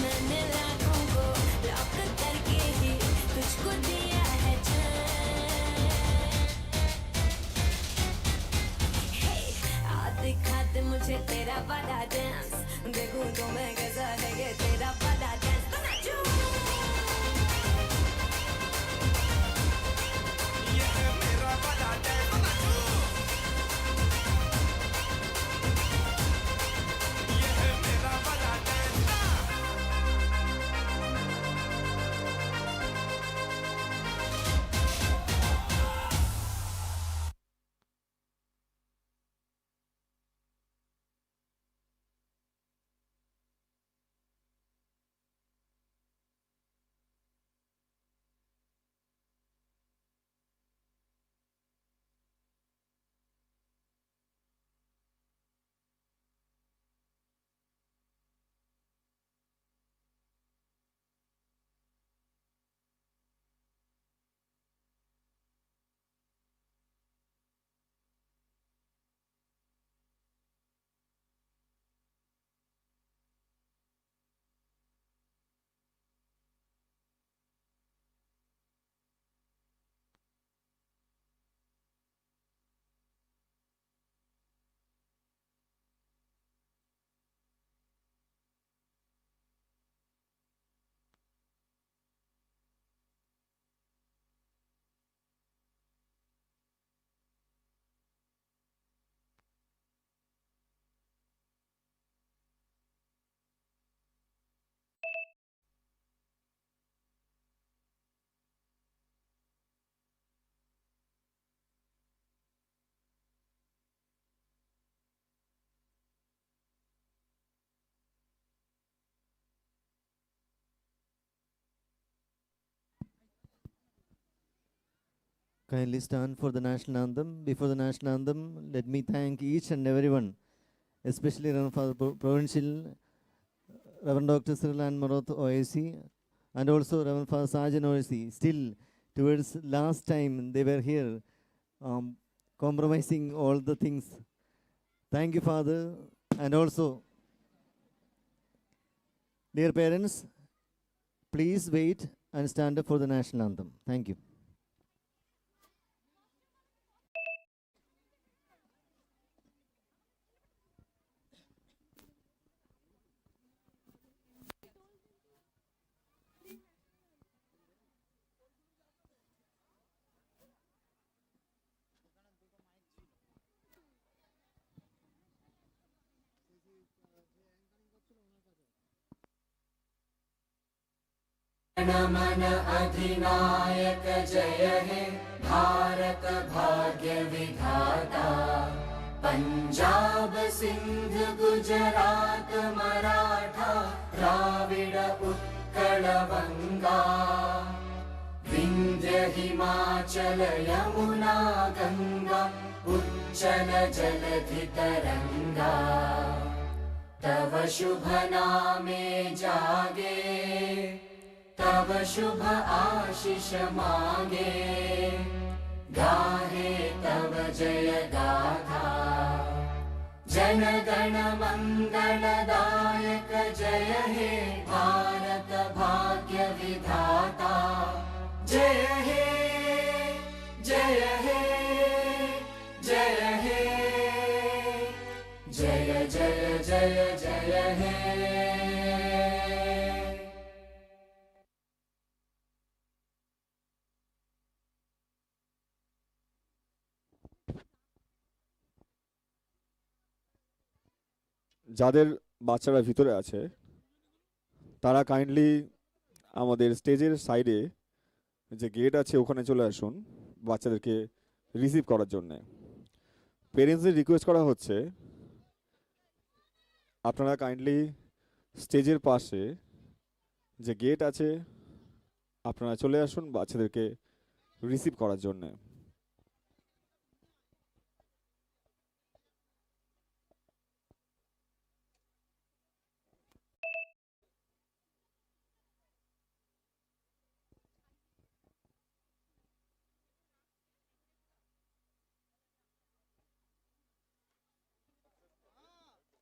[SPEAKER 14] मैंने लाखों को लॉक करके ही तुझको दिया है दिखाते मुझे तेरा वाला डांस देखूं तो मैं कैसा है ये तेरा वाला डांस तो नाचूं ये है मेरा वाला डांस तो नाचूं ये है मेरा वाला dance
[SPEAKER 6] Kindly stand for the national anthem. Before the national anthem, let me thank each and everyone, especially Reverend Father Provincial, Reverend Dr. Cyril and Maroth OAC, and also Reverend Father Sajan OAC. Still, towards last time they were here, compromising all the things. Thank you, Father. And also, dear parents, please wait and stand up for the national anthem. Thank you.
[SPEAKER 14] मन अधिनायक जय हे भारत भाग्य विधाता पंजाब
[SPEAKER 20] पंजाब सिंध गुजरात मराठा द्राविड उत्कल बंगा विंध्य हिमाचल यमुना गंगा उच्चल जलधि तरंगा तव शुभ नामे जागे तव शुभ आशीष मांगे गाहे तव जय गाथा जन गण मंगलदायक जय हे भारत भाग्य विधाता जय हे जय हे जय हे जय जय जय जय हे
[SPEAKER 4] যাদের বাচ্চারা ভিতরে আছে তারা কাইন্ডলি আমাদের স্টেজের সাইডে যে গেট আছে ওখানে চলে আসুন বাচ্চাদেরকে রিসিভ করার জন্যে। পেরেন্টসদের রিকোয়েস্ট করা হচ্ছে আপনারা কাইন্ডলি স্টেজের পাশে যে গেট আছে আপনারা চলে আসুন বাচ্চাদেরকে রিসিভ করার জন্যে।